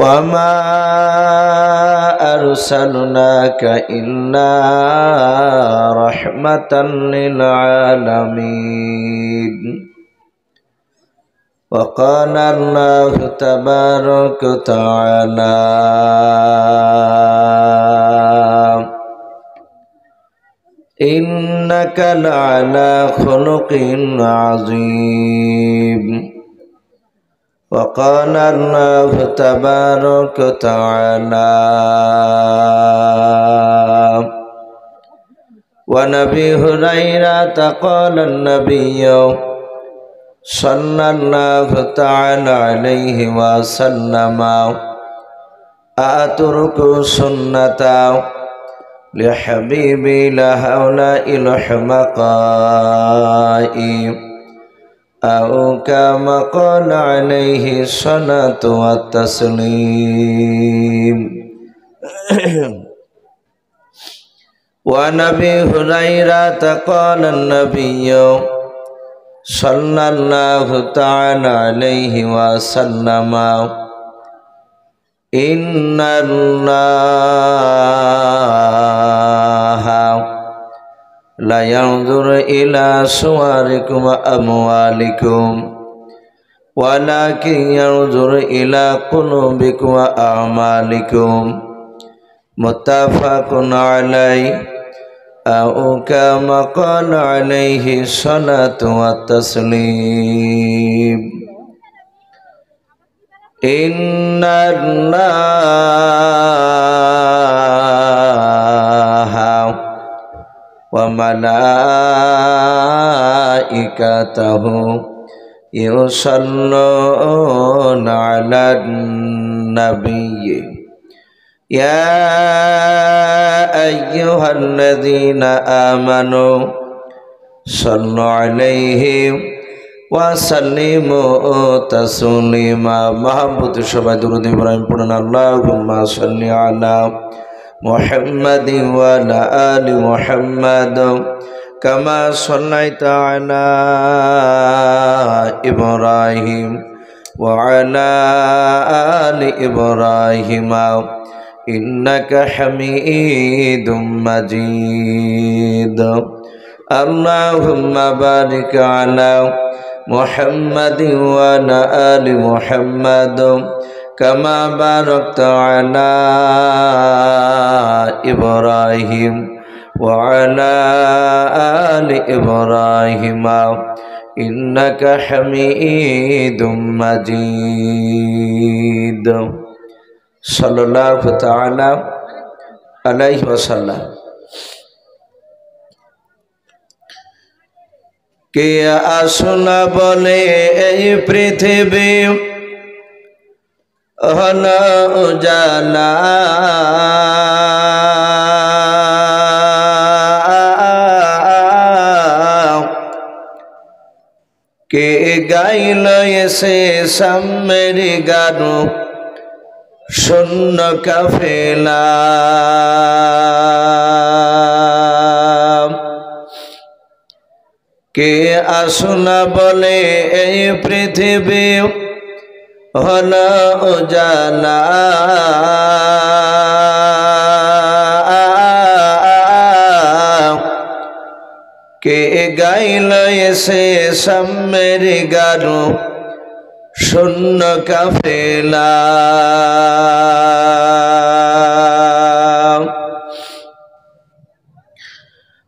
وما أرسلناك إلا رحمة للعالمين وقال الله تبارك وتعالى إنك لعلى خلق عظيم وقال الله تبارك وتعالى ونبي هريرة قال النبي صلى الله تعالى عليه وسلم أترك سنة لحبيبي لهؤلاء الحمقاء أو كما قال عليه الصلاة والتسليم ونبي هريرة قال النبي صلى الله تعالى عليه وسلم إن الله لا ينظر إلى صوركم وأموالكم ولكن ينظر إلى قلوبكم وأعمالكم متفق عليه أو كما قال عليه الصلاة والتسليم إن الله وملائكته يصلون على النبي يا أيها الذين آمنوا صلوا عليه وسلموا تسليما محبت شبه درود إبراهيم پڑھنا اللهم صل على محمد وعلى آل محمد كما صليت على إبراهيم وعلى آل إبراهيم إنك حميد مجيد اللهم بارك على محمد وعلى آل محمد كما باركت على إبراهيم وعلى آل إبراهيم إنك حميد مجيد صلى الله تعالى عليه وسلم কে আসনা বলে এই পৃথিবী হলো উজালা কে গাইল এসে সামের গানু শূন্য কাফেলা কে আসনা বলে এই পৃথিবী হলো উজালা কে গাইল এসে সামের গানু শূন্য কাফেলা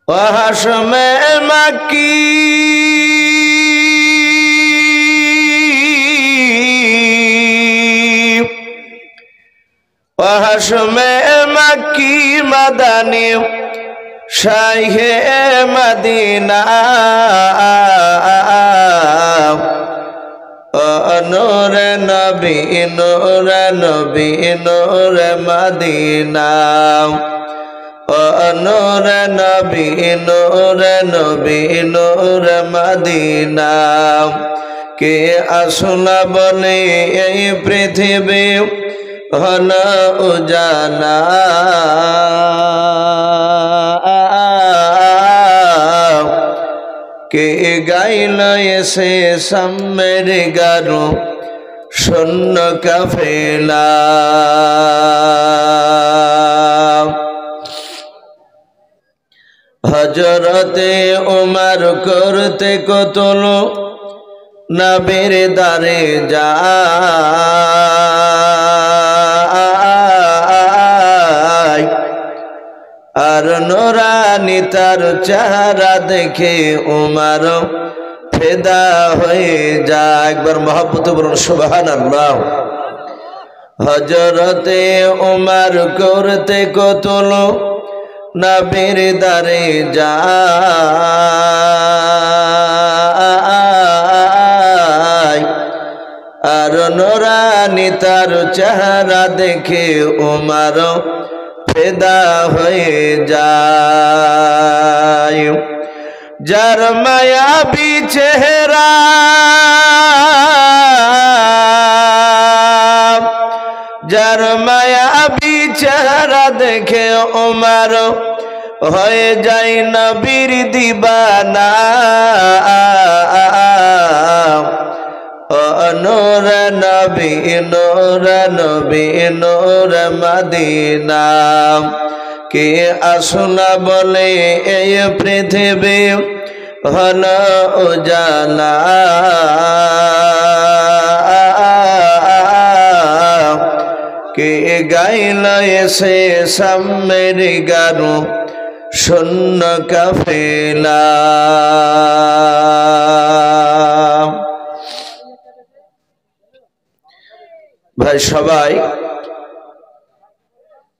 হাশমে মাক্কি হাশমে মাক্কি মাদানী শাহে মদিনা নূরে নবী নূরে নবী নূরে মদিনা নূরে নবী নূরে নবী নূরে মদিনা কে আসনা বলে এই পৃথিবী হলো উজালা কে গাইল এসে সামের গানু শূন্য কাফেলা। হযরতে ওমর করতে কতল নবীর দারে যায়, আর নুরানি তার চেহারা দেখে ওমর ফিদা হয়ে যায়। একবার মহব্বতে বলুন সুবহানাল্লাহ। হযরতে ওমর করতে কতল নবীর দারে যায়, আর নুরানি তার চেহারা দেখে ওমর ফিদা হয়ে যায়। যার মায়াবী চেহারা, যার মায়াবী চেহারা দেখে ওমর হয়ে যায় নবীর দিবানা। নূর নবী নূর নবী নূর মদিনা, কে আসনা বলে এই পৃথিবী হলো উজালা। কে গাইল এসে সামের গানু শূন্য কাফেলা। ভাই সবাই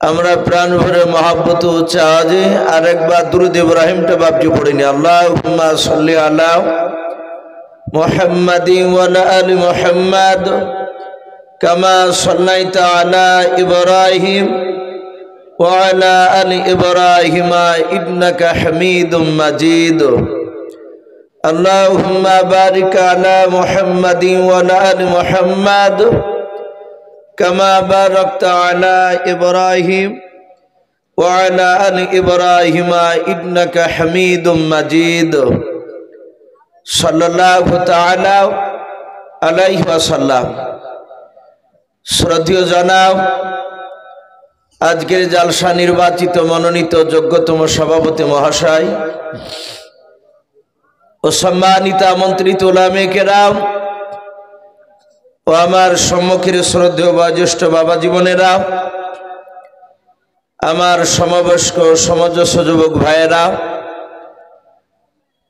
আমরা প্রাণ ভরে মহব্বত উচ্চ আওয়াজে আরেকবার দুরূদ ইব্রাহিমটা বাপজি পড়িনি। আল্লাহুম্মা সাল্লি আলা মুহাম্মাদিন ওয়া আলা আলি মুহাম্মাদ কামা সাল্লাইতা আলা ইব্রাহিম ওয়া আলা আলি ইব্রাহিম ইন্নাকা হামিদুম মাজিদ। আল্লাহুম্মা বারিক আলা মুহাম্মাদিন ওয়া আলা আলি মুহাম্মাদ كما باركت على إبراهيم وعلى آل إبراهيم إنك حميد مجيد صلى الله تعالى عليه وسلم। শ্রদ্ধেয় জনাব, আজকের জালসা নির্বাচিত মনোনীত যোগ্যতম সভাপতি মহাশয় ও সম্মানিত আমন্ত্রিত উলামায়ে কেরাম ও আমার সম্মুখের শ্রদ্ধেয় বয়োজ্যেষ্ঠ বাবা জীবনেরা, আমার সমবয়স্ক সমঞ্জস্য যুবক ভাইয়েরা,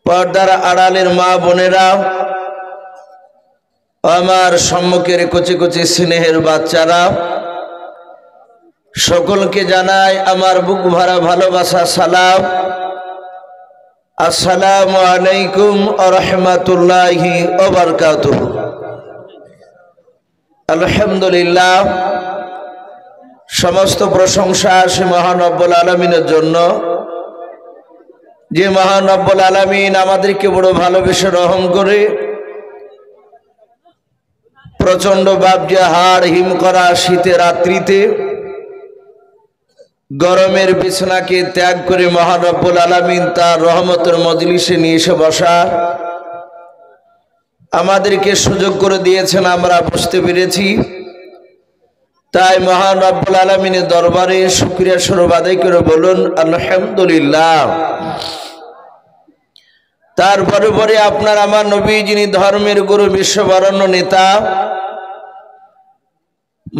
পর্দার আড়ালের মা বোনেরা, আমার সম্মুখের কচি কচি স্নেহের বাচ্চারা, সকলকে জানাই আমার বুক ভরা ভালোবাসা সালাম। আসসালামু আলাইকুম ওয়া রাহমাতুল্লাহি ওয়া বারাকাতুহু। আলহামদুলিল্লাহ, সমস্ত প্রশংসা সে মহান রব্বুল আলামিনের জন্য, যে মহান রব্বুল আলামিন আমাদেরকে বড় ভালোবেসে রহম করে প্রচন্ড বাপজে হাড় হিম করা শীতের রাত্রিতে গরমের বিছানাকে ত্যাগ করে মহান রব্বুল আলামিন তার রহমতের মজলিসে নিয়ে এসে বসা আমাদেরকে সুযোগ করে দিয়েছেন, আমরা বুঝতে পেরেছি। তাই মহান রব্বুল আলামিনের দরবারে শুকরিয়া স্বরূপ আদায় করে বলুন আলহামদুলিল্লাহ। তারপরে পরে আপনার আমার নবী, যিনি ধর্মের গুরু, বিশ্ববরণ্য নেতা,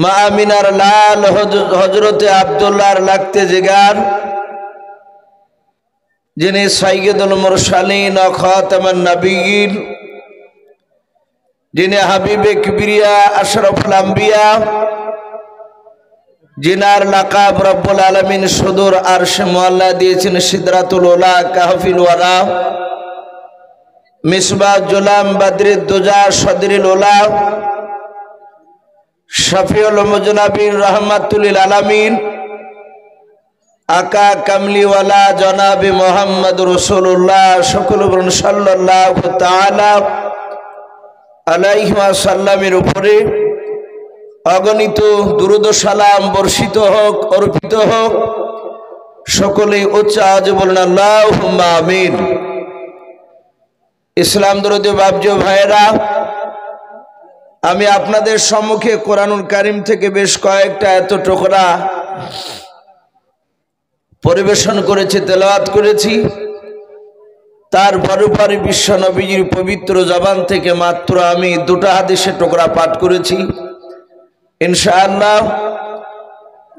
মা আমিনার লাল হযরতে আব্দুল্লাহর লাগতে জিগার, যিনি সাইয়্যিদুল মুরসালিন ও খাতামুন নবিয়্যিন, যিনি হাবিবে কিবরিয়া আশরাফুল আম্বিয়া, जिनार लाकाब रब्बुल आलमीन सुदूर आरशे मुअल्ला दिएছেন সিদরাতুল উলা কাহফিল ওয়ারা মিসবাহ জুলাম বদরুদ দুজা সদরুল উলা শফিউল মুজনাবিন রাহমাতুল লিল আলামিন আকা কামলিওয়ালা জনাবে মুহাম্মদ রাসূলুল্লাহ সকল বরণ সাল্লাল্লাহু তাআলা আলাইহি ওয়াসাল্লামের উপরে অগণিত দুরূদ ও সালাম বর্ষিত হোক, অর্পিত হোক। সকলেই উচ্চ আওয়াজে বলেন আল্লাহুম্মা আমিন। ইসলাম দরদি বাপজি ভাইয়েরা, আমি আপনাদের সম্মুখে কোরআনুল কারীম থেকে বেশ কয়েকটা এত টুকরা পরিবেশন করেছি, তেলাওয়াত করেছি। তার পরে বিশ্ব নবীজির পবিত্র জবান থেকে মাত্র আমি দুটো হাদিসের টুকরা পাঠ করেছি। ইনশাআল্লাহ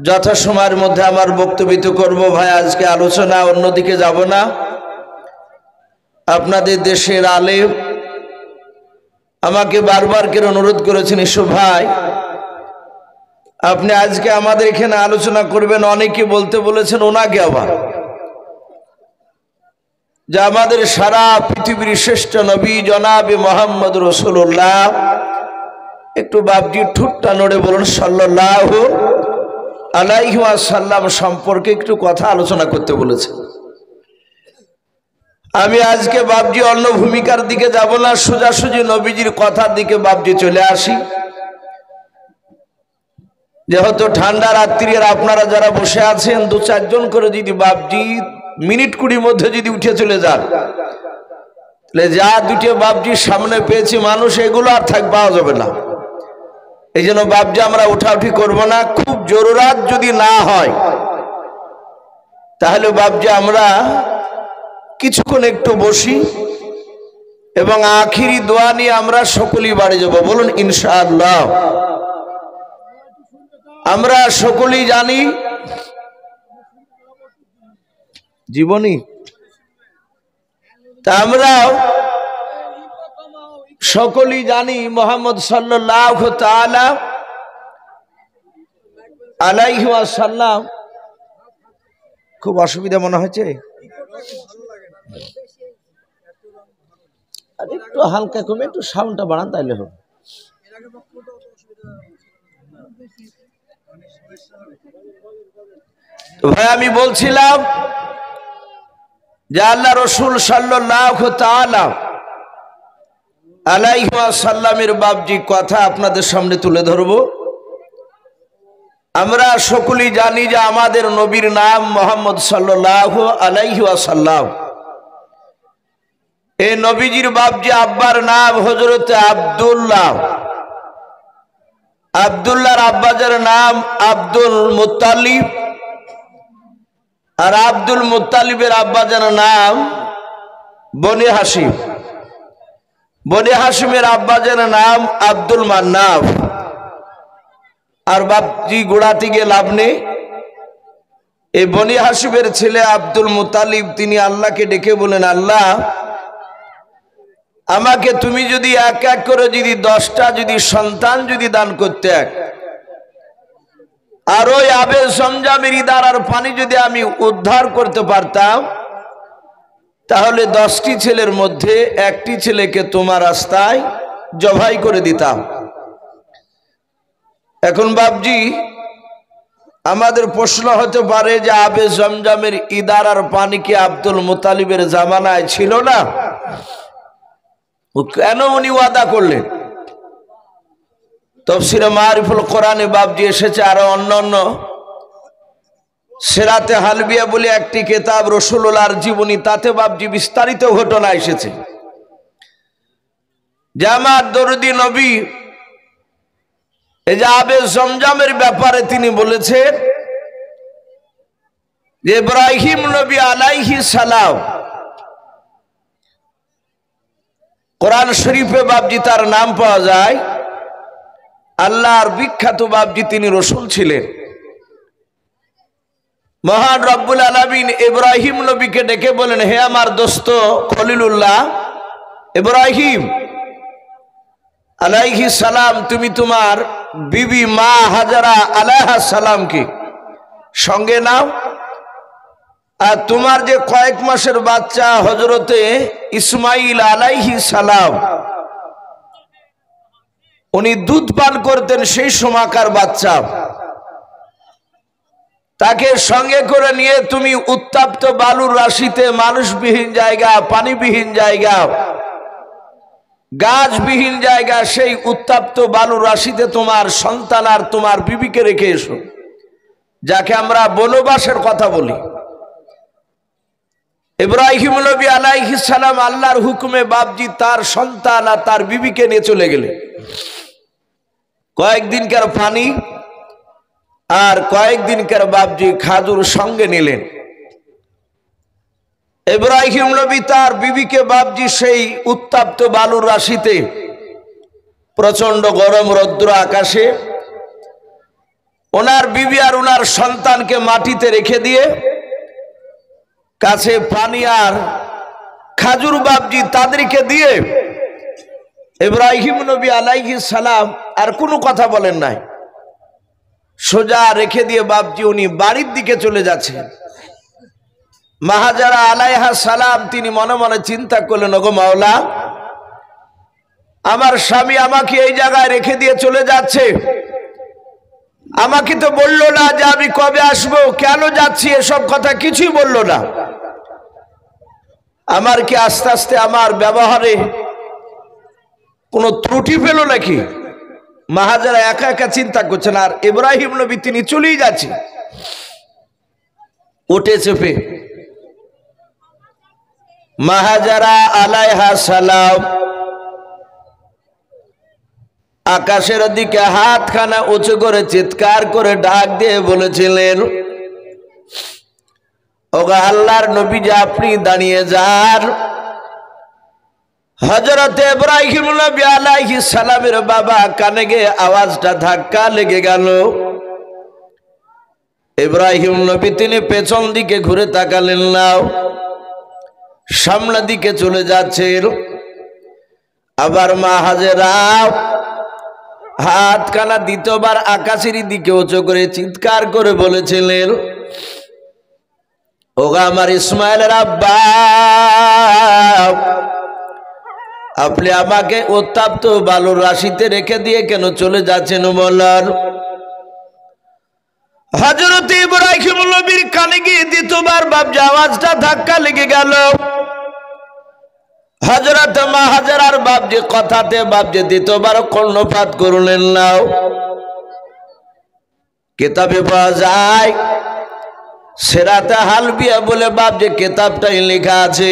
যথাসময়ের মধ্যে আমার বক্তব্য করব। ভাই, আজকে আলোচনা অন্যদিকে যাব না। আপনাদের দেশের আলেম আমাকে বারবার করে অনুরোধ করেছেন, ইসু ভাই আপনি আজকে আমাদের এখানে আলোচনা করবেন। অনেকে বলতে বলেছেন ওনাকে আবার, যে আমাদের সারা পৃথিবীর শ্রেষ্ঠ নবী জনাবে মোহাম্মদ রাসূলুল্লাহ, একটু বাপজির ঠোঁটটা নড়ে বলুন সাল্লাল্লাহু আলাইহি ওয়াসাল্লাম সম্পর্কে একটু কথা আলোচনা করতে বলেছে। আমি আজকে বাপজি অন্য ভূমিকার দিকে যাব না, সোজাসুজি নবীজির কথার দিকে বাপজি চলে আসি। যেহেতু ঠান্ডা রাত্রির আপনারা যারা বসে আছেন, দু চারজন করে যদি বাপজি মিনিট 20 মধ্যে যদি উঠে চলে যান, তাহলে যা দুটো বাপজির সামনে পেয়েছি মানুষ, এগুলো আর পাওয়া যাবে না। এই জন্য বাপজি আমরা উঠাউঠি করব না। খুব জরুরাত যদি না হয় তাহলে বাপজি আমরা কিছুক্ষণ একটু বসি এবং আখিরি দোয়া নিয়ে আমরা সকলেই বাড়ি যাব। বলুন ইনশাআল্লাহ। আমরা সকলেই জানি জীবনী, তা আমরাও সকলেই জানি মুহাম্মদ সাল্লাল্লাহু তাআলা আলাইহি ওয়াসাল্লাম। খুব অসুবিধা মনে হচ্ছে, একটু হালকা কমে একটু সাউন্ডটা বাড়ান তাইলে হবে। তো ভাই আমি বলছিলাম যে আল্লাহ রসুল সাল্লাল্লাহু তাআলা আলাইহি ওয়াসাল্লামের বাপজি কথা আপনাদের সামনে তুলে ধরব। আমরা সকলেই জানি যে আমাদের নবীর নাম মুহাম্মদ সাল্লাল্লাহু আলাইহি ওয়াসাল্লাম। এই নবীজির বাপজি আব্বার নাম হযরত আব্দুল্লাহ। আব্দুল্লাহর আব্বাজার নাম আব্দুল মুত্তালিব, আর আব্দুল মুত্তালিবের আব্বাজার নাম বনি হাশিম। বনি হাশিমের আব্বাজার নাম আব্দুল মান্নাফ। আর বাপজি গোড়াতে গিয়ে লাভ নেই। এই বনি হাশিমের ছেলে আব্দুল মুত্তালিব তিনি আল্লাহকে ডেকে বলেন, আল্লাহ আমাকে তুমি যদি এক এক করে যদি 10টা যদি সন্তান যদি দান করতে, আর ওই আবে জমজমের ইদারার পানি যদি আমি উদ্ধার করতে পারতাম, তাহলে 10টি ছেলের মধ্যে একটি ছেলেকে তোমার রাস্তায় জবাই করে দিতাম। এখন বাপজি আমাদের প্রশ্ন হতে পারে যে আবে জমজমের ইদারার পানি কি আব্দুল মুত্তালিবের জামানায় ছিল না? কেন উনি ওয়াদা করলেন? তাফসীরে মারিফুল কোরআনে বাপজি এসেছে, আরো অন্যান্য সিরাতে হালবিয়া বলে একটি কিতাব রাসূলুল্লাহর জীবনী, তাতে বাপজি বিস্তারিত ঘটনা এসেছে যে আমার দরদি নবী এই যে আবে জমজমের ব্যাপারে তিনি বলেছেন যে ইব্রাহিম নবী আলাইহিস সালাম, কোরআন শরীফে বাপজি তার নাম পাওয়া যায়, আল্লাহর বিখ্যাত বাপজি তিনি রসুল ছিলেন। মহান রব্বুল আলামিন ইব্রাহিম নবীকে ডেকে বলেন, হে আমার দোস্ত খলিলুল্লাহ ইব্রাহিম আলাইহিস সালাম, তুমি তোমার বিবি মা হাজারা আলাইহা সালামকে সঙ্গে নাও, আর তোমার যে কয়েক মাসের বাচ্চা হযরতে ইসমাইল আলাইহিস সালাম, উনি দুধ পান করতেন, সেই সময়কার বাচ্চা, তাকে সঙ্গে করে নিয়ে তুমি উত্তপ্ত বালুর রাশিতে, মানুষবিহীন জায়গা, পানিবিহীন জায়গা, গাছবিহীন জায়গা, সেই উত্তপ্ত বালুর রাশিতে তোমার সন্তান আর তোমার বিবিকে রেখে এসো, যাকে আমরা বনবাসের কথা বলি। ইব্রাহিম নবী আলাইহিস সালাম আল্লাহর হুকুমে বাপজি তার সন্তান আর তার বিবিকে নিয়ে চলে গেলেন। কয়েকদিনকার পানি আর কয়েকদিনকার বাপজি খাজুর সঙ্গে নিলেন। ইব্রাহিম নবী তার বিবিকে বাপজি সেই উত্তাপ্ত বালুর রাশিতে, প্রচন্ড গরম রৌদ্র আকাশে ওনার বিবি আর ওনার সন্তানকে মাটিতে রেখে দিয়ে কাছে পানি আর খাজুর বাপজি তাদেরকে দিয়ে ইব্রাহিম নবী আলাইহিস সালাম আর কোনো কথা বলেন নাই, সোজা রেখে দিয়ে বাপজি উনি বাড়ির দিকে চলে যাচ্ছেন। মা হাজেরা আলাইহা সালাম তিনি মনে মনে চিন্তা করলেন, ওগো মাওলা, আমার স্বামী আমাকে এই জায়গায় রেখে দিয়ে চলে যাচ্ছে, আমাকে তো বললো না যে আমি কবে আসবো, কেন যাচ্ছি, এসব কথা কিছুই বললো না। আমার কি আস্তে আস্তে আমার ব্যবহারে কোনো ত্রুটি পেল নাকি? মা হাজেরা একা একা চিন্তা করছেন, আর ইব্রাহিম নবী তিনি চলেই যাচ্ছে উঠে চেপে। মা হাজেরা আলাইহা সালাম আকাশের দিকে হাতখানা উঁচু করে চিৎকার করে ডাক দিয়ে বলেছিলেন, ওগো আল্লাহর নবী, যে আপনি দাঁড়িয়ে যান। হযরত ইব্রাহিম নবী আলাইহিস সালামের বাবা কানে গিয়ে আওয়াজটা ধাক্কা লেগে গেল। ইব্রাহিম নবী তিনি পেছন দিকে ঘুরে তাকালেন না, সামনের দিকে চলে যাচ্ছেন। আবার মা হাজেরা হাতখানা দ্বিতীয়বার আকাশের দিকে উঁচু করে চিৎকার করে বলেছিলেন, ওগো আমার ইসমাইলের আব্বা, আপনি আমাকে উত্তাপ্ত বালুর রাশিতে রেখে দিয়ে কেন চলে যাচ্ছেন বলার? হযরত ইব্রাহিম নবীর কানে গিয়ে দ্বিতীয়বার বাপজি আওয়াজটা ধাক্কা লেগে গেল। হযরত মা হাজেরার বাপজি কথাতে বাপজি দ্বিতীয়বার কর্ণপাত করলেন না। কিতাবে পাওয়া যায়, সিরাতে হালবিয়া বলে বাপজি কিতাবটাই লেখা আছে,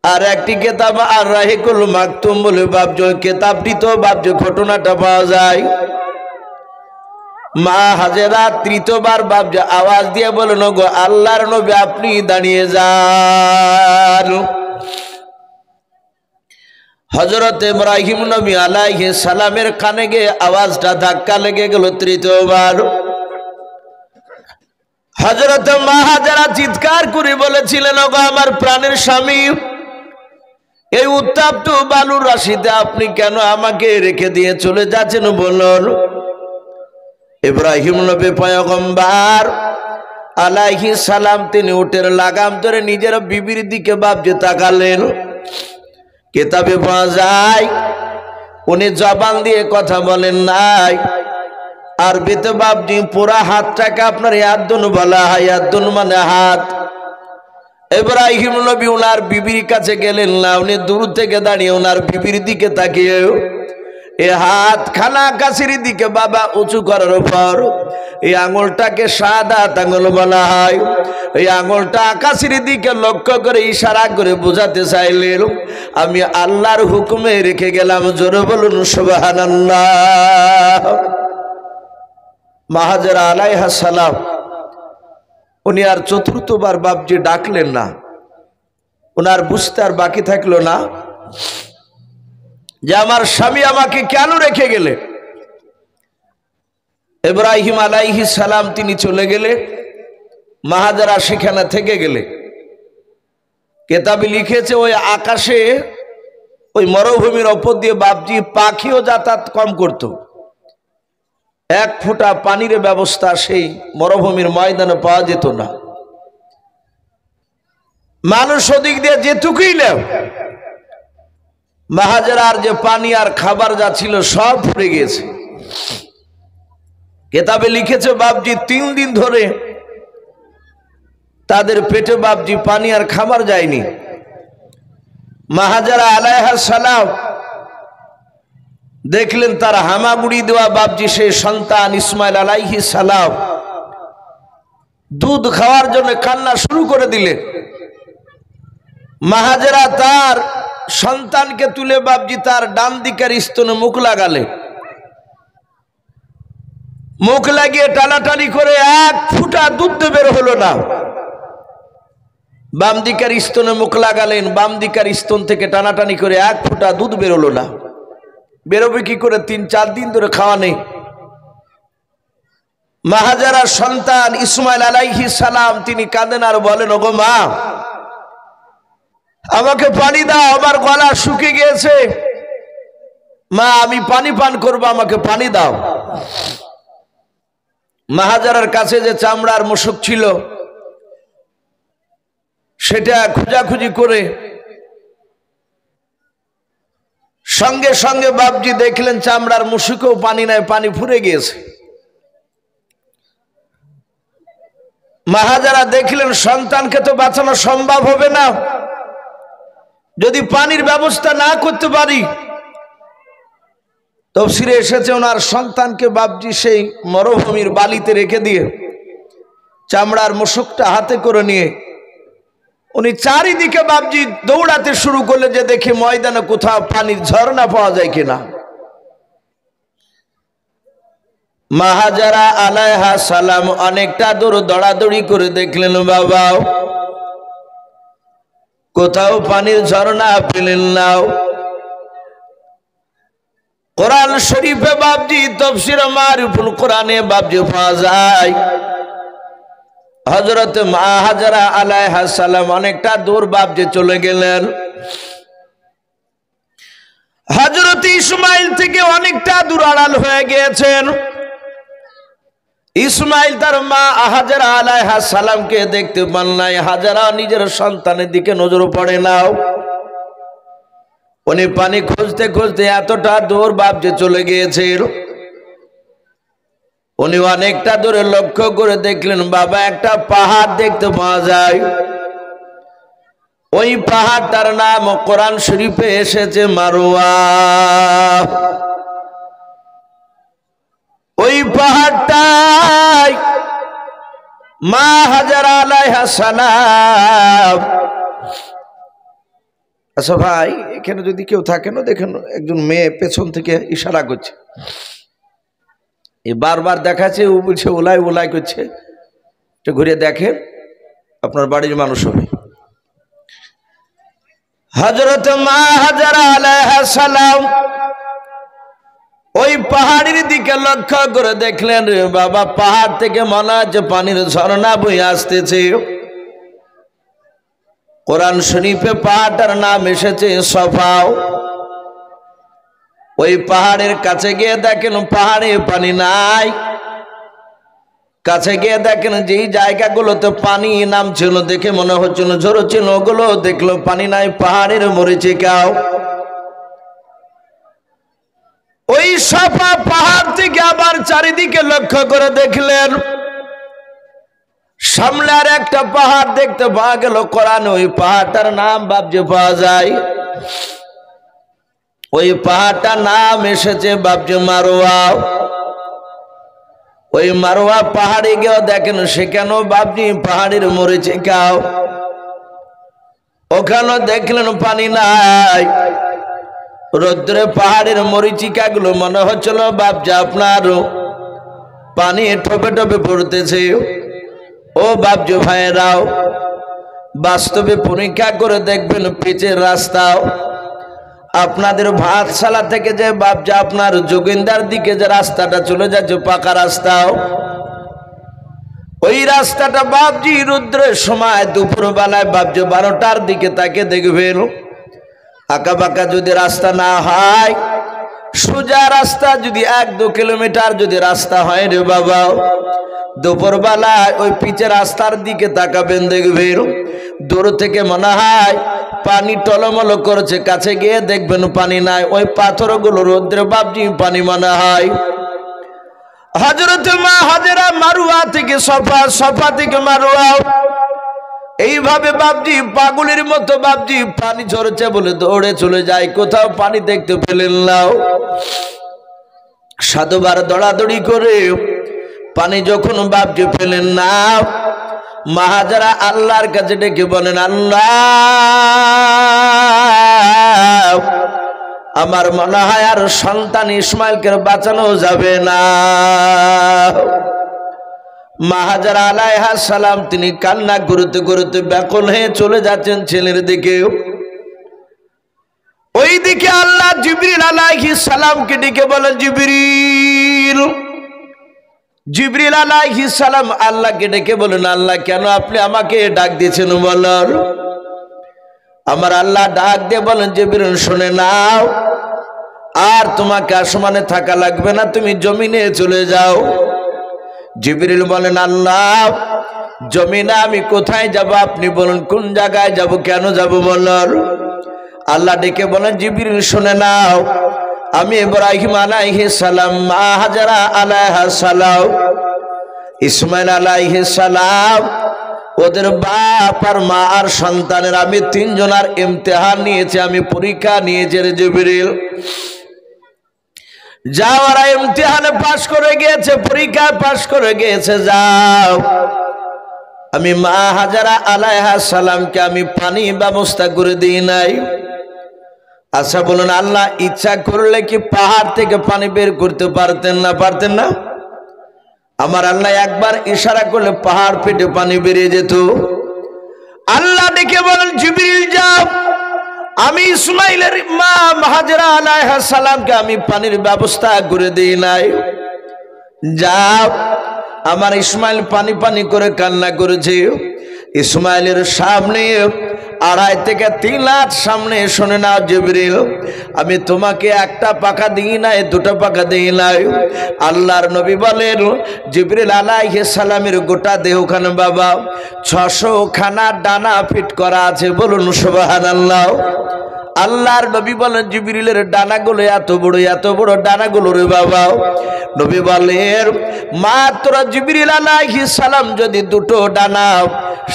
আর একটি কিতাব আর রাহিকুল মাকতুম বলে বাপজি ওই কিতাবটি তো বাপজি ঘটনাটা পাওয়া যায়। মা হাজেরা তৃতীয়বার বাপজি আওয়াজ দিয়ে বলেন, গো আল্লাহর নবী, আপনি দাঁড়িয়ে যান। হযরত ইব্রাহিম নবী আলাইহিস সালামের কানে গিয়ে আওয়াজটা ধাক্কা লেগে গেল তৃতীয়বার। হযরত মা হাজেরা চিৎকার করে বলেছিলেন, ওগো আমার প্রাণের স্বামী, এই উত্তাপ্ত বালুর রাশিতে আপনি কেন আমাকে রেখে দিয়ে চলে যাচ্ছেন বলুন? ইব্রাহিম নবী পয়গম্বর আলাইহিস সালাম তিনি উটের লাগাম ধরে নিজের বিবির দিকে বাপজি তাকালেন। কিতাবে পাওয়া যায় উনি জবান দিয়ে কথা বলেন নাই, আরবিতে বাপজি পুরা হাতটাকে আপনার ইয়াদুন বলা হয়, ইয়াদুন মানে হাত। ইব্রাহিম নবী ওনার বিবির কাছে গেলেন না, উনি দূর থেকে দাঁড়িয়ে ওনার বিবির দিকে তাকিয়ে এ হাত খানা আকাশের দিকে বাবা উঁচু করার পর এই আঙুলটাকে শাহাদাত আঙুল বলা হয়। এই আঙুলটা আকাশের দিকে লক্ষ্য করে ইশারা করে বোঝাতে চাইলেন, আমি আল্লাহর হুকুমে রেখে গেলাম। জোরে বলুন সুবহানাল্লাহ। মা হাজেরা আলাইহা সালাম উনি আর চতুর্থবার বাপজি ডাকলেন না। ওনার বুঝতে আর বাকি থাকলো না যে আমার স্বামী আমাকে কেন রেখে গেলে। ইব্রাহিম আলাইহিস সালাম তিনি চলে গেলে, মা হাজেরা সেখানে থেকে গেলে। কিতাবে লিখেছে ওই আকাশে ওই মরুভূমির ওপর দিয়ে বাপজি পাখিও যাতায়াত কম করত। এক ফোঁটা পানির ব্যবস্থা সেই মরুভূমির ময়দানে পাওয়া যেত না। মানুষ ওদিক দিয়ে যেটুকুই নেও, মা হাজেরার যে পানি আর খাবার যা ছিল সব ফুরে গিয়েছে। কিতাবে লিখেছে বাপজি 3 দিন ধরে তাদের পেটে বাপজি পানি আর খাবার যায়নি। মা হাজেরা আলাইহা সালাম দেখলেন তার হামাগুড়ি দেওয়া বাপজি সেই সন্তান ইসমাইল আলাইহিস সালাম দুধ খাওয়ার জন্য কান্না শুরু করে দিলেন। মা হাজেরা তার সন্তানকে তুলে বাপজি তার ডান দিকের স্তনে মুখ লাগালে। মুখ লাগিয়ে টানাটানি করে এক ফুটা দুধ বের হলো না। বাম দিকের স্তনে মুখ লাগালেন, বাম দিকের স্তন থেকে টানাটানি করে এক ফুটা দুধ বেরোলো না। বেরোবে কি করে? 3-4 দিন ধরে খাওয়া নেই। মা হাজেরার সন্তান ইসমাইল আলাইহিস সালাম তিনি কাঁদেন আর বলেন, ওগো মা, আমাকে পানি দাও, আমার গলা শুকিয়ে গিয়েছে। মা, আমি পানি পান করবো, আমাকে পানি দাও। মা হাজেরার কাছে যে চামড়ার মশক ছিল সেটা খোঁজাখুঁজি করে সঙ্গে সঙ্গে বাপজি দেখলেন চামড়ার মশকেও পানি নাই, পানি ফুরে গিয়েছে। মা হাজেরা দেখলেন সন্তানকে তো বাঁচানো সম্ভব হবে না, যদি পানির ব্যবস্থা না করতে পারি। তফসিরে এসেছে ওনার সন্তানকে বাপজি সেই মরুভূমির বালিতে রেখে দিয়ে চামড়ার মশকটা হাতে করে নিয়ে উনি চারিদিকে বাপজি দৌড়াতে শুরু করলে যে দেখে ময়দানে কোথাও পানির ঝর্ণা পাওয়া যায় কিনা। মা হাজেরা আলাইহা সালাম অনেকটা দূর দৌড়াদৌড়ি করে দেখলেন, বাবা কোথাও পানির ঝর্ণা পেলেন না। কোরআন শরীফে বাপজি তাফসীর মারিফুল কোরআনে বাপজি পাওয়া যায় হযরত মা হাজেরা আলাইহা সালাম অনেকটা দূর বাপজি চলে গেলেন। হযরত ইসমাইল থেকে অনেকটা দূর আড়াল হয়ে গিয়েছেন। ইসমাইল তার মা হাজেরা আলাইহা সালামকে দেখতে পান নাই। হাজেরা নিজের সন্তানের দিকে নজর পড়ে নাও। উনি পানি খুঁজতে খুঁজতে এতটা দূর বাপজি চলে গিয়েছেন। উনি অনেকটা দূরে লক্ষ্য করে দেখলেন, বাবা একটা পাহাড় দেখতে পাওয়া যায়। ওই পাহাড়টার নাম কোরআন শরীফে এসেছে মারওয়া। ওই পাহাড়টাই মা হাজেরা আলাইহা সালাম। আচ্ছা ভাই, এখানে যদি কেউ থাকে না, দেখেন একজন মেয়ে পেছন থেকে ইশারা করছে, এই বারবার দেখাচ্ছে, ও বলছে ওলাই ওলাই করছে, একটু ঘুরে দেখেন, আপনার বাড়ির মানুষ হবে। হযরত মা হাজেরা আলাইহা সালাম ওই পাহাড়ের দিকে লক্ষ্য করে দেখলেন, রে বাবা, পাহাড় থেকে মনে হচ্ছে পানির ঝর্ণা বয়ে আসতেছে। কোরআন শরীফে পাহাড়টার নাম এসেছে সফা। ওই পাহাড়ের কাছে গিয়ে দেখেন পাহাড়ে পানি নাই। কাছে গিয়ে দেখেন যেই জায়গাগুলোতে পানি নামছিল, দেখে মনে হচ্ছিল ঝরছিল, ওগুলো দেখলো পানি নাই, পাহাড়ের মরিচিকাও। ওই সফা পাহাড় থেকে আবার চারিদিকে লক্ষ্য করে দেখলেন সামনে আর একটা পাহাড় দেখতে পাওয়া গেল। কোরআন ওই পাহাড়টার নাম বাপজি পাওয়া যায়। ওই পাহাড়টার নাম এসেছে বাপজি মারওয়া। ওই মারওয়া পাহাড়ে গিয়ে দেখেন সেখানেও বাপজি পাহাড়ের মরিচিকাও। ওখানে দেখলেন পানি নাই। রৌদ্রে পাহাড়ের মরিচিকা গুলো মনে হচ্ছিল বাপজি আপনার পানি ঠোপে ঠোপে পড়তেছে। ও বাপজি ভাইরাও, বাস্তবে পরীক্ষা করে দেখবেন পিচের রাস্তাও আপনাদের ভাতশালা থেকে যে বাপজি আপনার যোগিন্দার দিকে যে রাস্তাটা চলে যাচ্ছে পাকা রাস্তাও, ওই রাস্তাটা বাপজি রৌদ্রের সময় দুপুর বেলায় বাপজি 12টার দিকে তাকে দেখবেন আঁকা বাঁকা যদি রাস্তা না হয়, সোজা রাস্তা যদি 1-2 কিলোমিটার যদি রাস্তা হয় রে বাবা, দুপুর বেলায় ওই পিচের রাস্তার দিকে তাকাবেন দেখবেন দূর থেকে মনে হয় পানি টলমল করছে, কাছে গিয়ে দেখবেন পানি নাই। ওই পাথরগুলো রৌদ্রে বাপজি পানি মনে হয়। হযরত মা হাজেরা মারওয়া থেকে সফা, সফা থেকে মারওয়া, এইভাবে বাপজি পাগলের মতো বাপজি পানি ঝরছে বলে দৌড়ে চলে যায়। কোথাও পানি দেখতে পেলেন না। সাধুবার দৌড়াদৌড়ি করে পানি যখন বাপজি পেলেন না, মা হাজেরা আল্লাহর কাছে ডেকে বলেন, আল্লাহ আমার মনে হয় আর সন্তান ইসমাইলকে বাঁচানো যাবে না। মা হাজেরা আলাইহিস সালাম তিনি কান্না করতে করতে ব্যাকুল হয়ে চলে যাচ্ছেন ছেলের দিকে। ওইদিকে আল্লাহ জিবরিল আলাইহিস সালামকে ডেকে বলেন, জিবরিল, জিবরিল আলাইহিস সালাম আল্লাহকে ডেকে বলেন, আল্লাহ কেন আপনি আমাকে ডাক দিয়েছেন বলার? আমার আল্লাহ ডাক দিয়ে বলেন, জিবরিল শুনে নাও, আর তোমাকে আসমানে থাকা লাগবে না, তুমি জমিনে চলে যাও। জিবরিল বলেন, আল্লাহ জমিনে আমি কোথায় যাব? আপনি বলুন কোন জায়গায় যাব, কেন যাব বলার? আল্লাহ ডেকে বলেন, জিবরিল শুনে নাও, আমি ইব্রাহিম আলাইহিস সালাম, মা হাজেরা আলাইহা সালাম, ইসমাইল আলাইহিস সালাম, ওদের বাপ আর মা আর সন্তানের আমি তিনজনের ইমতিহান নিয়েছি, আমি পরীক্ষা নিয়েছি রে জিবরিল। যাও, ওরা ইমতিহানে পাশ করে গিয়েছে, পরীক্ষায় পাশ করে গিয়েছে, যাও। আমি মা হাজেরা আলাইহা সালামকে আমি পানি ব্যবস্থা করে দিই নাই। আচ্ছা বলুন, আল্লাহ ইচ্ছা করলে কি পাহাড় থেকে পানি বের করতে পারতেন না? পারতেন না? আমার আল্লাহ একবার ইশারা করলে পাহাড় ফেটে পানি বেরিয়ে যেত। আল্লাহ ডেকে বলেন, জিবরিল যাও, আমি ইসমাইলের মা হাজেরা আলাইহা সালামকে আমি পানির ব্যবস্থা করে দিই নাই। যাও, আমার ইসমাইল পানি পানি করে কান্না করেছে। ইসমাইলের সামনে 2.5 থেকে 3 লাখ সামনে, শুনে নাও জিবরিল, আমি তোমাকে একটা পাখা দিই নাই, 2টা পাখা দিই নাই। আল্লাহর নবী বলেন, জিবরিল আলাইহিস সালামের গোটা দেহখানে বাবা 600 খানা ডানা ফিট করা আছে, বলুন সুবহানাল্লাহ। আল্লাহর নবী বলেন, জিবরিলের ডানাগুলো এত বড় ডানাগুলো রে বাবা। নবী বলেন, মাত্র জিবরিল আলাইহিস সালাম যদি 2টো ডানা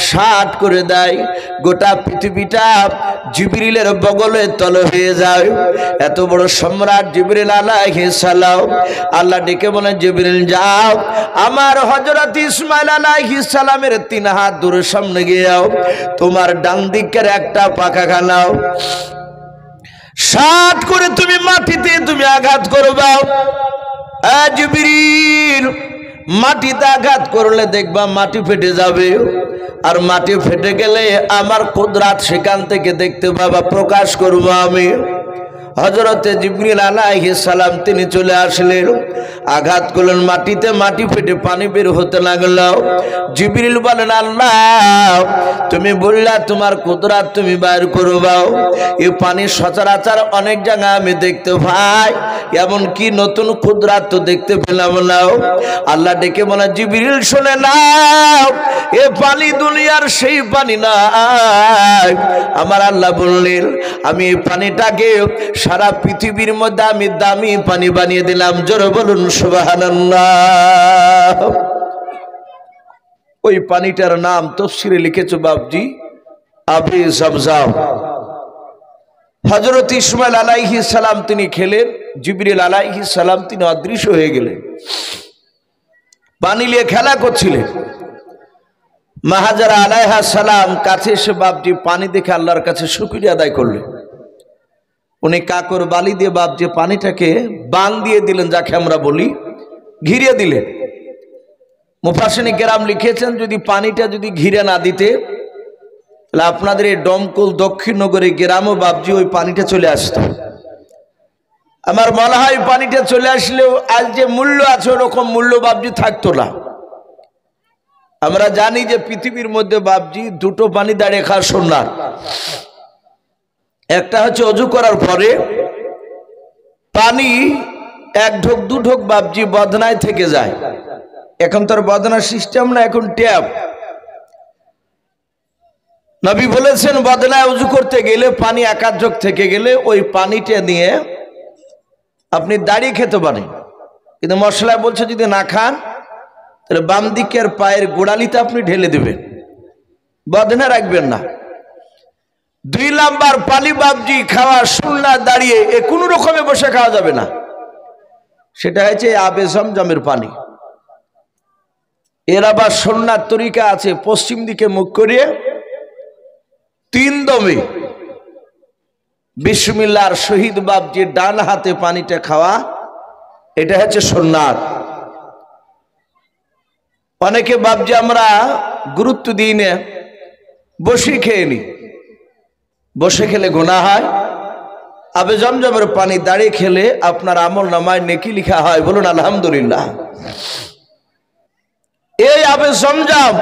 60 করে দেয়, গোটা পৃথিবীটা জিবরিলের বগলে তলে হয়ে যায়। এত বড় সম্রাট জিবরিল আলাইহিস সালাম। আল্লাহ ডেকে বলেন, জিবরিল যাও, আমার হযরত ইসমাইল আলাইহিস সালামের 3 হাত দূরে সামনে গিয়েও তোমার ডান দিকের একটা পাখা খানাও 60 করে তুমি মাটিতে তুমি আঘাত করবা। জিবরিল, মাটিতে আঘাত করলে দেখবা মাটি ফেটে যাবে, আর মাটি ফেটে গেলে আমার কুদরত সেখান থেকে দেখতে পাবা, প্রকাশ করব আমি। হযরতে জিবরিল আলাইহিস সালাম তিনি চলে আসলেন, আঘাত করলেন মাটিতে, মাটি ফেটে পানি বের হতে লাগলো। জিবরিল বলেন, আল্লাহ তুমি বললা তোমার কুদরত তুমি বাইর করবাও, এই পানি সচরাচর অনেক জায়গায় আমি দেখতে পাই, এমন কি নতুন কুদরত তো দেখতে পেলাম না। আল্লাহ ডেকে বলে, জিবরিল শুনে নাও, এ পানি দুনিয়ার সেই পানি না। আমার আল্লাহ বললেন, আমি এই পানিটাকে সারা পৃথিবীর মধ্যে আমি দামি পানি বানিয়ে দিলাম, জোরে বলুন সুবহানাল্লাহ। ওই পানিটার নাম তাফসীরে লিখেছে বাবজি আবে জমজম। হযরত ইসমাইল আলাইহিস সালাম তিনি খেলেন, জিবরিল আলাইহিস সালাম তিনি অদৃশ্য হয়ে গেলেন, পানি নিয়ে খেলা করছিলেন। মা হাজেরা আলাইহা সালাম কাছে এসে বাবজি পানি দেখে আল্লাহর কাছে শুকরিয়া আদায় করলেন। উনি কাকর বালি দিয়ে বাবজি পানিটাকে বান দিয়ে দিলেন, যাকে আমরা বলি ঘিরে দিলেন। মুফাসসিরিন কেরাম লিখেছেন, যদি পানিটা যদি ঘিরে না দিতে তাহলে আপনাদের এই ডমকল দক্ষিণনগরের গ্রামও বাবজি ওই পানিটা চলে আসতো। আমার মনে হয় পানিটা চলে আসলেও আজ যে মূল্য আছে ওরকম মূল্য বাবজি থাকতো না। আমরা জানি যে পৃথিবীর মধ্যে বাবজি 2টো পানি দাঁড়িয়ে খাওয়া সুন্নাত। একটা হচ্ছে অজু করার পরে পানি 1 ঢোক 2 ঢোক বাবজি বদনায় থেকে যায়। এখন তোর বদনার সিস্টেম না, এখন ট্যাপ। নবী বলেছেন, বদনায় উজু করতে গেলে পানি 1 ঢোক থেকে গেলে ওই পানিটা নিয়ে আপনি দাঁড়িয়ে খেতে পারেন, কিন্তু মশলায় বলছে যদি না খান তাহলে বাম দিকের পায়ের গোড়ালিতে আপনি ঢেলে দেবেন, বদনা রাখবেন না। 2 নাম্বার পানি বাবজি খাওয়া সুন্নাত দাঁড়িয়ে, এ কোনো রকমে বসে খাওয়া যাবে না। সেটা হচ্ছে আবে জমজমের পানি। এর আবার সুন্নাত তরিকা আছে, পশ্চিম দিকে মুখ করিয়ে 3 দমে বিসমিল্লাহর শহীদ বাপজি ডান হাতে পানিটা খাওয়া, এটা হচ্ছে সুন্নাত। অনেকে বাপজি আমরা গুরুত্ব দিই না, বসে খেয়ে নি। বসে খেলে গুনাহ হয়, আবে জমজমের পানি দাঁড়িয়ে খেলে আপনার আমল নামায় নেকি লিখা হয়। বলুন আলহামদুলিল্লাহ। এই আবে জমজম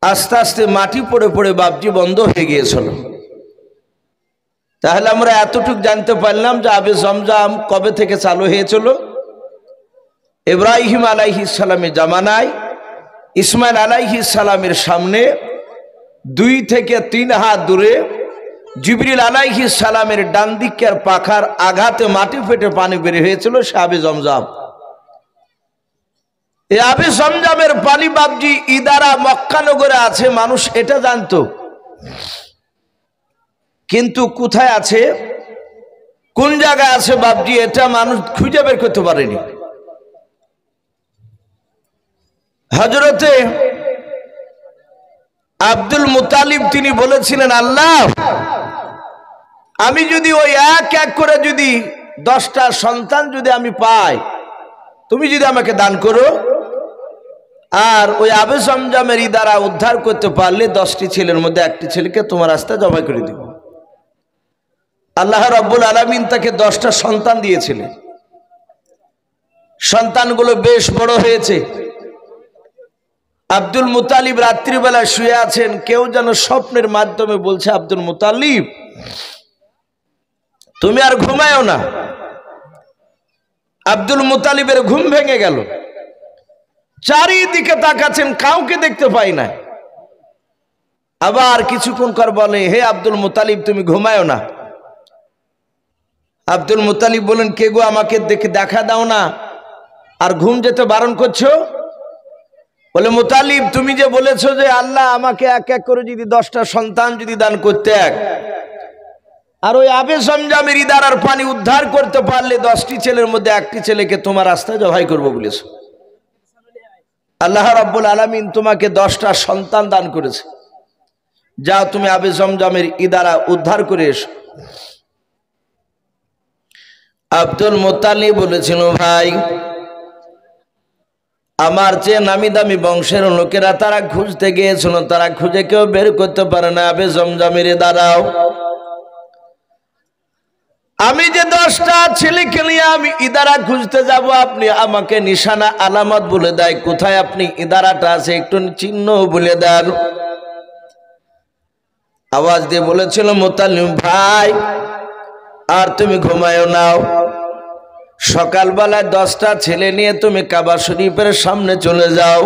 আস্তে আস্তে মাটি পড়ে পড়ে বাপজি বন্ধ হয়ে গিয়েছিল। তাহলে আমরা এতটুকু জানতে পারলাম যে আবে জমজম কবে থেকে চালু হয়েছিল। ইব্রাহিম আলাইহিস সালামের জামানায় ইসমাইল আলাইহিস সালামের সামনে 2 থেকে 3 হাত দূরে জিবরিল আলাইহিস সালামের ডান দিকের পাখার আঘাতে মাটি ফেটে পানি বের হয়েছিল, সে আবে জমজম। এই আবে জমজমের পানি বাপজি ইদারা মক্কা নগরে আছে, মানুষ এটা জানতো, কিন্তু কোথায় আছে, কোন জায়গায় আছে বাপজি, এটা মানুষ খুঁজে বের করতে পারেনি। হযরতে আব্দুল মুতালিব তিনি বলেছিলেন, আল্লাহ আমি যদি ওই এক এক করে যদি 10টা সন্তান যদি আমি পাই, তুমি যদি আমাকে দান করো, আর ওই আবে জমজমের দ্বারা উদ্ধার করতে পারলে 10টি ছেলের মধ্যে একটি ছেলেকে তোমার রাস্তায় জবাই করে দিব। আল্লাহ রাব্বুল আলামিন তাকে 10টা সন্তান দিয়েছিলেন। সন্তানগুলো বেশ বড় হয়েছে। আব্দুল মুতালিব রাত্রিবেলা শুয়ে আছেন, কেউ যেন স্বপ্নের মাধ্যমে বলছে, আব্দুল মুতালিব তুমি আর ঘুমায়ও না। আব্দুল মুতালিবের ঘুম ভেঙে গেল, চারিদিকে তাকাচ্ছেন, কাউকে দেখতে পাই না। আবার কিছুক্ষণ পর বলে, হে আব্দুল মুতালিব তুমি ঘুমায়ও না। আব্দুল মুতালিব বলেন, কে গো, আমাকে দেখা দাও না, আর ঘুম যেতে বারণ করছো? বলে, মুতালিব তুমি যে বলেছো যে আল্লাহ আমাকে এক এক করে যদি 10টা সন্তান যদি দান করতে, আর ওই আবে জমজমের ইদারার পানি উদ্ধার করতে পারলে 10টি ছেলের মধ্যে একটি ছেলেকে তোমার রাস্তায় জবাই করবো বলেছো। আল্লাহ রাব্বুল আলামিন তোমাকে 10টা সন্তান দান করেছে, যাও তুমি আবে জমজমের ইদারা উদ্ধার করে এসো। আব্দুল মুতালিব বলেছিল, ভাই আমার চেয়ে নামি দামি বংশের লোকেরা তারা খুঁজতে গিয়েছিল, তারা খুঁজে কেউ বের করতে পারে না আবে জমজমের দ্বারাও। আমি যে 10টা ছেলেকে নিয়ে আমি ইদারা খুঁজতে যাব, আপনি আমাকে নিশানা আলামত বলে দেয়, কোথায় আপনি ইদারাটা আছে একটু চিহ্ন বলে দেন। আওয়াজ দিয়ে বলেছিল, মুতালিব ভাই আর তুমি ঘুমায়ও নাও, সকালবেলায় 10টা ছেলে নিয়ে তুমি কাবা শরীফের সামনে চলে যাও।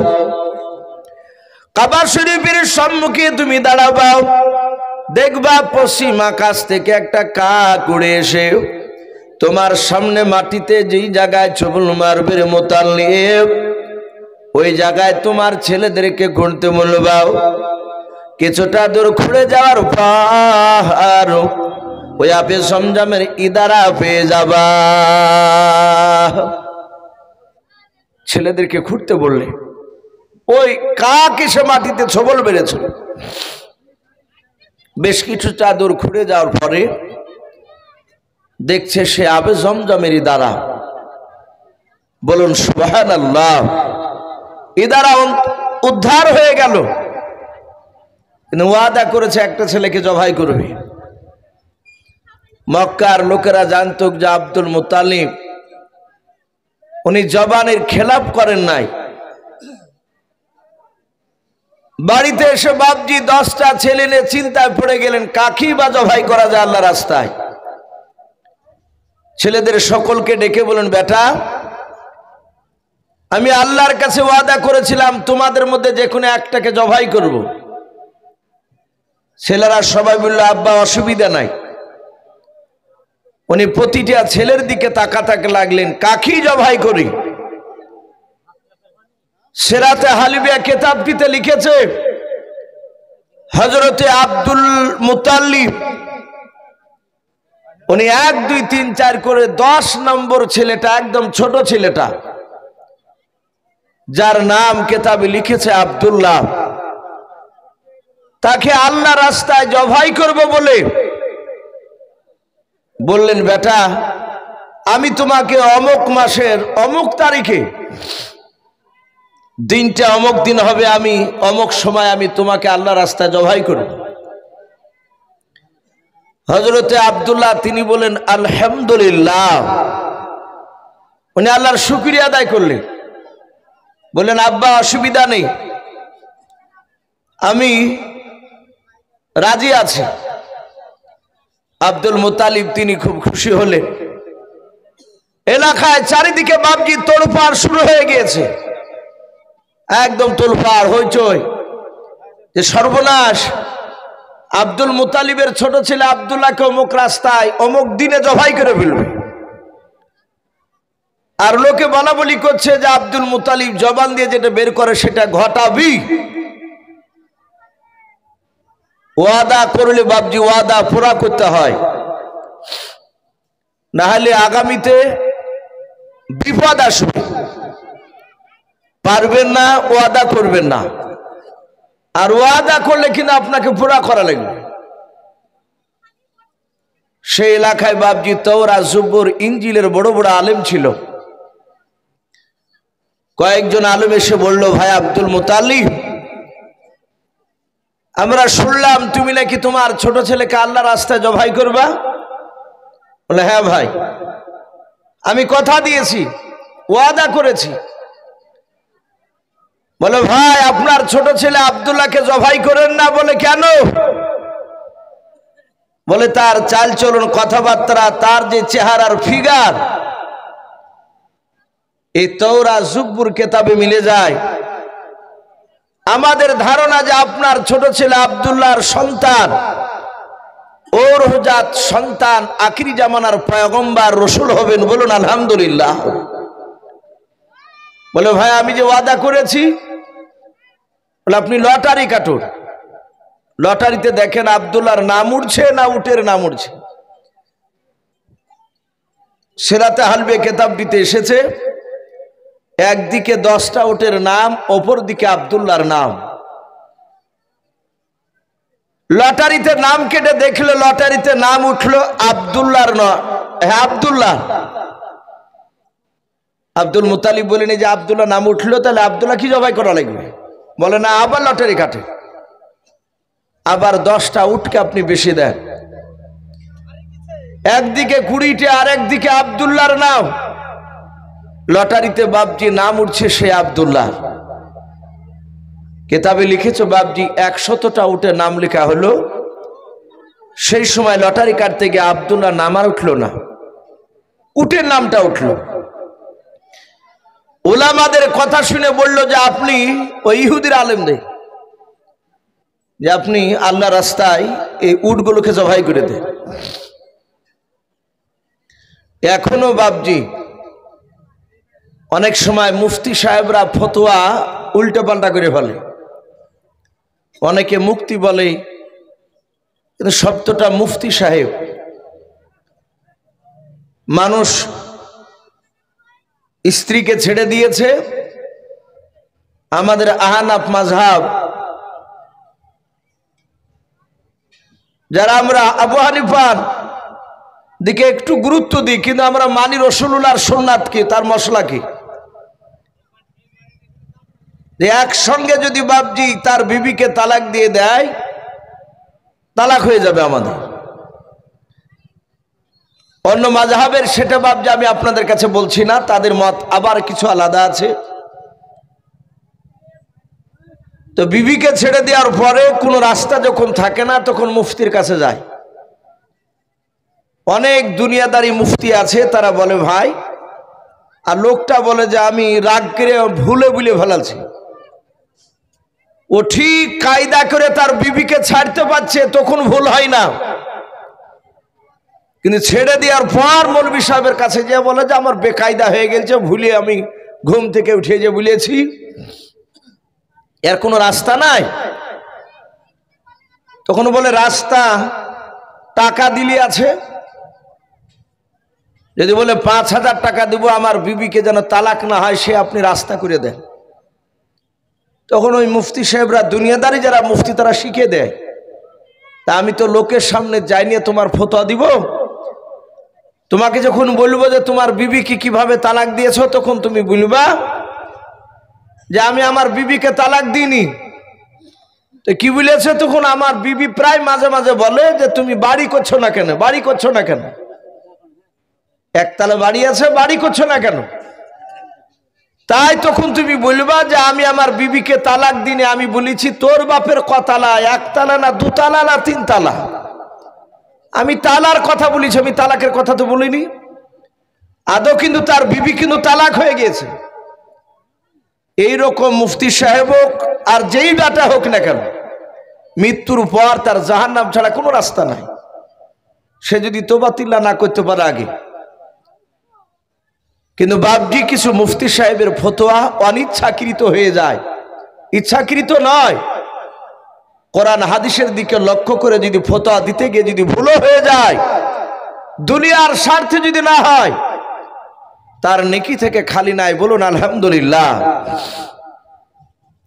কাবা শরীফের সম্মুখে তুমি দাঁড়াবাও, দেখবা পশ্চিম আকাশ থেকে একটা কাক উড়ে এসে তোমার সামনে মাটিতে যেই জায়গায় ছবল মারবে মুতালিব, ওই জায়গায় তোমার ছেলেদেরকে গুনতে বলবাও। কিছুটা দূর ঘুরে যাওয়ার পর ওই আবে জমজমের ইদারা পেয়ে যাবা। ছেলেদেরকে ঘুরতে বললে, ওই কাক এসে মাটিতে ছবল বেড়েছিল। বেশ কিছুটা দূর ঘুরে যাওয়ার পরে দেখছে সে আবে জমজমের ইদারা। বলুন সুবহানাল্লাহ। ইদারা উদ্ধার হয়ে গেল, কিন্তু ওয়াদা করেছে একটা ছেলেকে জবাই করবে। মক্কার লোকেরা জানত যে আব্দুল মুতালিব উনি জবানের খেলাপ করেন নাই। বাড়িতে এসে বাপজি 10টা ছেলে নিয়ে চিন্তায় পড়ে গেলেন, কাকি বা জবাই করা যায় আল্লাহ রাস্তায়। ছেলেদের সকলকে ডেকে বলেন, বেটা আমি আল্লাহর কাছে ওয়াদা করেছিলাম তোমাদের মধ্যে যে কোনো একটাকে জবাই করব। ছেলেরা সবাই বলল, আব্বা অসুবিধা নাই। উনি প্রতিটা ছেলের দিকে তাকাতে লাগলেন, কাকি জবাই করি। সিরাতে হালিবিয়া কিতাবটিতে লিখেছে, হযরতে আব্দুল মুতালিব উনি 1 2 3 4 করে 10 নম্বর ছেলেটা, একদম ছোট ছেলেটা, যার নাম কিতাবে লিখেছে আব্দুল্লাহ, তাকে আল্লাহ রাস্তায় জবাই করব বলে বললেন, বেটা আমি তোমাকে অমুক মাসের অমুক তারিখে, দিনটা অমুক দিন হবে, আমি অমুক সময় আমি তোমাকে আল্লাহ রাস্তায় জবাই করব। হযরতে আব্দুল্লাহ তিনি বলেন আলহামদুলিল্লাহ, উনি আল্লাহর শুকরিয়া আদায় করলেন। বললেন, আব্বা অসুবিধা নেই, আমি রাজি আছি। আব্দুল মুতালিব তিনি খুব খুশি হলেন। এলাকায় চারিদিকে বাপজি তোলপাড় শুরু হয়ে গিয়েছে, একদম তোলপাড় হইচই, যে সর্বনাশ, আব্দুল মুতালিবের ছোট ছেলে আব্দুল্লাহকে অমুক রাস্তায় অমুক দিনে জবাই করে ফেলবে। আর লোকে বলা বলি করছে যে আব্দুল মুতালিব জবান দিয়ে যেটা বের করে সেটা ঘটাবি। ওয়াদা করলে বাপজি ওয়াদা পুরা করতে হয়, না হলে আগামীতে বিপদ আসবে। পারবেন না, ওয়াদা করবেন না, আর ওয়াদা করলে কিন্তু আপনাকে পুরা করা লাগবে। সেই এলাকায় বাপজি তাওরাত, জবুর, ইনজিলের বড় বড় আলেম ছিল। কয়েকজন আলেম এসে বলল, ভাই আব্দুল মুতালিব, আমরা শুনলাম তুমি নাকি তোমার ছোট ছেলেকে আল্লাহ রাস্তায় জবাই করবা। বলে, হ্যাঁ ভাই, আমি কথা দিয়েছি, ওয়াদা করেছি। বলে, ভাই আপনার ছোট ছেলে আব্দুল্লাহকে জবাই করেন না। বলে, কেন? বলে, তার চাল চলন, কথাবার্তা, তার যে চেহারার ফিগার, এই তাওরাত জবুর কিতাবে মিলে যায়। আমাদের ধারণা যে আপনার ছোট ছেলে আব্দুল্লাহর সন্তান, ওর জাত সন্তান আখিরি জামানার পয়গম্বর রসুল হবেন। বলুন আলহামদুলিল্লাহ। বলে, ভাই আমি যে ওয়াদা করেছি। বলে, আপনি লটারি কাটুন, লটারিতে দেখেন আব্দুল্লাহর নাম উঠছে না উটের নাম উঠছে। সিরাতে হালবে কিতাব দিতে এসেছে, একদিকে 10টা উটের নাম, অপর দিকে আব্দুল্লাহর নাম। লটারিতে নাম কেটে দেখলো, লটারিতে নাম উঠলো আব্দুল্লাহর নয়, হ্যাঁ আব্দুল্লাহ। আব্দুল মুতালিব বলেন, যে আব্দুল্লাহ নাম উঠলো, তাহলে আব্দুল্লাহ কি জবাই করা লাগবে? বলে, না, আবার লটারি কাটে, আবার 10টা উটকে আপনি বেশি দেন। একদিকে 20টা, আর একদিকে আব্দুল্লাহর নাম। লটারিতে বাপজি নাম উঠছে সে আব্দুল্লাহ। কিতাবে লিখেছো বাপজি 100টা উটের নাম লেখা হলো। সেই সময় লটারি কাটতে গিয়ে আব্দুল্লাহ নাম আর উঠলো না, উটের নামটা উঠলো। উলামাদের কথা শুনে বলল যে আপনি ওই ইহুদির আলেমদের, যে আপনি আল্লাহ রাস্তায় এই উটগুলোকে জবাই করে দেন। এখনো বাপজি অনেক সময় মুফতি সাহেবরা ফতোয়া উল্টো পাল্টা করে ফেলে। অনেকে মুক্তি বলে, কিন্তু শব্দটা মুফতি সাহেব। মানুষ স্ত্রীকে ছেড়ে দিয়েছে, আমাদের আহনাফ মাযহাব, যারা আমরা আবু হানিফার দিকে একটু গুরুত্ব দিই, কিন্তু আমরা মানি রাসূলুল্লাহর সুন্নাত কি, তার মশলা কি। যে একসঙ্গে যদি বাপজি তার বিবিকে তালাক দিয়ে দেয়, তালাক হয়ে যাবে আমাদের। অন্য মাযহাবের সেটা বাপজি আমি আপনাদের কাছে বলছি না, তাদের মত আবার কিছু আলাদা আছে। তো বিবিকে ছেড়ে দেওয়ার পরে কোনো রাস্তা যখন থাকে না, তখন মুফতির কাছে যায়। অনেক দুনিয়াদারি মুফতি আছে, তারা বলে ভাই, আর লোকটা বলে যে আমি রাগ করে ভুলে ভুলে ফেলাচ্ছি। ও ঠিক কায়দা করে তার বিবিকে ছাড়তে পারছে, তখন ভুল হয় না। কিন্তু ছেড়ে দেওয়ার পর মৌলভী সাহেবের কাছে যে বলে যে আমার বেকায়দা হয়ে গেছে, ভুলে আমি ঘুম থেকে উঠে যে ভুলেছি, এর কোনো রাস্তা নাই। তখন বলে রাস্তা টাকা দিলে আছে। যদি বলে 5000 টাকা দিব আমার বিবিকে যেন তালাক না হয়, সে আপনি রাস্তা করে দেন। তখন ওই মুফতি সাহেবরা, দুনিয়াদারি যারা মুফতি, তারা শিখে দেয়। তা আমি তো লোকের সামনে যাই নিয়ে তোমার ফতোয়া দিব, তোমাকে যখন বলবো যে তোমার বিবিকে কিভাবে তালাক দিয়েছো, তখন তুমি বলবা যে আমি আমার বিবিকে তালাক দিইনি। তো কি বলেছে? তখন আমার বিবি প্রায় মাঝে মাঝে বলে যে তুমি বাড়ি করছো না কেন, বাড়ি করছো না কেন, একতলা বাড়ি আছে, বাড়ি করছো না কেন? তাই তখন তুমি বলবা যে আমি আমার বিবিকে তালাক দিনে আমি বলেছি তোর বাপের কতলা, একতলা না দুতলা না তিনতলা, আমি তালার কথা বলেছি, আমি তালাকের কথা তো বলিনি। আদৌ কিন্তু তার বিবি কিন্তু তালাক হয়ে গিয়েছে। এইরকম মুফতি সাহেব হোক আর যেই ডাটা হোক না কেন, মৃত্যুর পর তার জাহান্নাম ছাড়া কোনো রাস্তা নাই, সে যদি তোবাতিল্লা না করতে পারে আগে। কিন্তু বাপজি কিছু মুফতি সাহেবের ফতোয়া অনিচ্ছাকৃত হয়ে যায়, ইচ্ছাকৃত নয়। কোরআন হাদিসের দিকে লক্ষ্য করে যদি ফতোয়া দিতে গিয়ে যদি ভুলও হয়ে যায়, দুনিয়ার স্বার্থে যদি না হয়, তার নেকি থেকে খালি নাই। বলুন আলহামদুলিল্লাহ।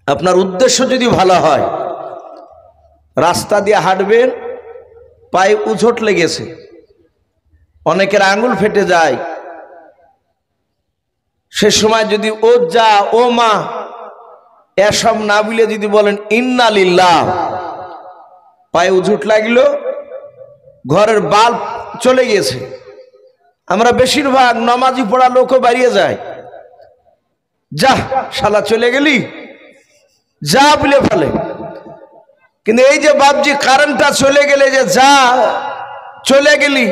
আপনার উদ্দেশ্য যদি ভালো হয়, রাস্তা দিয়ে হাঁটবেন, পায়ে উঝট লেগেছে, অনেকের আঙুল ফেটে যায়, সে সময় যদি ও যা ও মা এসব না বলে যদি বলেন ইন্না লিল্লাহ, পায়ে উঝট লাগলো, ঘরের বাল্ব চলে গেছে। আমরা বেশিরভাগ নামাজি পড়া লোকও বাড়িয়ে যায়, যা শালা চলে গেলি, যা বলে ফেলে। কিন্তু এই যে বাপজি কারেন্টটা চলে গেলে যে যা চলে গেলি,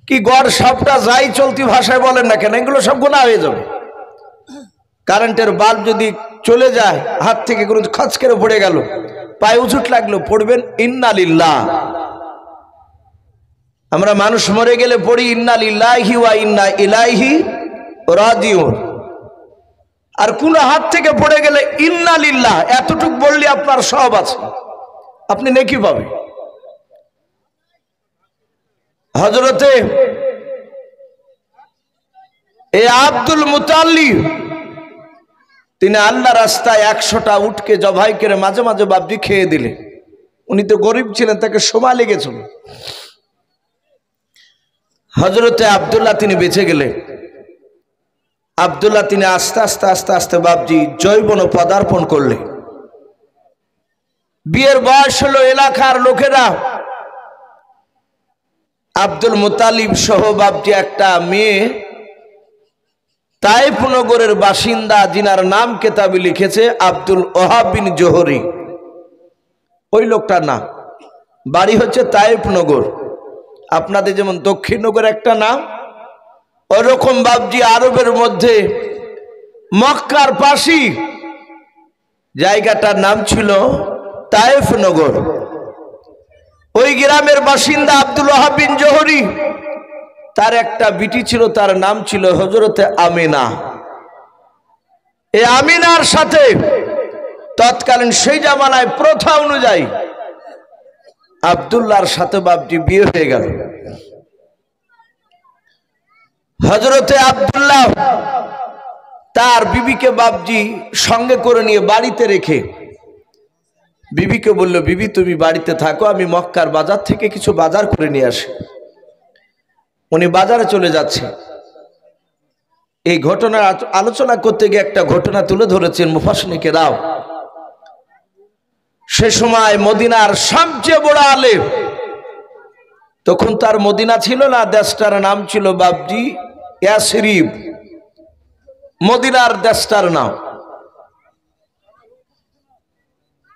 কি গড় সবটা যাই চলতি ভাষায় বলেন না কেন, এগুলো সব গুনাহ হয়ে যাবে। কারেন্টের বাল্ব যদি চলে যায় হাত থেকে, কোনো খচ করে পড়ে গেল, পায়ে উঝুট লাগলো, পড়বেন ইন্না লিল্লাহ। আমরা মানুষ মরে গেলে পড়ি ইন্না লিল্লাহি ওয়া ইন্না ইলাইহি রাজিউন। আর কোন হাত থেকে পড়ে গেলে ইন্না লিল্লাহ এতটুক বললে আপনার সব আছে, আপনি নেকি পাবেন। হযরতে আব্দুল মুতাল্লিব তিনি আল্লাহ রাস্তায় 100টা উটকে জবাই করে মাঝে মাঝে বাপজি খেয়ে দিলে। উনি তো গরিব ছিলেন, তাকে সময় লেগেছিল। হযরতে আব্দুল্লাহ তিনি বেঁচে গেলেন। আব্দুল্লাহ তিনি আস্তে আস্তে আস্তে আস্তে বাপজি জৈবনে পদার্পণ করলে। বিয়ের বয়স হলো, এলাকার লোকেরা আব্দুল মুতালিব সহ বাপজি একটা মেয়ে তাইফ নগরের বাসিন্দা, যিনার নাম কেতাবে লিখেছে আব্দুল ওহাব বিন জোহরি, ওই লোকটার নাম, বাড়ি হচ্ছে তাইফ নগর। আপনাদের যেমন দক্ষিণ নগর একটা নাম, ওরকম বাপজি আরবের মধ্যে মক্কার পাশে জায়গাটার নাম ছিল তাইফ নগর। ওই গ্রামের বাসিন্দা আব্দুল ওহাব বিন জোহরি, তার একটা বিটি ছিল, তার নাম ছিল হযরতে আমিনা। এই আমিনার সাথে তৎকালীন সেই জামানায় প্রথা অনুযায়ী আব্দুল্লাহর সাথে বাপজি বিয়ে হয়ে গেল। হযরতে আব্দুল্লাহ তার বিবিকে বাপজি সঙ্গে করে নিয়ে বাড়িতে রেখে বিবিকে বলল, বিবি তুমি বাড়িতে থাকো, আমি মক্কার বাজার থেকে কিছু বাজার করে নিয়ে আসি। উনি বাজারে চলে যাচ্ছে। এই ঘটনা আলোচনা করতে গিয়ে একটা ঘটনা তুলে ধরেছেন মুফাসসিরিনেরাও। সে সময় মদিনার সবচেয়ে বড় আলেম, তখন তার মদিনা ছিল না, দেশটার নাম ছিল বাপজি ইয়াসরিব, মদিনার দেশটার নাম।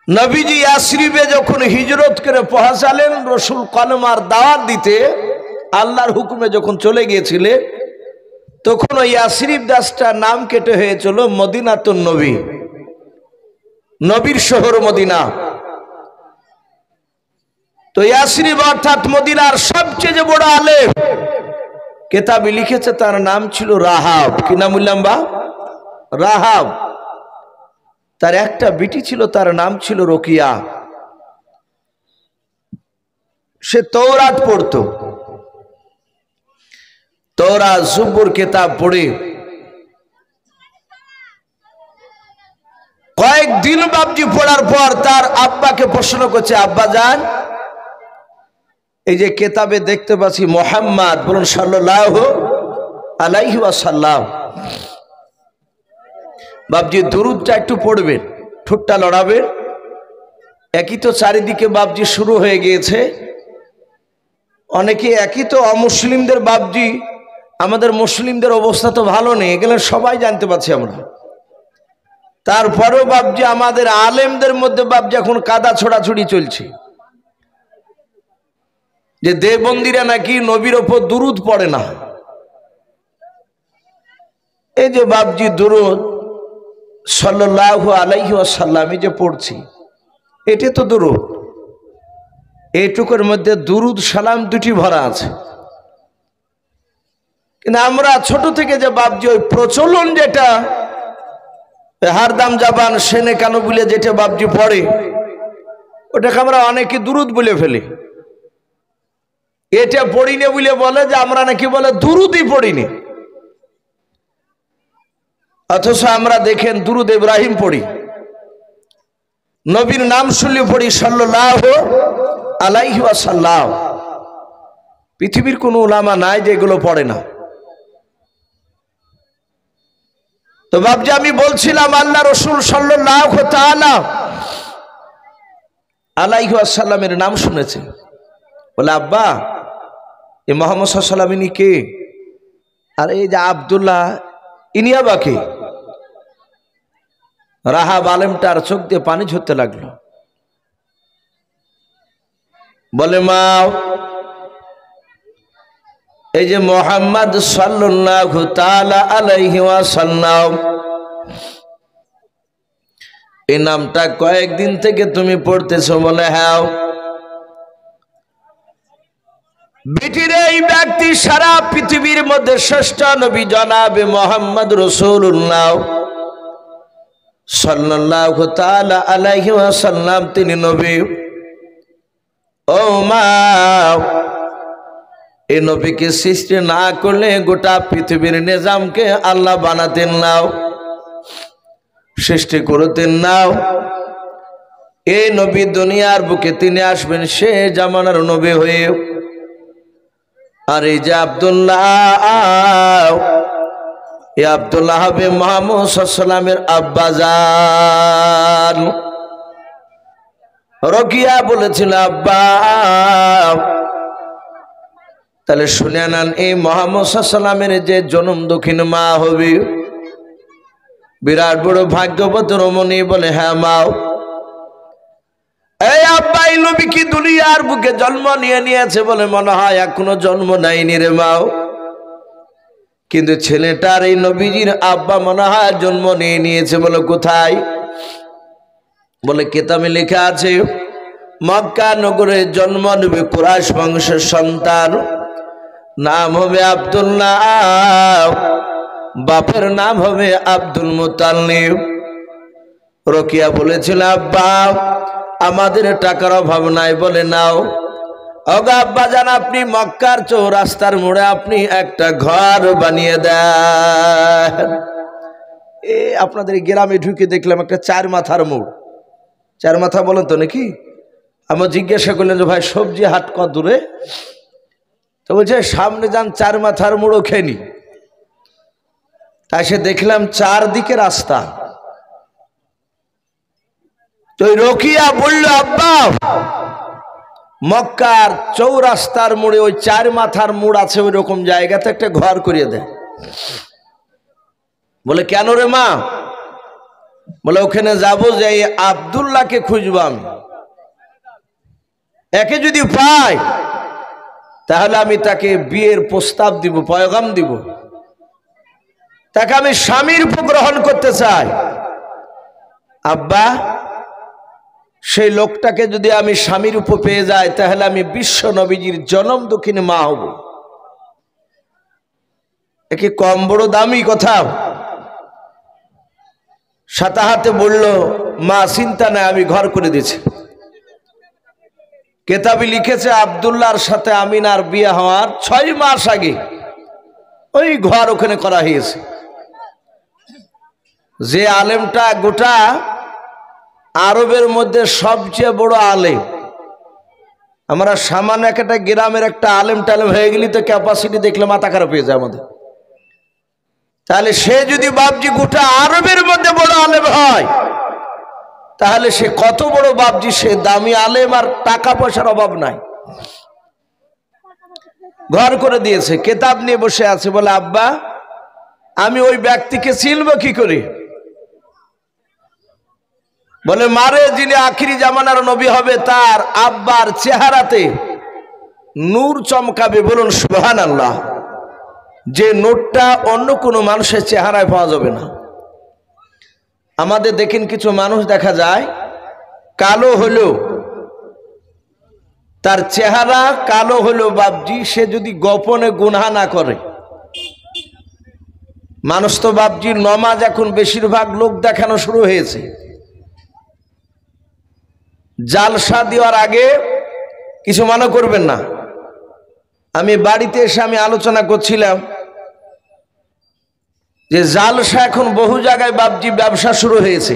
নবীজি ইয়াসরিবে যখন হিজরত করে পৌঁছালেন, রসুল কলমার দাওয়াত দিতে আল্লাহর হুকুমে যখন চলে গিয়েছিলেন, তখন ওই ইয়াসরিব দেশটার নাম কেটে হয়েছিল মদিনাতুন নবী, নবীর শহর মদিনা। তো ইয়াসরিব অর্থাৎ মদিনার সবচেয়ে বড় আলেম কেতাবে লিখেছে, তার নাম ছিল রাহাব। কি নাম বললাম? বা রাহাব। তার একটা বিটি ছিল, তার নাম ছিল রোকিয়া। সে তওরাত পড়তো, তওরাত জুবুর কিতাব পড়ে কয়েকদিন বাপজি পড়ার পর তার আব্বাকে প্রশ্ন করছে, আব্বা জান এই যে কেতাবে দেখতে পাচ্ছি মুহাম্মদ, বলুন সাল্লাল্লাহু আলাইহি ওয়াসাল্লাম। বাপজি দুরুদটা একটু পড়বেন, ঠোঁটটা লড়াবেন। একই তো চারিদিকে বাপজি শুরু হয়ে গিয়েছে, অনেকে একই তো অমুসলিমদের বাপজি। আমাদের মুসলিমদের অবস্থা তো ভালো নেই, এগুলো সবাই জানতে পারছি আমরা। তারপরেও বাপজি আমাদের আলেমদের মধ্যে বাপজি এখন কাদা ছোড়াছুড়ি চলছে যে দেবন্দিরা নাকি নবীর ওপর দুরুদ পড়ে না। এই যে বাপজি দুরুদ সাল্লাল্লাহু আলাইহি ওয়াসাল্লাম যে পড়ছি, এটি তো দুরুদ। এইটুকুর মধ্যে দুরুদ সালাম দুটি ভরা আছে। কিন্তু আমরা ছোট থেকে যে বাপজি ওই প্রচলন যেটা হারদাম জাবান সেনে কানো বলে যেটা বাপজি পড়ে, ওটাকে আমরা অনেকে দুরুদ বলে ফেলি। এটা পড়িনি বলে বলে যে আমরা নাকি বলে দুরুদই পড়িনি, অথচ আমরা দেখেন দুরুদ ইব্রাহিম পড়ি, নবীর নাম শুনলে পড়ি সাল্লাল্লাহু আলাইহি ওয়াসাল্লাম। পৃথিবীর কোনো উলামা নাই যে এগুলো পড়ে না। তো বাপজি আমি বলছিলাম আল্লাহ রসুল সাল্লাল্লাহু তাআলা আলাইহি ওয়াসাল্লামের নাম শুনেছে। বলে আব্বা এ মুহাম্মদ সাল্লাল্লাহু আলাইহি ওয়াসাল্লাম ইনি কে? আর এই যে আব্দুল্লাহ ইনি আবার কে? রাহাব আলেমটার চোখ দিয়ে পানি ঝরতে লাগলো। বলে মা এই যে মুহাম্মদ সাল্লাল্লাহু তাআলা আলাইহি ওয়াসাল্লাম এই নামটা কয়েকদিন থেকে তুমি পড়তেছো? বলে হ্যাঁ। বেটির এই ব্যক্তি সারা পৃথিবীর মধ্যে শ্রেষ্ঠ নবী জনাবে মুহাম্মদ রাসূলুল্লাহ সাল্লাল্লাহু তাআলা আলাইহি ওয়াসাল্লাম তিনি নবী। ও মা এই নবীকে সৃষ্টি না করলে গোটা পৃথিবীর নিজামকে আল্লাহ বানাতেন না, সৃষ্টি করতেন না। এই নবী দুনিয়ার বুকে তিনি আসবেন সে জামানার নবী হয়ে। আর এই যে আব্দুল্লাহ, এই আব্দুল্লাহ হবে মুহাম্মদ সাল্লাল্লাহু আলাইহি ওয়াসাল্লামের আব্বাজান। রকিয়া বলেছিল আব্বা, তাহলে শুনে নেন এই মুহাম্মদ সাল্লাল্লাহু আলাইহি ওয়াসাল্লামের যে জন্ম দক্ষিণ মা হবে, বিরাট বড় ভাগ্যবত রমণী। বলে হ্যাঁ মা। এই আব্বা এই নবী কি দুনিয়ার বুকে জন্ম নিয়েছে? বলে মনে হয় এখনো জন্ম নেয়নি রে মা। কিন্তু ছেলেটার এই নবীজির আব্বা মনে হয় জন্ম নিয়েছে। বলে কোথায়? বলে কিতাবে লেখা আছে মক্কা নগরে জন্ম নেবে কুরাইশ বংশের সন্তান, নাম হবে আব্দুল্লাহ, বাপের নাম হবে আব্দুল মুতাল্লিব। রকিয়া বলেছিল আব্বা আমাদের টাকার অভাব নাই। বলে নাও। ওগো আব্বা জান আপনি মক্কার চৌরাস্তার মোড়ে আপনি একটা ঘর বানিয়ে দেন। আপনাদের গ্রামে ঢুকে দেখলাম একটা চার মাথার মোড়। চার মাথা বলেন তো নাকি? আমার জিজ্ঞাসা করলেন যে ভাই সবজি হাট কত দূরে? তো বলছে সামনে যান চার মাথার মোড় খেনি। তাই সে দেখলাম চারদিকে রাস্তা। তো রকিয়া বলল আব্বা মক্কার চৌরাস্তার মোড়ে ওই চার মাথার মোড় আছে, ওই রকম জায়গাতে একটা ঘর করিয়ে দেয়। বলে কেন রে মা? বলে ওখানে যাবো যে এই আব্দুল্লাহকে খুঁজবো আমি, একে যদি পাই তাহলে আমি তাকে বিয়ের প্রস্তাব দিব, পয়গাম দিব, তাকে আমি স্বামীর রূপে গ্রহণ করতে চাই। আব্বা সেই লোকটাকে যদি আমি স্বামীর রূপে পেয়ে যাই তাহলে আমি বিশ্ব নবীজির জনম দক্ষিণে মা হব। একে কম বড় দামি কথা? সাথে হাতে বলল মা চিন্তা নাই আমি ঘর করে দিয়েছি। কেতাবে লিখেছে আব্দুল্লাহর সাথে আমিনার বিয়ে হওয়ার 6 মাস আগে ওই ঘর ওখানে করা হয়েছে। যে আলেমটা গোটা আরবের মধ্যে সবচেয়ে বড় আলেম, আমরা সামান্য একটা গ্রামের একটা আলেম টালেম হয়ে গেলি তো ক্যাপাসিটি দেখলে মাথা খারাপ হয়ে যায় আমাদের। তাহলে সে যদি বাপজি গোটা আরবের মধ্যে বড় আলেম হয়, তাহলে সে কত বড় বাপজি, সে দামি আলেম, আর টাকা পয়সার অভাব নাই, ঘর করে দিয়েছে, কেতাব নিয়ে বসে আছে। বলে আব্বা আমি ওই ব্যক্তিকে চিনব কি করে? বলে মারে, যিনি আখিরি জামানার নবী হবে তার আব্বার চেহারাতে নূর চমকাবে। বলুন সুবহানাল্লাহ। যে নূরটা অন্য কোনো মানুষের চেহারায় পাওয়া যাবে না। আমাদের দেখেন কিছু মানুষ দেখা যায় কালো হলো, তার চেহারা কালো হলো বাপজি, সে যদি গোপনে গুনাহ না করে। মানুষ তো বাপজি নমাজ এখন বেশিরভাগ লোক দেখানো শুরু হয়েছে। জালসা দেওয়ার আগে কিছু মনে করবেন না, আমি বাড়িতে এসে আমি আলোচনা করছিলাম যে জালসা এখন বহু জায়গায় বাপজি ব্যবসা শুরু হয়েছে।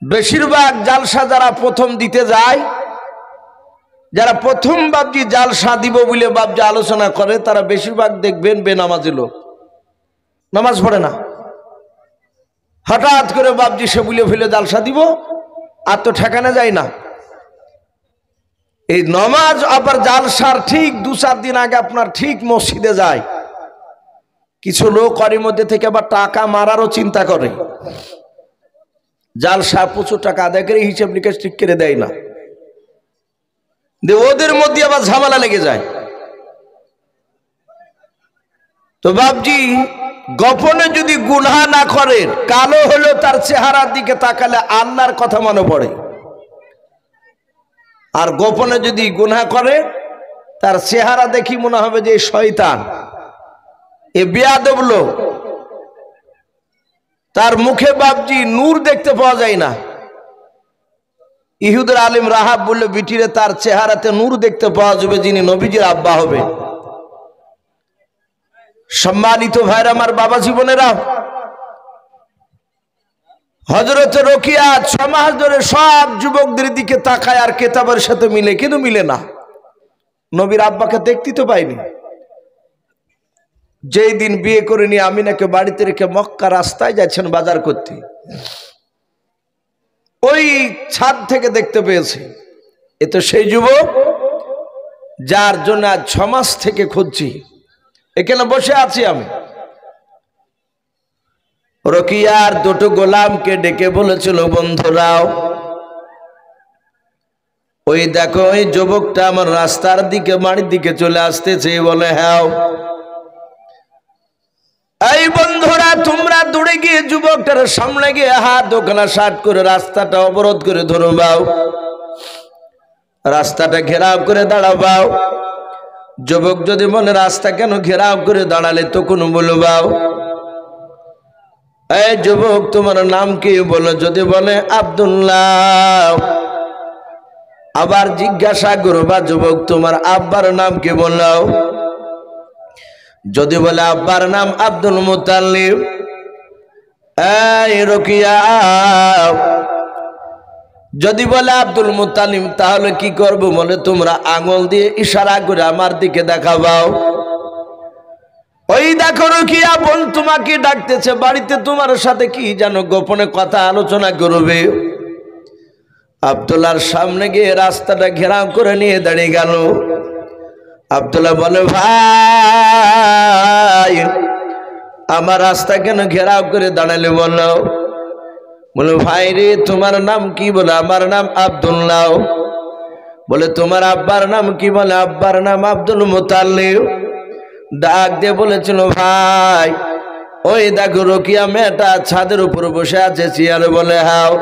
বেশিরভাগ জালসা যারা প্রথম দিতে যায়, যারা প্রথম বাপজি জালসা দিব বলে বাপজি আলোচনা করে, তারা বেশিরভাগ দেখবেন বেনামাজি লোক, নামাজ পড়ে না। হঠাৎ করে বাপজি সে বলে ফেলে জালসা দিব, আর তো ঠেকানো যায় না। এই নমাজ আবার জালসার ঠিক 2-4 দিন আগে আপনার ঠিক মসজিদে যায়। কিছু লোক এর মধ্যে থেকে আবার টাকা মারারও চিন্তা করে। জালসা প্রচুর টাকা আদায় করে হিসাব নিকাশ ঠিক করে দেয় না, ওদের মধ্যে আবার ঝামেলা লেগে যায়। তো বাপজি গোপনে যদি গুনাহ না করে, কালো হলো তার চেহারার দিকে তাকালে আল্লাহর কথা মনে পড়ে। আর গোপনে যদি গুনাহ করে, তার চেহারা দেখি মনে হবে যে শয়তান, এ বেয়াদব লোক। তার মুখে বাপজি নূর দেখতে পাওয়া যায় না। ইহুদের আলিম রাহাব বলল, বিটিরে তার চেহারাতে নূর দেখতে পাওয়া যাবে যিনি নবীজির আব্বা হবে। সম্মানিত ভাইরা আমার, বাবা জীবনেরা, হযরত রোকিয়া 6 মাস ধরে সব যুবকদের দিকে তাকায় আর কেতাবের সাথে মিলে, কিন্তু মিলে না। নবীর আব্বাকে দেখতে তো পাইনি। যেই দিন বিয়ে করে নিয়ে আমিনাকে বাড়িতে রেখে মক্কা রাস্তায় যাচ্ছেন বাজার করতে, ওই ছাদ থেকে দেখতে পেয়েছে। এ তো সেই যুবক যার জন্য আজ 6 মাস থেকে খুঁজছি। এখানে বসে আছি আমি। রোকিয়ার 2টো গোলামকে ডেকে বলেছিল, বন্ধুরাও ওই দেখো ওই যুবকটা আমার রাস্তার দিকে বাড়ির দিকে চলে আসতেছে। বলে হ্যাঁ। এই বন্ধুরা তোমরা দৌড়ে গিয়ে যুবকটার সামনে গিয়ে হাত ওখানে শার্ট করে রাস্তাটা অবরোধ করে ধরবাও, রাস্তাটা ঘেরাও করে দাঁড়াবাও। যুবক যদি বলে রাস্তা কেন ঘেরাও করে দাঁড়ালে, তখন বলবাও এই যুবক তোমার নাম কি বলো। যদি বলে আব্দুল্লাহ, আবার জিজ্ঞাসা করবা যুবক তোমার আব্বার নাম কি বললাও। যদি বলে আব্বার নাম আব্দুল মুতাল্লিব, এই রোকিয়া যদি বলে আব্দুল মুতাল্লিব, তাহলে কি করবো? বলে তোমরা আঙুল দিয়ে ইশারা করে আমার দিকে দেখাবাও। ওই দেখো রোকিয়া বোন তোমাকে ডাকতেছে, বাড়িতে তোমার সাথে কি জানো গোপনে কথা আলোচনা করবে। আব্দুল্লাহর সামনে গিয়ে রাস্তাটা ঘেরাও করে নিয়ে দাঁড়িয়ে গেল। আব্দুল্লাহ বলে ভাই আমার রাস্তা কেন ঘেরাও করে দাঁড়ালে বলো। বলে ভাই রে তোমার নাম কি? বলে আমার নাম আব্দুল্লাহ। বলে তোমার আব্বার নাম কি? বলে আব্বার নাম আব্দুল মুতাল্লিব। ডাক দিয়ে বলেছিল ভাই ওই দেখো রোকিয়া মেয়েটা ছাদের উপর বসে আছে চেয়ারে। বলে হ্যাঁ।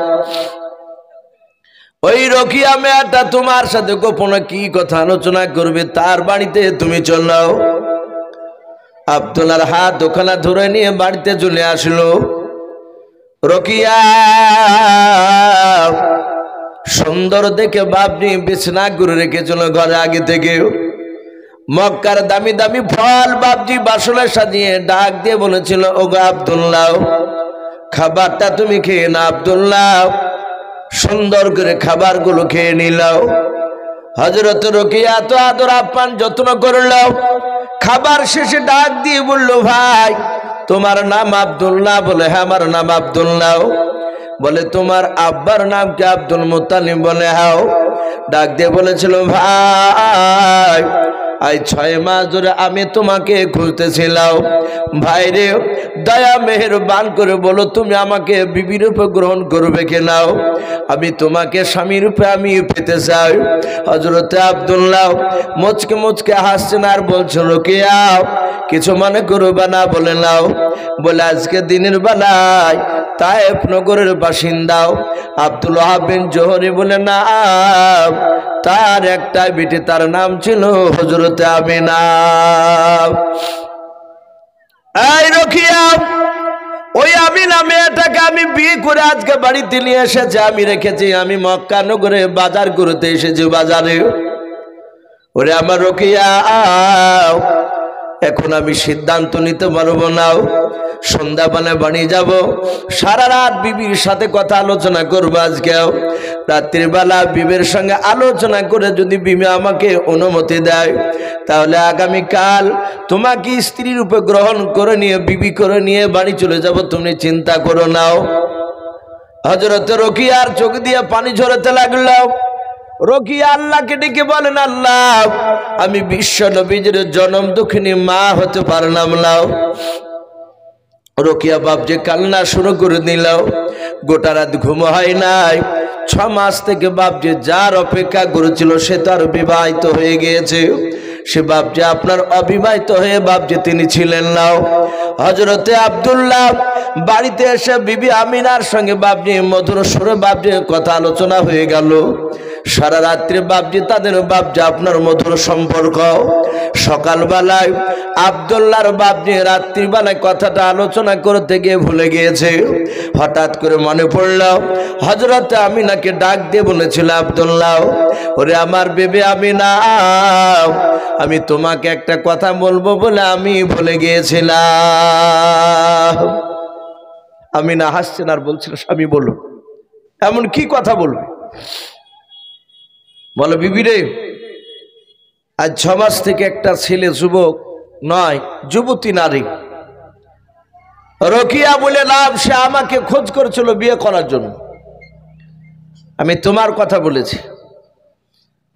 ওই রোকিয়া মেয়েটা তোমার সাথে গোপনে কি কথা আলোচনা করবে, তার বাড়িতে তুমি চলো। আব্দুল্লাহর হাত ওখানে ধরে নিয়ে বাড়িতে চলে আসলো। রোকিয়া সুন্দর দেখে বাপনি বিছনা করে রেখেছিল ঘরে আগে থেকে। মক্কার দামি দামি ফল বাপজি বাসনে সাজিয়ে ডাক দিয়ে বলেছিল, ওগো আব্দুল্লাহ খাবারটা তুমি খেয়ে না। আব্দুল্লাহ সুন্দর করে খাবারগুলো খেয়ে নিলাও। হযরত রোকেয়া তো আদর আপ্যায়ন যত্ন করলো। খাবার শেষে ডাক দিয়ে বলল, ভাই তোমার নাম আব্দুল্লাহ? বলে হ্যাঁ আমার নাম আব্দুল্লাহ। বলে তোমার আব্বার নাম কি আব্দুল মুত্তালিব? বলে হ্যাঁ। ডাক দিয়ে বলেছিল, ভাই আজ 6 মাস ধরে আমি তোমাকে খুঁজতেছিলাম। ভাইরে দয়া মেহেরবান করে বলো তুমি আমাকে বিবি রূপে গ্রহণ করবে কিনা? আমি তোমাকে স্বামী রূপে আমি পেতে চাই। হযরতে আব্দুল্লাহ মুচকে মুচকে হাসছেন আর বলছেন, রোকেয়া কিছু মনে করবে না, বলে নাও। বলে আজকে দিনের বেলায় তায়েফ নগরের বাসিন্দাও আব্দুল ওয়াহাব বিন জোহরি বলে না, তার একটা বেটি, তার নাম ছিল হযরতে আমিনা। এই রোকেয়া, ওই আমিনা মেয়েটাকে আমি বিয়ে করে আজকে বাড়িতে নিয়ে এসেছি, আমি রেখেছি। আমি মক্কা নগরে বাজার করতে এসেছি বাজারে। ওরে আমার রোকেয়া, এখন আমি সিদ্ধান্ত নিতে পারবো না। সন্ধ্যাবেলা বাড়ি যাব, সারা রাত বিবির সাথে কথা আলোচনা করবো। আজকেও রাত্রির বেলা বিবির সঙ্গে আলোচনা করে যদি বিবি আমাকে অনুমতি দেয়, তাহলে আগামীকাল তোমাকে স্ত্রী রূপে গ্রহণ করে নিয়ে বিবি করে নিয়ে বাড়ি চলে যাব, তুমি চিন্তা করো নাও। হযরত রোকেয়ার চোখ দিয়ে পানি ঝরতে লাগলো। রোকেয়া আল্লাহকে ডেকে বলেন, আল্লাহ আমি বিশ্ব নবীর জনম দুঃখিনী মা হতে পারলাম না। রোকেয়া বাপজি কান্না শুরু করে দিল। গোটা রাত ঘুম হয় নাই। 6 মাস থেকে বাপজি যার অপেক্ষা করেছিল সে তার বিবাহিত হয়ে গিয়েছে। সে বাপজি আপনার অবিবাহিত হয়ে বাপজি তিনি ছিলেন না। হযরতে আব্দুল্লাহ বাড়িতে এসে বিবি আমিনার সঙ্গে বাপজি মধুর সুরে বাপজি কথা আলোচনা হয়ে গেল। সারা রাত্রে বাপজি তাদের বাপজি আপনার মধুর সম্পর্ক। সকালবেলায় আব্দুল্লাহর বাপজি রাত্রিবেলায় কথাটা আলোচনা করতে গিয়ে ভুলে গিয়েছে। হঠাৎ করে মনে পড়ল হযরতে আমিনাকে ডাক দিয়ে বলেছিল, আব্দুল্লাহ ওরে আমার বেবি আমিনা, আমি তোমাকে একটা কথা বলবো বলে আমি ভুলে গিয়েছিলাম। আমিনা হাসছেন আর বলছিল, স্বামী বলো, এমন কি কথা বলবে? বলো বিবি রে, আজ 6 মাস থেকে একটা ছেলে, যুবক নয় যুবতী নারী, রোকেয়া বলে নাম, সে আমাকে খোঁজ করেছিল বিয়ে করার জন্য। আমি তোমার কথা বলেছি,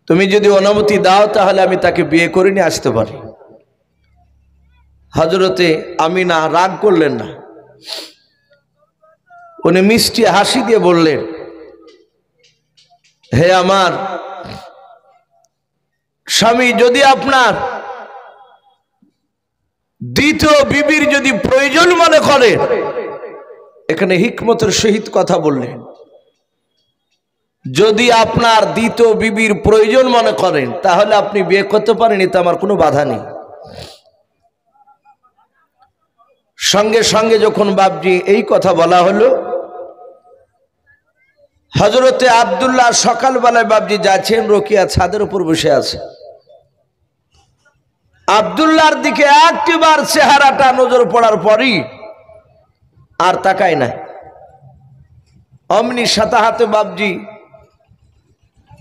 তুমি যদি অনুমতি দাও তাহলে আমি তাকে বিয়ে করে নিয়ে আসতে পারি। হযরতে আমিনা রাগ করলেন না, উনি মিষ্টি হাসি দিয়ে বললেন, হে আমার স্বামী, যদি আপনার দ্বিতীয় বিবির যদি প্রয়োজন মনে করেন, এখানে হিকমতের সহিত কথা বললেন, যদি আপনার দ্বিতীয় বিবির প্রয়োজন মনে করেন তাহলে আপনি বিয়ে করতে পারেন, এতে আমার কোনো বাধা নেই। সঙ্গে সঙ্গে যখন বাপজি এই কথা বলা হলো, হযরতে আব্দুল্লাহ সকালবেলায় বাপজি যাচ্ছেন, রোকেয়া ছাদের উপর বসে আছে। আব্দুল্লাহর দিকে একটিবার চেহারাটা নজর পড়ার পরই আর তাকায় না। অমনি সাথে হাতে বাপজি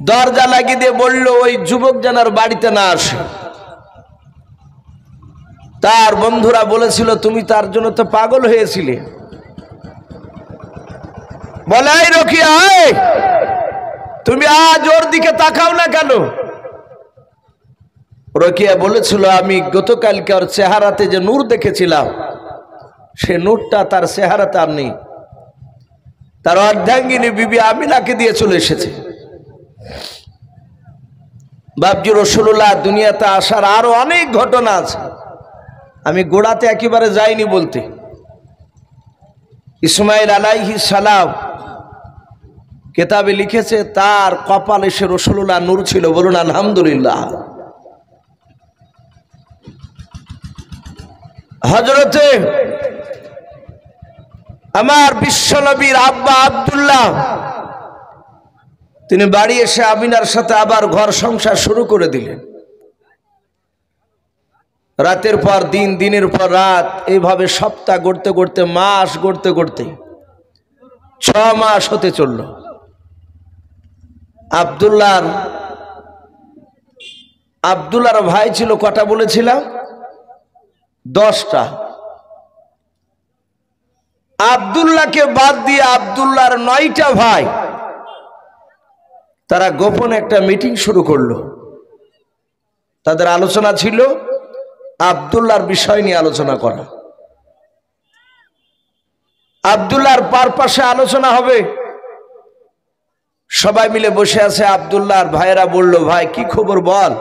দরজা লাগিয়ে দিয়ে বলল, ওই যুবক যেন বাড়িতে না আসে। তার বন্ধুরা বলেছিল, তুমি তার জন্য তো পাগল হয়েছিলে। বলে, এই রোকেয়া, তুমি আজ ওর দিকে তাকাও না কেন? রোকেয়া বলেছিল, আমি গতকালকে ওর চেহারাতে যে নূর দেখেছিলাম, সে নূরটা তার চেহারাতে আর নেই। তার অর্ধাঙ্গিনী বিবি আমিনাকে দিয়ে চলে এসেছে। বাপজি রাসূলুল্লাহ দুনিয়াতে আসার আরো অনেক ঘটনা আছে, আমি গোড়াতে একেবারে যাইনি বলতে। ইসমাইল আলাইহিস সালাম কিতাবে লিখেছে, তার কপালে সে রাসূলুল্লাহ নূর ছিল। বলুন আলহামদুলিল্লাহ। হযরতে আমার বিশ্বনবীর আব্বা আব্দুল্লাহ তিনি বাড়ি এসে আমিনার সাথে আবার ঘর সংসার শুরু করে দিলেন। রাতের পর দিন, দিনের পর রাত, এইভাবে সপ্তাহ গড়তে গড়তে, মাস গড়তে গড়তে 6 মাস হতে চলল। আব্দুল্লাহর আব্দুল্লাহর ভাই ছিল কটা বলেছিলাম? 10টা। আব্দুল্লাহকে বাদ দিয়ে আব্দুল্লাহর 9টা ভাই, তারা গোপনে একটা মিটিং শুরু করলো। তাদের আলোচনা ছিল আব্দুল্লাহর বিষয় নিয়ে আলোচনা করা। আব্দুল্লাহর পারপাসে আলোচনা হবে। সবাই মিলে বসে আছে। আব্দুল্লাহর ভাইয়েরা বলল, ভাই কি খবর বল।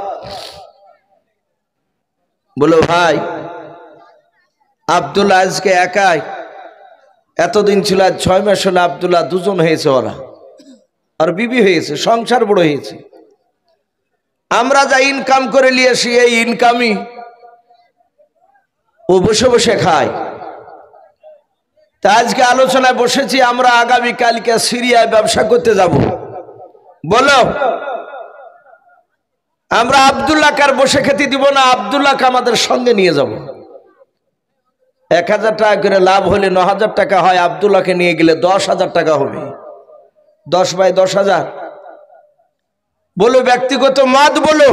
বলো ভাই, আব্দুল্লাহ আজকে একাই, এতদিন ছিল, 6 মাস হলো আব্দুল্লাহ 2জন হয়েছে, ওরা আর বিবি হয়েছে, সংসার বড় হয়েছে। আমরা যা ইনকাম করে নিয়ে আসি এই ইনকামই ও বসে বসে খায়। তা আজকে আলোচনায় বসেছি, আমরা আগামী কালকে সিরিয়ায় ব্যবসা করতে যাব। বলো, আমরা আব্দুল্লাহকে আর বসে খেতে দিব না, আব্দুল্লাহকে আমাদের সঙ্গে নিয়ে যাব। 1000 টাকা করে লাভ হলে 9000 টাকা হয়, আব্দুল্লাহকে নিয়ে গেলে 10,000 টাকা হবে। 10 বাই 10,000। বলো ব্যক্তিগত মত বলো।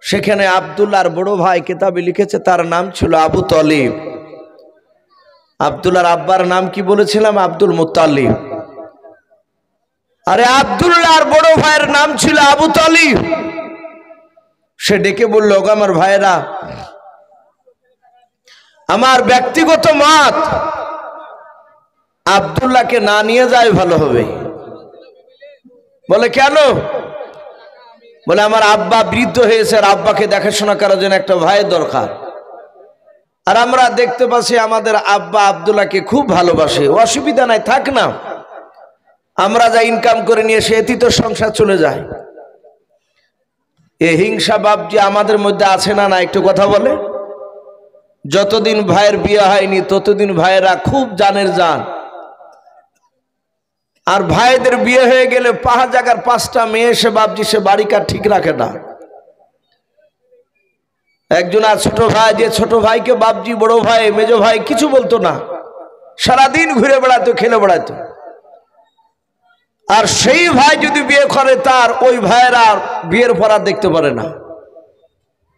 সেখানে আব্দুল্লাহর বড় ভাই কিতাবে লিখেছে, তার নাম ছিল আবু তালিব। আব্দুল্লাহর আব্বার নাম কি বলেছিলাম? Abdul Muttalib. আরে আব্দুল্লাহর বড় ভাইয়ের নাম ছিল আবু তালিব। সে ডেকে বলল, আমার ভাইয়েরা, আমার ব্যক্তিগত মত, আব্দুল্লাহকে না নিয়ে যায় ভালো হবে। বলে কেন? বলে আমার আব্বা বৃদ্ধ হয়েছে, আর আব্বাকে দেখাশোনা করার জন্য একটা ভাইয়ের দরকার। আর আমরা দেখতে পাচ্ছি আমাদের আব্বা আব্দুল্লাহকে খুব ভালোবাসে। অসুবিধা নাই, থাক না, আমরা যা ইনকাম করে নিয়ে এসে এতে তো সংসার চলে যায়। এ হিংসা ভাব যে আমাদের মধ্যে আছে না? না, একটু কথা বলে। যতদিন ভাইয়ের বিয়ে হয়নি ততদিন ভাইয়েরা খুব জানের জান, আর ভাইদের বিয়ে হয়ে গেলে 5 জায়গার 5টা মেয়ে এসে বাপজি সে বাড়িকার ঠিক রাখে না। একজন আর ছোট ভাই, যে ছোট ভাইকে বাপজি বড় ভাই মেজ ভাই কিছু বলতো না, সারাদিন ঘুরে বেড়াতো, খেলে বেড়াতো। আর সেই ভাই যদি বিয়ে করে, তার ওই ভাইয়েরা বিয়ের পর আর দেখতে পারে না।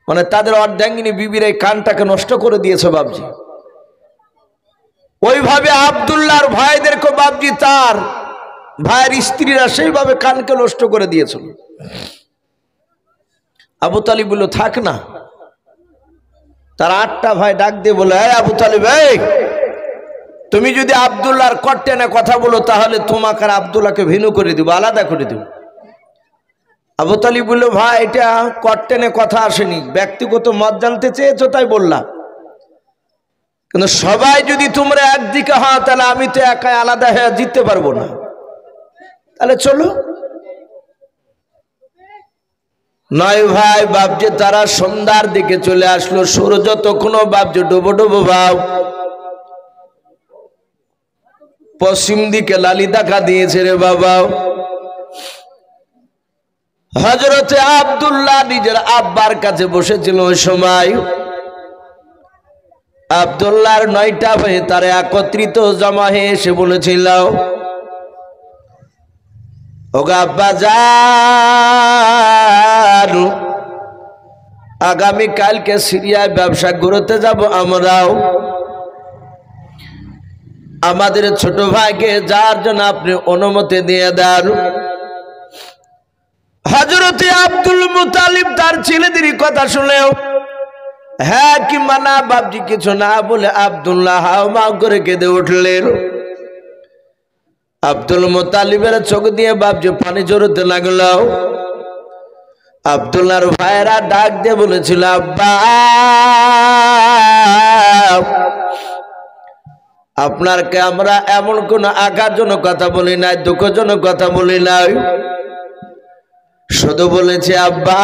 মানে তাদের অর্ধাঙ্গিনী বিবির এই কানটাকে নষ্ট করে দিয়েছে বাপজি। ওইভাবে আব্দুল্লাহর ভাইদেরকে বাপজি তার ভাইয়ের স্ত্রীরা সেইভাবে কানকে নষ্ট করে দিয়েছিল। আবু তালিব বলল, থাক না। তার 8টা ভাই ডাক দিয়ে বলে, এই আবু তালিব, এই তুমি যদি আব্দুল্লাহর কট্টেনে কথা বলো, তাহলে তোমাকে আর আব্দুল্লাহকে ভিন্ন করে দিব, আলাদা করে দিব। আবু তালিব বলল, ভাই এটা কট্টেনে কথা আসেনি, ব্যক্তিগত মত জানতে চেয়েছো তাই বললাম। কিন্তু সবাই যদি তোমরা একদিকে হও, তাহলে আমি তো একাই আলাদা হয়ে জিততে পারবো না। তাহলে চলো। 9 ভাই বাপজি তারা সন্ধ্যার দিকে চলে আসলো। সূর্য তখনও বাপজি ডুবো ডুবো ভাব। পশ্চিম দিকে লালি দেখা দিয়েছে রে বাবা। হযরতে আব্দুল্লাহ নিজের আব্বার কাছে বসেছিল। ওই সময় আব্দুল্লাহর 9টা ভাই তারা একত্রিত জমা হয়ে এসে বলেছিল, ওগো আব্বা জান, আগামী কালকে সিরিয়ায় ব্যবসা করতে যাব আমরাও। আমাদের ছোট ভাইকে যার জন্য আপনি অনুমতি দিয়ে দেন। হযরতে আব্দুল মুত্তালিব তার ছেলেদের কথা শুনেও হ্যাঁ কি মানা বাপজি কিছু না বলে আব্দুল্লাহ হাওমা করে কেঁদে উঠলেন। আব্দুল মুত্তালিবের চোখ দিয়ে বাপজি পানি ঝরতে লাগলো। আব্দুল্লাহর ভাইরা ডাক দিয়ে বলেছিল, আব্বা আপনারকে আমরা এমন কোন আঘাতজনক কথা বলি নাই, দুঃখজনক কথা বলি নাই, শুধু বলেছে আব্বা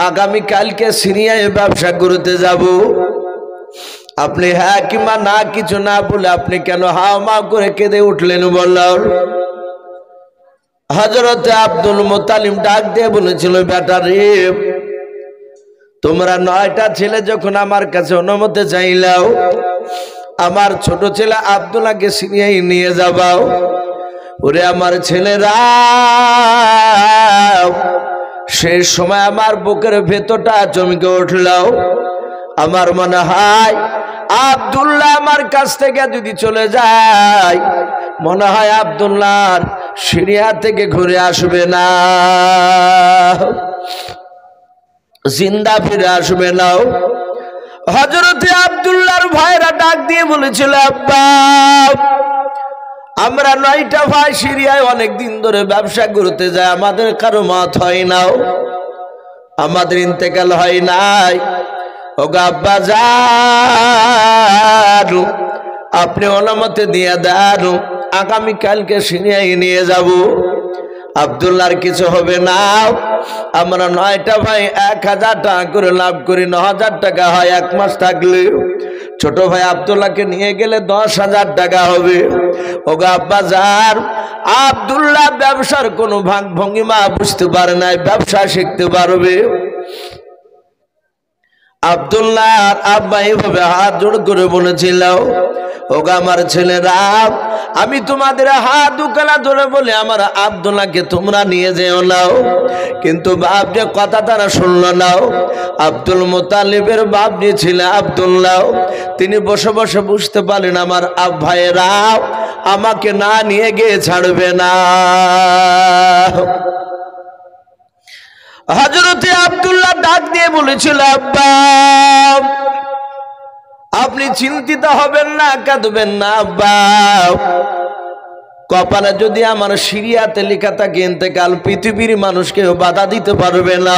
আগামী কালকে সিরিয়ায় ব্যবসা করতে যাব। আপনি হ্যাঁ কিংবা না কিছু না বলে আপনি কেন হাও মা করে কেঁদে উঠলেন বললেন। হযরতে আব্দুল মুত্তালিব ডাক দিয়ে বলেছিল, বেটা রে, তোমরা 9টা ছেলে যখন আমার কাছে অনুমতি চাইলাও, আমার ছোট ছেলে আব্দুল্লাহকে সিরিয়ায় নিয়ে যাবাও। ওরে আমার ছেলেরা, সেই সময় আমার বুকের ভেতরটা চমকে উঠল। আমার মনে হয় আব্দুল্লাহ আমার কাছ থেকে যদি চলে যায়, মনে হয় আব্দুল্লাহর সিরিয়া থেকে ঘুরে আসবে না, জিন্দা ফিরে আসবে না। হযরতে আব্দুল্লাহর ভাইরা ডাক দিয়ে বলেছিল, আব্বা আমরা 9টা ভাই সিরিয়ায় অনেক দিন ধরে ব্যবসা করতে যাই, আমাদের কারো মত হয় না, আমাদের ইন্তেকাল হয় নাই। ওগো আব্বা যান, আপনি অনুমতি দিয়ে দেন, আগামীকালকে সিরিয়ায় নিয়ে যাব, আব্দুল্লাহর কিছু হবে না। আমরা 9টা ভাই 1000 টাকা করে লাভ করি, 9000 টাকা হয় 1 মাস থাকলে। ছোট ভাই আব্দুল্লাহকে নিয়ে গেলে 10,000 টাকা হবে। ওগো আব্বা যান, আব্দুল্লাহ ব্যবসার কোনো ভাগ ভঙ্গিমা বুঝতে পারে নাই, ব্যবসা শিখতে পারবে। আব্দুল্লাহর আব্বা এইভাবে হাত জোড় করে বলেছিল, ওগো আমার ছেলেরা, আমি তোমাদের হাত দুখানা ধরে বলে আমার আব্দুল্লাহকে তোমরা নিয়ে যেও নাও। কিন্তু বাপ যে কথা তারা শুনল না। আব্দুল মুতালিবের বাপ যে ছিল আব্দুল্লাহ, তিনি বসে বসে বুঝতে পারলেন আমার ভাইয়েরা আমাকে না নিয়ে গিয়ে ছাড়বে না। হযরতে আব্দুল্লাহ ডাক দিয়ে বলেছিল, আব্বা আপনি চিন্তিত হবেন না, কাঁদবেন না আব্বা, কপালে যদি আমার সিরিয়াতে লেখা থাকে ইন্তেকাল, পৃথিবীর মানুষকে বাধা দিতে পারবে না।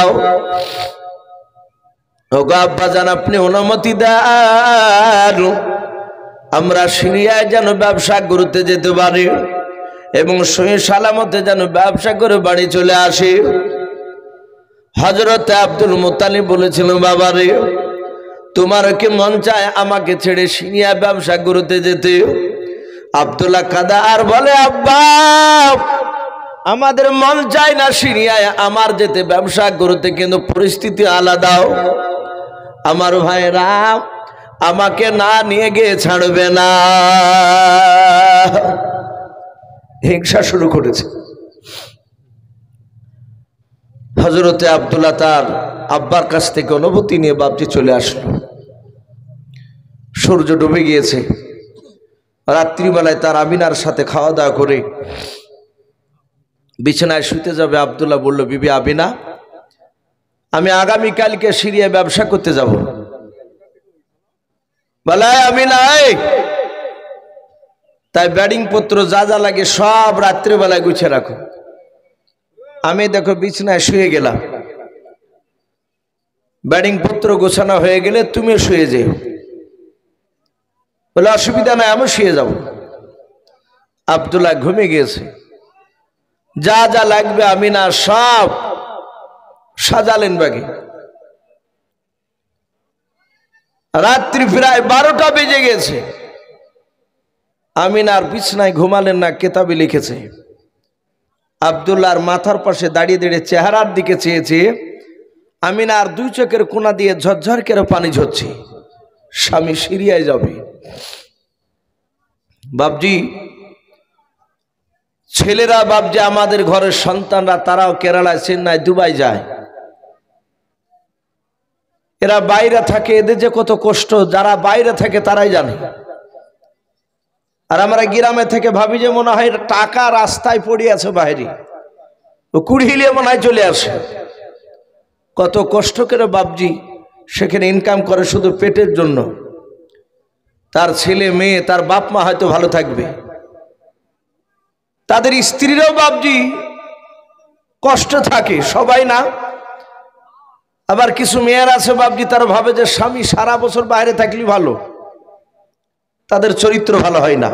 ওগো আব্বা জান, আপনি অনুমতি দেন, আমরা সিরিয়ায় যেন ব্যবসা করতে যেতে পারি এবং সহি সালামতে যেন ব্যবসা করে বাড়ি চলে আসি। হযরতে আব্দুল মুত্তালিব বলেছিল, বাবারে তোমার কি মন চায় আমাকে ছেড়ে সিরিয়া ব্যবসা করতে যেতে? আব্দুল্লাহ কাদা আর বলে, আব্বা আমাদের মন চায় না সিরিয়ায় আমার যেতে ব্যবসা করতে, কিন্তু পরিস্থিতি আলাদা। আমার ভাইরা আমাকে না নিয়ে গিয়ে ছাড়বে না। হিংসা শুরু করেছে। হযরতে আব্দুল্লাহ তার আব্বার কাছ থেকে অনুমতি নিয়ে বাপজি চলে আসলো। সূর্য ডুবে গিয়েছে। রাত্রিবেলায় তার আমিনার সাথে খাওয়া দাওয়া করে বিছানায় শুতে যাবে। আব্দুল্লাহ বলল, বিবি আমিনা, আমি আগামীকালকে সিরিয়া ব্যবসা করতে যাব। বলে, আমিনা তাই ব্যাডিং পত্র যা যা লাগে সব রাত্রিবেলায় গুছিয়ে রাখো। আমি দেখো বিছানায় শুয়ে গেলাম, ব্যাডিং পত্র গোছানো হয়ে গেলে তুমি শুয়ে যেও। বলে, অসুবিধা নাই, আমি শুয়ে যাব। আব্দুল্লাহ ঘুমিয়ে গিয়েছে। যা যা লাগবে আমিনা সব সাজালেন ব্যাগে। রাত্রি প্রায় 12টা বেজে গেছে। আমিনার বিছানায় ঘুমালেন না, কেতাবে লিখেছে। আব্দুল্লাহর মাথার পাশে দাঁড়িয়ে দাঁড়িয়ে চেহারার দিকে চেয়েছে। আমিনার 2 চোখের কোনা দিয়ে ঝরঝর করে পানি ঝরছে। স্বামী সিরিয়ায় যাবে। বাপজি ছেলেরা, বাপজি আমাদের ঘরের সন্তানরা, তারাও কেরালায়, চেন্নাই, দুবাই যায়। এরা বাইরে থাকে, এদের যে কত কষ্ট যারা বাইরে থাকে তারাই জানে। আর আমরা গ্রামে থেকে ভাবি যে মনে হয় টাকা রাস্তায় পড়ে আছে বাইরে, কুড়িয়ে মনে হয় চলে আসে। কত কষ্ট করে বাপজি সেখানে ইনকাম করে শুধু পেটের জন্য। তার ছেলে মেয়ে, তার বাপ মা হয়তো ভালো থাকবে, তাদের স্ত্রীরাও বাপজি কষ্ট থাকে, সবাই না। আবার কিছু মেয়ের আছে বাপজি, তারা ভাবে যে স্বামী সারা বছর বাইরে থাকলে ভালো, তাদের চরিত্র ভালো হয় না।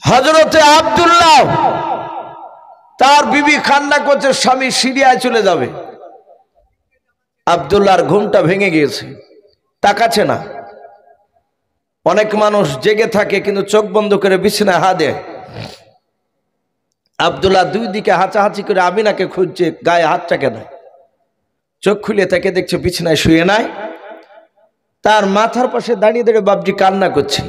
হযরতে আব্দুল্লাহ তার বিবি কান্না করছে, স্বামী সিরিয়ায় চলে যাবে। আব্দুল্লাহর ঘুমটা ভেঙে গিয়েছে, তাকাচ্ছে না। অনেক মানুষ জেগে থাকে কিন্তু চোখ বন্ধ করে বিছানায় হাত দেয়। আব্দুল্লাহ 2 দিকে হাঁচাহাঁচি করে আমিনাকে খুঁজছে, গায়ে হাতটা কেন। চোখ খুলে তাকে দেখছে বিছানায় শুয়ে নাই, তার মাথার পাশে দাঁড়িয়ে দাঁড়িয়ে বাপজি কান্না করছে।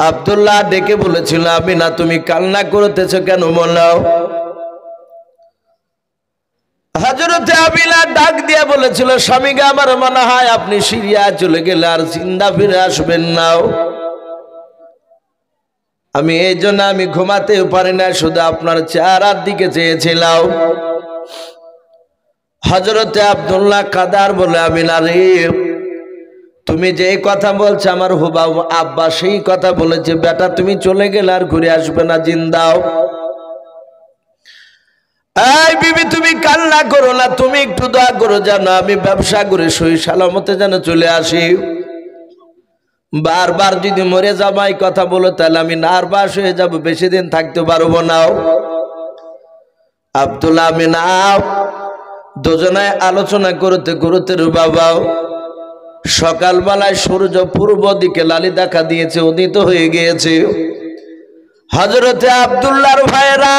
আব্দুল্লাহ ডেকে বলেছিল, আমিনা তুমি কান্না করতেছো কেন বলো? হযরতে আমিনা ডাক দিয়ে বলেছিল, স্বামীকে আমার মনে হয় আপনি সিরিয়া চলে গেলে আর জিন্দা ফিরে আসবেন না। আমি এই জন্য আমি ঘুমাতে পারি না, শুধু আপনার চেহারার দিকে চেয়েছিলাম। হযরতে আব্দুল্লাহ কাদার বলে, আমিনা রে, তুমি যে কথা বলছো আমার হুবাহু আব্বা সেই কথা বলেছে, বেটা তুমি চলে গেলে আর ঘুরে আসবে না, জিন্দাও। এই বিবি তুমি কান্না করো না, তুমি একটু দোয়া করো যেন আমি ব্যবসা করে সহি সালামতে যেন চলে আসি। বারবার যদি মরে যাবো এই কথা বলো তাহলে আমি নার্ভাস হয়ে যাব, বেশি দিন থাকতে পারবো না। আব্দুল্লাহ আমিনা দুজনায় আলোচনা করতে করতে বাবা সকালবেলায় সূর্য পূর্ব দিকে লালি দেখা দিয়েছে, উদিত হয়ে গিয়েছে। হযরতে আব্দুল্লাহর ভাইরা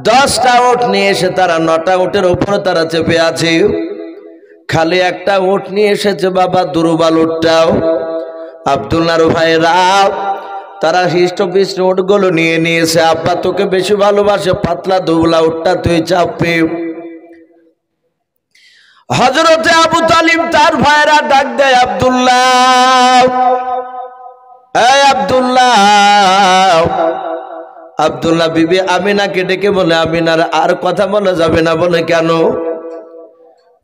10টা উট নিয়ে এসে তারা 9টা উটের উপরে তারা চেপে আছে, খালি একটা উট নিয়ে এসেছে বাবা, দুর্বল উটটাও। আব্দুল্লাহর ভাইরা তারা হৃষ্টপুষ্ট উটগুলো নিয়ে নিয়েছে। আব্বা তোকে বেশি ভালোবাসে, পাতলা দুবলা উটটা তুই চাপে। হযরতে আবু তালিব তার ভাইরা ডাক দেয়, আব্দুল্লাহ, এই আব্দুল্লাহ। আব্দুল্লাহ বিবি আমিনাকে ডেকে বলে, আমিনার আর কথা বলা যাবে না। বলে কেন?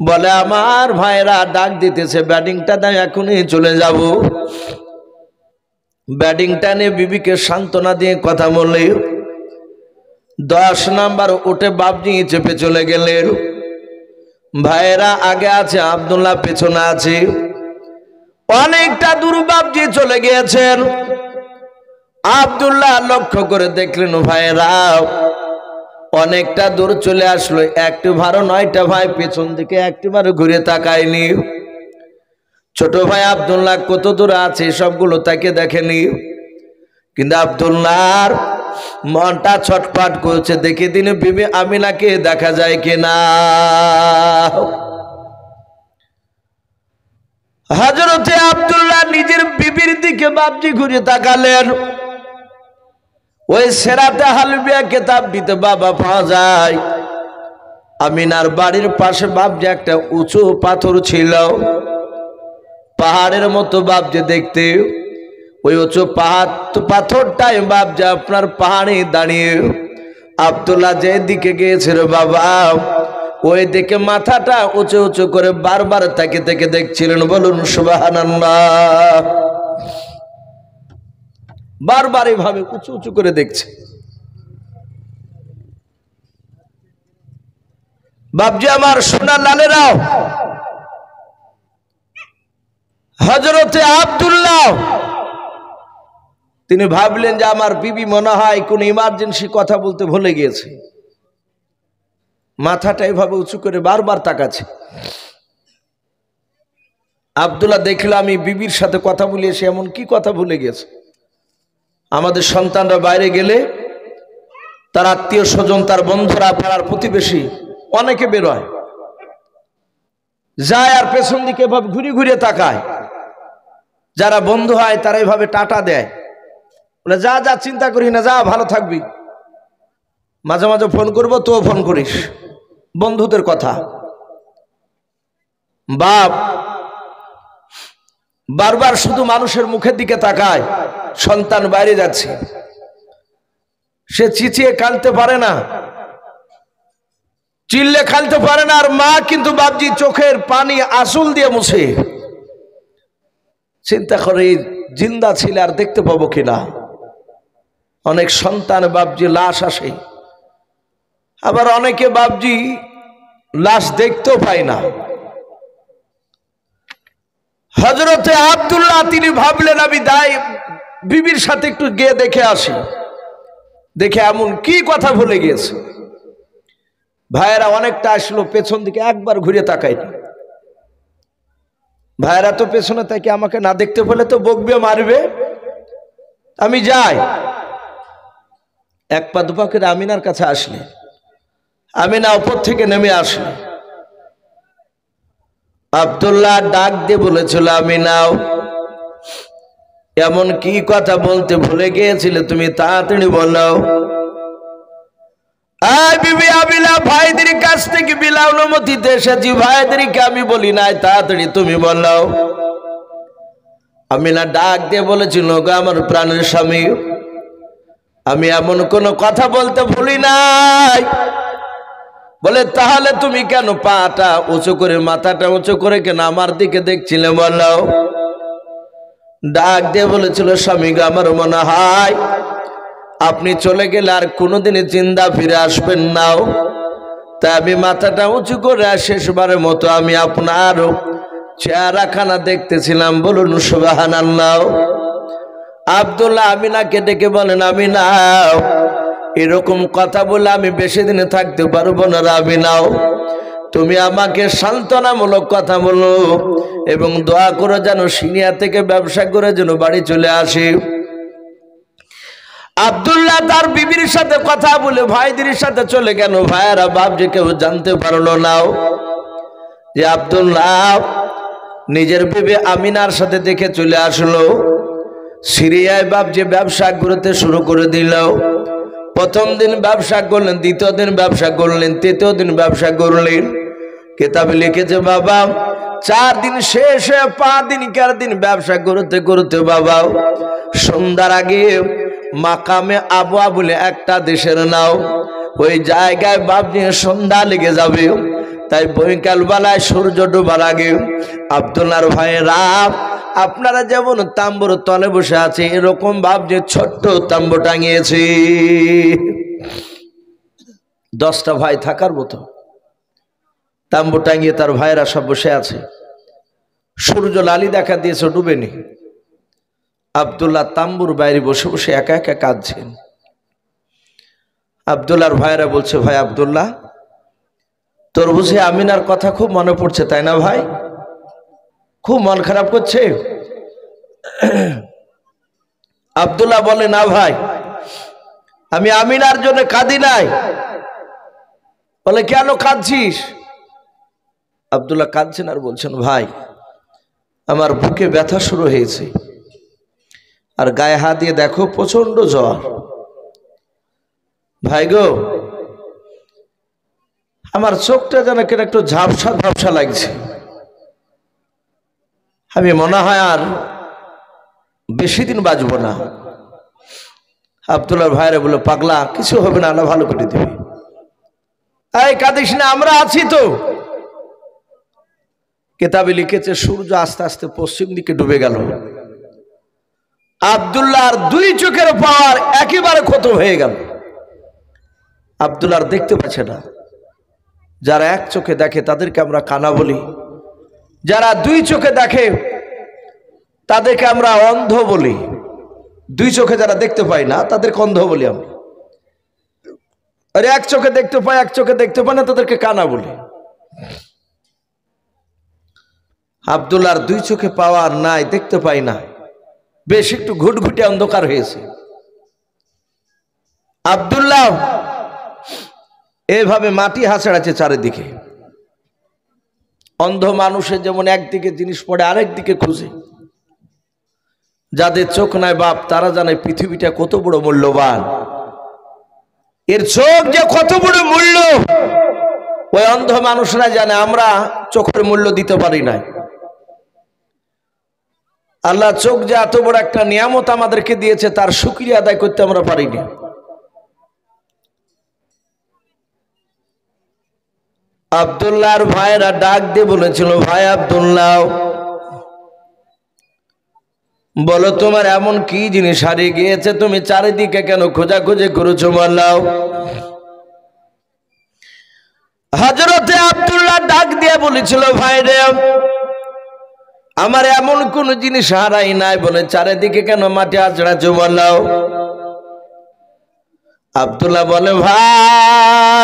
বলে আমার ভাইরা ডাক দিতেছে, ব্যাটিংটা দেয়, এখনই চলে যাব। ব্যাটিংটা নিয়ে বিবিকে সান্ত্বনা দিয়ে কথা বলে 10 নাম্বার উঠে বাবজি চেপে চলে গেলেন। ভাইরা আগে আছে, আব্দুল্লাহ পেছনে আছে। অনেকটা দূর বাবজি চলে গিয়েছেন। আব্দুল্লাহ লক্ষ্য করে দেখলেন ভাইরা অনেকটা দূর চলে আসলো, একটু ভারো 9টা ভাই পেছন দিকে একটিবার ঘুরে তাকায়নি। ছোট ভাই আব্দুল্লাহ কত দূরে আছে সবগুলো তাকে দেখেনি, কিন্তু আব্দুল্লাহর মনটা ছটফট করছে, দেখে দিন বিবি আমিনাকে দেখা যায় কিনা। হযরতে আব্দুল্লাহ নিজের বিবির দিকে বাবজি ঘুরে তাকালেন। ওই সেরাতে হালবিয়া কিতাব দিতে বাবা পাওয়া যায়, আমিনার বাড়ির পাশে বাবজি একটা উঁচু পাথর ছিল, পাহাড়ের মতো বাবজি দেখতে। ওই উঁচু পাথরটাই বাবজি আপনার পাহাড়ে দাঁড়িয়ে আব্দুল্লাহ যে দিকে গিয়েছিল বাবা ওই দিকে মাথাটা উঁচু উঁচু করে বারবার তাকে তাকে দেখছিলেন। বলুন সুবহানাল্লাহ। বারবার এইভাবে উঁচু উঁচু করে দেখছে। বাবজি আমার সোনার লালেরাও, হযরতে আব্দুল্লাহ তিনি ভাবলেন যে আমার বিবি মনে হয় কোন ইমার্জেন্সি কথা বলতে ভুলে গিয়েছে, মাথাটা এইভাবে উঁচু করে বারবার তাকাচ্ছে। আব্দুল্লাহ দেখলো আমি বিবির সাথে কথা বলি, সে এমন কি কথা ভুলে গেছে। আমাদের সন্তানরা বাইরে গেলে তার আত্মীয় স্বজন, তার বন্ধুরা, পাড়ার প্রতিবেশী অনেকে বেরোয়, যায় আর পেছন দিকে এভাবে ঘুরে ঘুরে তাকায়। যারা বন্ধু হয় তারা এইভাবে টাটা দেয়, বলে যা যা চিন্তা করি না, যা ভালো থাকবি, মাঝে মাঝে ফোন করবো, তো ফোন করিস, বন্ধুদের কথা। বাপ বারবার শুধু মানুষের মুখের দিকে তাকায়, সন্তান বাইরে যাচ্ছে, সে চিচিয়ে কাঁদতে পারে না, চিল্লে কাঁদতে পারে না, আর মা কিন্তু বাপজি চোখের পানি আসল দিয়ে মুছে চিন্তা করে জিন্দা ছিল আর দেখতে পাবো কিনা। অনেক সন্তান বাপজি লাশ আসে, আবার অনেকে বাপজি লাশ দেখতেও পায় না। হযরতে আব্দুল্লাহ তিনি ভাবলেন আমি বিবির সাথে একটু গিয়ে দেখে আসি, দেখে এমন কি কথা ভুলে গিয়েছে। ভাইয়েরা অনেকটা আসলো, পেছন দিকে একবার ঘুরে তাকায়নি। ভাইয়েরা তো পেছনে তাকে আমাকে না দেখতে পেলে তো বকবে, মারবে। আমি যাই, এক পা দুপা করে আমিনার কাছে আসলে, আমিনা উপর থেকে নেমে আসলে। আব্দুল্লাহ ডাক দিয়ে বলেছিল, আমিনাও এমন কি কথা বলতে ভুলে গিয়েছিলে, তুমি তাড়াতাড়ি বলো। বিবি আবিলা ভাইদের কাছ থেকে বিলা অনুমতিতে এসেছি, ভাইদেরকে আমি বলি নাই, তাড়াতাড়ি তুমি বলো। আমিনা ডাক দিয়ে বলেছিল, গো আমার প্রাণের স্বামী, আমি এমন কোন কথা বলতে ভুলি নাই। বলে তাহলে তুমি কেন পাটা উঁচু করে, মাথাটা উঁচু করে কেন আমার দিকে দেখছিলে বলো? ডাক দিয়ে বলেছিল, স্বামী গো আমার মনে হয় আপনি চলে গেলে আর কোনোদিন জিন্দা ফিরে আসবেন নাও, তাই আমি মাথাটা উঁচু করে শেষবারের মতো আমি আপনার চেহারাখানা দেখতেছিলাম। বলুন সুবহানাল্লাহ। আব্দুল্লাহ আমিনাকে ডেকে বলেন, আমিনা এরকম কথা বলে আমি বেশি দিনে থাকতে পারবো না। আমিনাও তুমি আমাকে সান্ত্বনামূলক কথা বলো এবং দোয়া করে যেন সিনিয়া থেকে ব্যবসা করে যেন বাড়ি চলে আসি। আব্দুল্লাহ তার বিবির সাথে কথা বলে ভাইদের সাথে চলে গেল। ভাইয়েরা বাপজি কেউ জানতে পারলো না যে আব্দুল্লাহ নিজের বিবি আমিনার সাথে দেখে চলে আসলো। সিরিয়ায় বাপজি ব্যবসা করতে শুরু করে দিল। প্রথম দিন ব্যবসা করলেন, দ্বিতীয় দিন ব্যবসা করলেন, তৃতীয় দিন ব্যবসা করলেন। কিতাবে লিখেছে বাবা 4 দিন শেষ হয়ে 5 দিনকার দিন ব্যবসা করতে করতে বাবা সন্ধ্যার আগে মাকামে আবওয়া বলে একটা দেশের নাও, ওই জায়গায় বাপজি সন্ধ্যা লেগে যাবে। তাই বৈকাল বেলায় সূর্য ডোবার আগে আব্দুল্লাহর ভাইয়েরা আপনারা যেমন তাম্বুর তলে বসে আছে এরকম বাপজি ছোট্ট তাম্বু টাঙিয়েছে। 10টা ভাই থাকার মতো তাম্বু টাঙিয়ে তার ভাইয়েরা সব বসে আছে। সূর্য লালি দেখা দিয়েছে, ডুবেনি। আব্দুল্লাহ তাম্বুর বাইরে বসে বসে একা একা কাঁদছেন। আব্দুল্লাহর ভাইয়েরা বলছে, ভাই আব্দুল্লাহ তোর বুঝি আমিনার কথা খুব মনে পড়ছে তাই না ভাই? খুব মন খারাপ করছে? আব্দুল্লাহ বলে, না ভাই আমি আমিনার জন্য কাঁদি নাই। বলে কেন কাঁদছিস? আব্দুল্লাহ কাঁদছেন আর বলছেন, ভাই আমার বুকে ব্যথা শুরু হয়েছে আর গায়ে হাত দিয়ে দেখো প্রচন্ড জ্বর। ভাই গো আমার চোখটা যেন কেন একটু ঝাপসা ঝাপসা লাগছে, আমি মনে হয় আর বেশি দিন বাঁচবো না। আব্দুল্লাহর ভাইরা বলে, পাগলা কিছু হবে না, আল্লাহ ভালো করে দেবে। এই কাঁদিস না, আমরা আছি তো। কিতাবে লিখেছে সূর্য আস্তে আস্তে পশ্চিম দিকে ডুবে গেল। আব্দুল্লাহর 2 চোখের পাওয়ার একেবারে ক্ষত হয়ে গেল। আব্দুল্লাহর দেখতে পাচ্ছে না। যারা 1 চোখে দেখে তাদেরকে আমরা কানা বলি, যারা 2 চোখে দেখে তাদেরকে আমরা অন্ধ বলি। 2 চোখে যারা দেখতে পায় না তাদেরকে অন্ধ বলি আমরা। আর 1 চোখে দেখতে পায় 1 চোখে দেখতে পায় না তাদেরকে কানা বলি। আব্দুল্লাহর 2 চোখে পাওয়ার নাই, দেখতে পাই না, বেশ একটু ঘুটঘুটে অন্ধকার হয়েছে। আব্দুল্লাহ এভাবে মাটি হাঁচড়াচ্ছে চারিদিকে। অন্ধ মানুষের যেমন একদিকে জিনিস পড়ে আরেক দিকে খুঁজে। যাদের চোখ নাই বাপ তারা জানে পৃথিবীটা কত বড় মূল্যবান, এর চোখ যে কত বড় মূল্য ওই অন্ধ মানুষরা জানে। আমরা চোখের মূল্য দিতে পারি না। আল্লাহ চোখ যে এত বড় একটা নিয়ামত আমাদেরকে দিয়েছে তার শুকরিয়া আদায় করতে আমরা পারিনি। আব্দুল্লাহর ভাইরা ডাক দিয়ে বলেছিল, ভাই আব্দুল্লাহ বলো তোমার এমন কি জিনিস হারিয়ে গিয়েছে, তুমি চারিদিকে কেন খোঁজাখুঁজি করেছো বললাও। হযরতে আব্দুল্লাহ ডাক দিয়ে বলেছিল, ভাই রে আমার এমন কোন জিনিস হারাই নাই, বলে চারিদিকে কেন মাটি আঁচড়াচ্ছো বললাও। আব্দুল্লাহ বলে, ভাই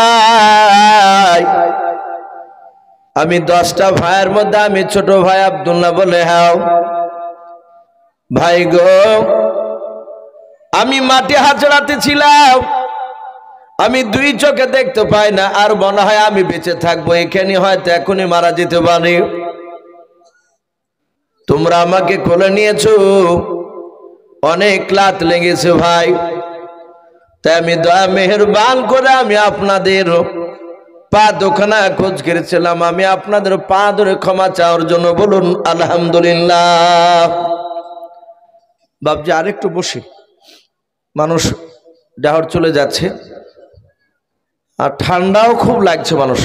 আমি 10টা ভাইয়ের মধ্যে আমি ছোট ভাই। আব্দুল্লাহ বলে, হ্যাঁ ভাই গো আমি মাটি হাঁচড়াতে ছিলাম, আমি 2 চোখে দেখতে পাই না, আর মনে হয় আমি বেঁচে থাকবো এখানে, হয়তো এখনই মারা যেতে পারি। তোমরা আমাকে কোলে নিয়েছো, অনেক লাত লেগেছে ভাই, তাই আমি দয়া মেহেরবান করে আমি আপনাদের পা দোকানা খোঁজ করেছিলাম, আমি আপনাদের পা ধরে ক্ষমা চাওয়ার জন্য বলুন আলহামদুলিল্লাহ। বাপজি আরেকটু বসি, মানুষ ডাহর চলে যাচ্ছে আর ঠান্ডাও খুব লাগছে মানুষ।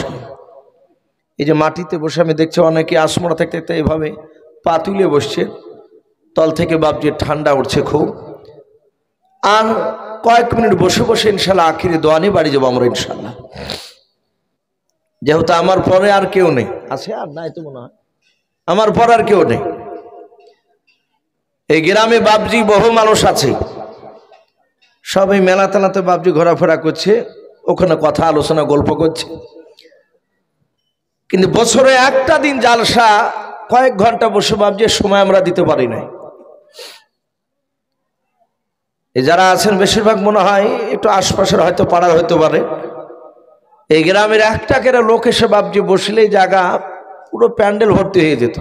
এই যে মাটিতে বসে আমি দেখছি অনেকে আসমরা থাকতে থাকতে এভাবে পা তুলে বসছে, তল থেকে বাপজি ঠান্ডা উঠছে খুব। আর কয়েক মিনিট বসে বসে ইনশাল্লাহ আখিরে দোয়া নিয়ে বাড়ি যাবো আমরা ইনশাল্লাহ। যেহেতু আমার পরে আর কেউ নেই, আছে আর নাই তো মনে হয়, আমার পর আর কেউ নেই। এই গ্রামে বাপজি বহু মানুষ আছে, সবাই মেলা তেলাতে বাপজি ঘোরাফেরা করছে, ওখানে কথা আলোচনা গল্প করছে। কিন্তু বছরে একটা দিন জালসা কয়েক ঘন্টা বসে বাপজি সময় আমরা দিতে পারি না। এই যারা আছেন বেশিরভাগ মনে হয় একটু আশপাশের হয়তো পাড়ার হইতে পারে। এই গ্রামের একটা কেরা লোক এসে বাপজি বসলেই জায়গা পুরো প্যান্ডেল ভর্তি হয়ে যেত।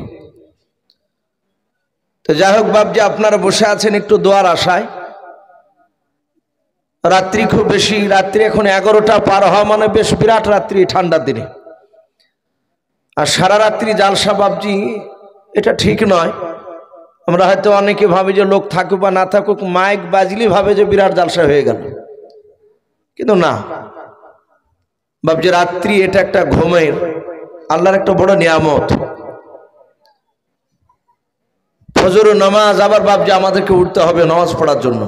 তো যাই হোক বাপজি আপনারা বসে আছেন একটু দোয়ার আশায়। রাত্রি খুব বেশি, রাত্রি এখন 11টা পার হওয়া মানে বেশ বিরাট রাত্রি ঠান্ডার দিনে। আর সারা রাত্রি জালসা বাপজি এটা ঠিক নয়। আমরা হয়তো অনেকে ভাবে যে লোক থাকুক বা না থাকুক, মাইক বাজলি ভাবে যে বিরাট জালসা হয়ে গেল, কিন্তু না বাপজি, রাত্রি এটা একটা ঘুমের আল্লাহর একটা বড় নিয়ামত। ফজর নামাজ আবার বাপজি আমাদেরকে উঠতে হবে নামাজ পড়ার জন্য।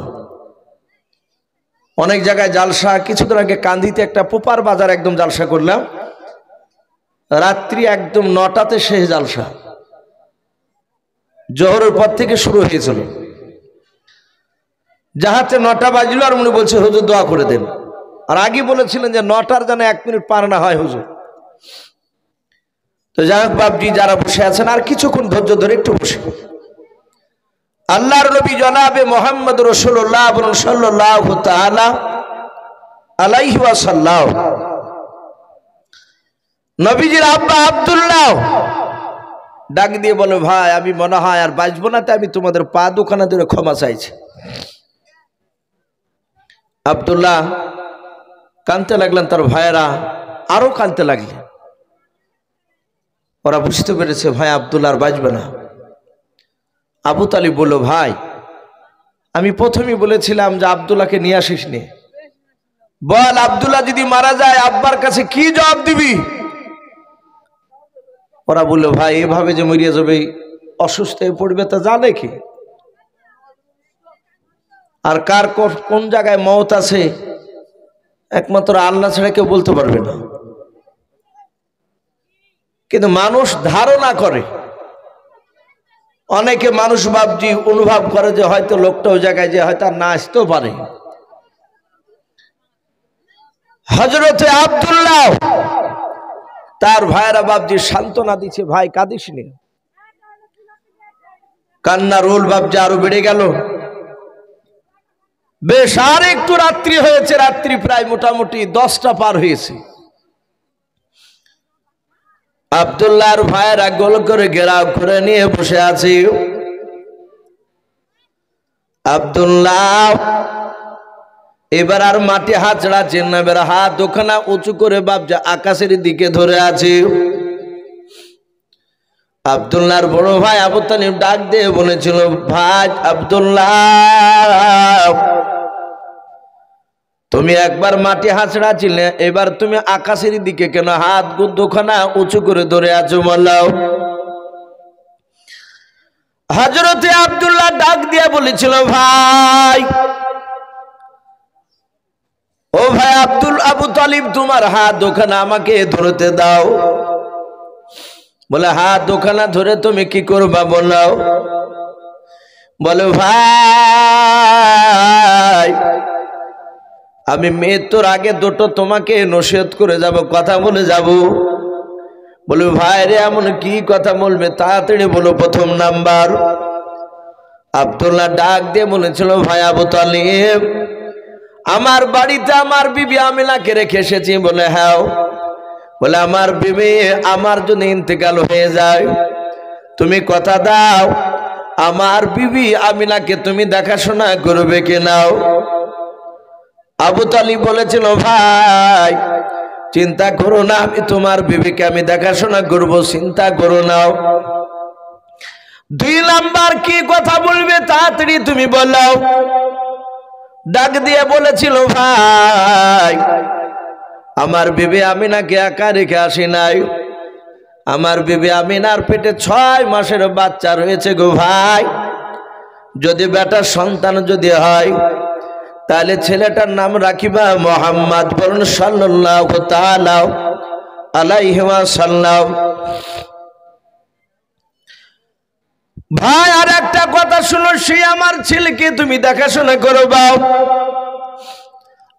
অনেক জায়গায় জালসা, কিছুদিন আগে কান্দিতে একটা পোপার বাজার একদম জালসা করলাম, রাত্রি একদম 9টাতে শেষ জালসা, জোহরের পর থেকে শুরু হয়েছিল। যাহাতে 9টা বাজলো আর উনি বলছে হুজুর দোয়া করে দেন। আর আগে বলেছিলেন যে 9টার যেন 1 মিনিট পার না হয় হুজুর। তো যাই হোক বাপজি যারা বসে আছেন আর কিছুক্ষণ ধৈর্য ধরে একটু বসে। আল্লাহর নবী জনাবে মোহাম্মদ রাসূলুল্লাহ সাল্লাল্লাহু তাআলা আলাইহি ওয়াসাল্লাম, নবীজির আব্বা আব্দুল্লাহ ডাক দিয়ে বলে, ভাই আমি মনে হয় আর বাঁচবো না, তাই আমি তোমাদের পা দোকানা ধরে ক্ষমা চাইছি। আব্দুল্লাহ কাঁদতে লাগলেন, তার ভাইয়েরা আরো কাঁদতে লাগলেন। ওরা বুঝতে পেরেছে ভাই আব্দুল্লাহ আর বাঁচবে না। আবু তালিব বলল, ভাই আমি প্রথমেই বলেছিলাম যে আব্দুল্লাহকে নিয়ে আসিস নি, বল আব্দুল্লাহ যদি মারা যায় আব্বার কাছে কি জবাব দিবি? ওরা বললো, ভাই এভাবে যে মরিয়া যাবে, অসুস্থ হয়ে পড়বে তা জানে কি? আর কার কোন জায়গায় মওত আছে একমাত্র আল্লাহ ছাড়া কেউ বলতে পারবে না। কিন্তু মানুষ ধারণা করে, অনেকে মানুষ বাপজি অনুভব করে যে হয়তো লোকটা ওই জায়গায় যে হয়তো আর না আসতেও পারে। হযরতে আব্দুল্লাহ তার ভাইয়েরা বাপজি সান্ত্বনা দিচ্ছে, ভাই কাঁদিস নি। কান্নার রোল বাপজি আরো বেড়ে গেল। বেশ আর একটু রাত্রি হয়েছে, রাত্রি প্রায় মোটামুটি 10টা পার হয়েছে। আব্দুল্লাহর ভাইয়েরা গোল করে ঘেরাও করে নিয়ে বসে আছে। আব্দুল্লাহ এবার আর মাটি হাত ছাড়াচ্ছেন না, এবার হাত ওখানে উঁচু করে বাপজা আকাশের দিকে ধরে আছে। আব্দুল্লাহর বড় ভাই আবু তালিব ডাক দিয়ে বলেছিল, ভাই আব্দুল্লাহ তুমি একবার মাটি হাত ছাড়াচ্ছিলে, এবার তুমি আকাশের দিকে কেন হাত দুখানা উঁচু করে ধরে আছো বললাম। হযরতে আব্দুল্লাহ ডাক দিয়ে বলেছিল, ভাই ও ভাই আবু তালিব তোমার হাত দোকানা আমাকে ধরতে দাও। বলে হাত দোকানা ধরে তুমি কি করবা বলাও? বলে ভাই আমি মৃত্যুর আগে দুটো তোমাকে নসিহত করে যাব, কথা বলে যাব। বলে ভাই রে এমন কি কথা বলবে, তাড়াতাড়ি বলো। প্রথম নাম্বার আব্দুল্লাহ ডাক দিয়ে বলেছিল, ভাই আবু তালিব আমার বাড়িতে আমার বিবি আমিনাকে রেখে এসেছি। বলে হ্যাঁ। বলে আমার বিবি আমার যদি ইন্তেকাল হয়ে যায় তুমি কথা দাও আমার বিবি আমিনাকে তুমি দেখাশোনা করবে কি নাও? আবু তালিব বলেছিল, ভাই চিন্তা করো না, আমি তোমার বিবিকে আমি দেখাশোনা করবো, চিন্তা করো না। 2 নাম্বার কি কথা বলবে তাড়াতাড়ি তুমি বলো। ডাক দিয়ে বলেছিল, ভাই আমার বিবি আমিনাকে একা রেখে আসি নাই, আমার বিবি আমিনার পেটে 6 মাসের বাচ্চা রয়েছে গো ভাই। যদি বেটার সন্তান যদি হয় তাহলে ছেলেটার নাম রাখিবা মুহাম্মদ, বলুন সাল্লাল্লাহু তাআলা আলাইহি ওয়াসাল্লাম। ভাই আর একটা কথা শুনো, সে আমার ছেলেকে তুমি দেখাশোনা করো বাও।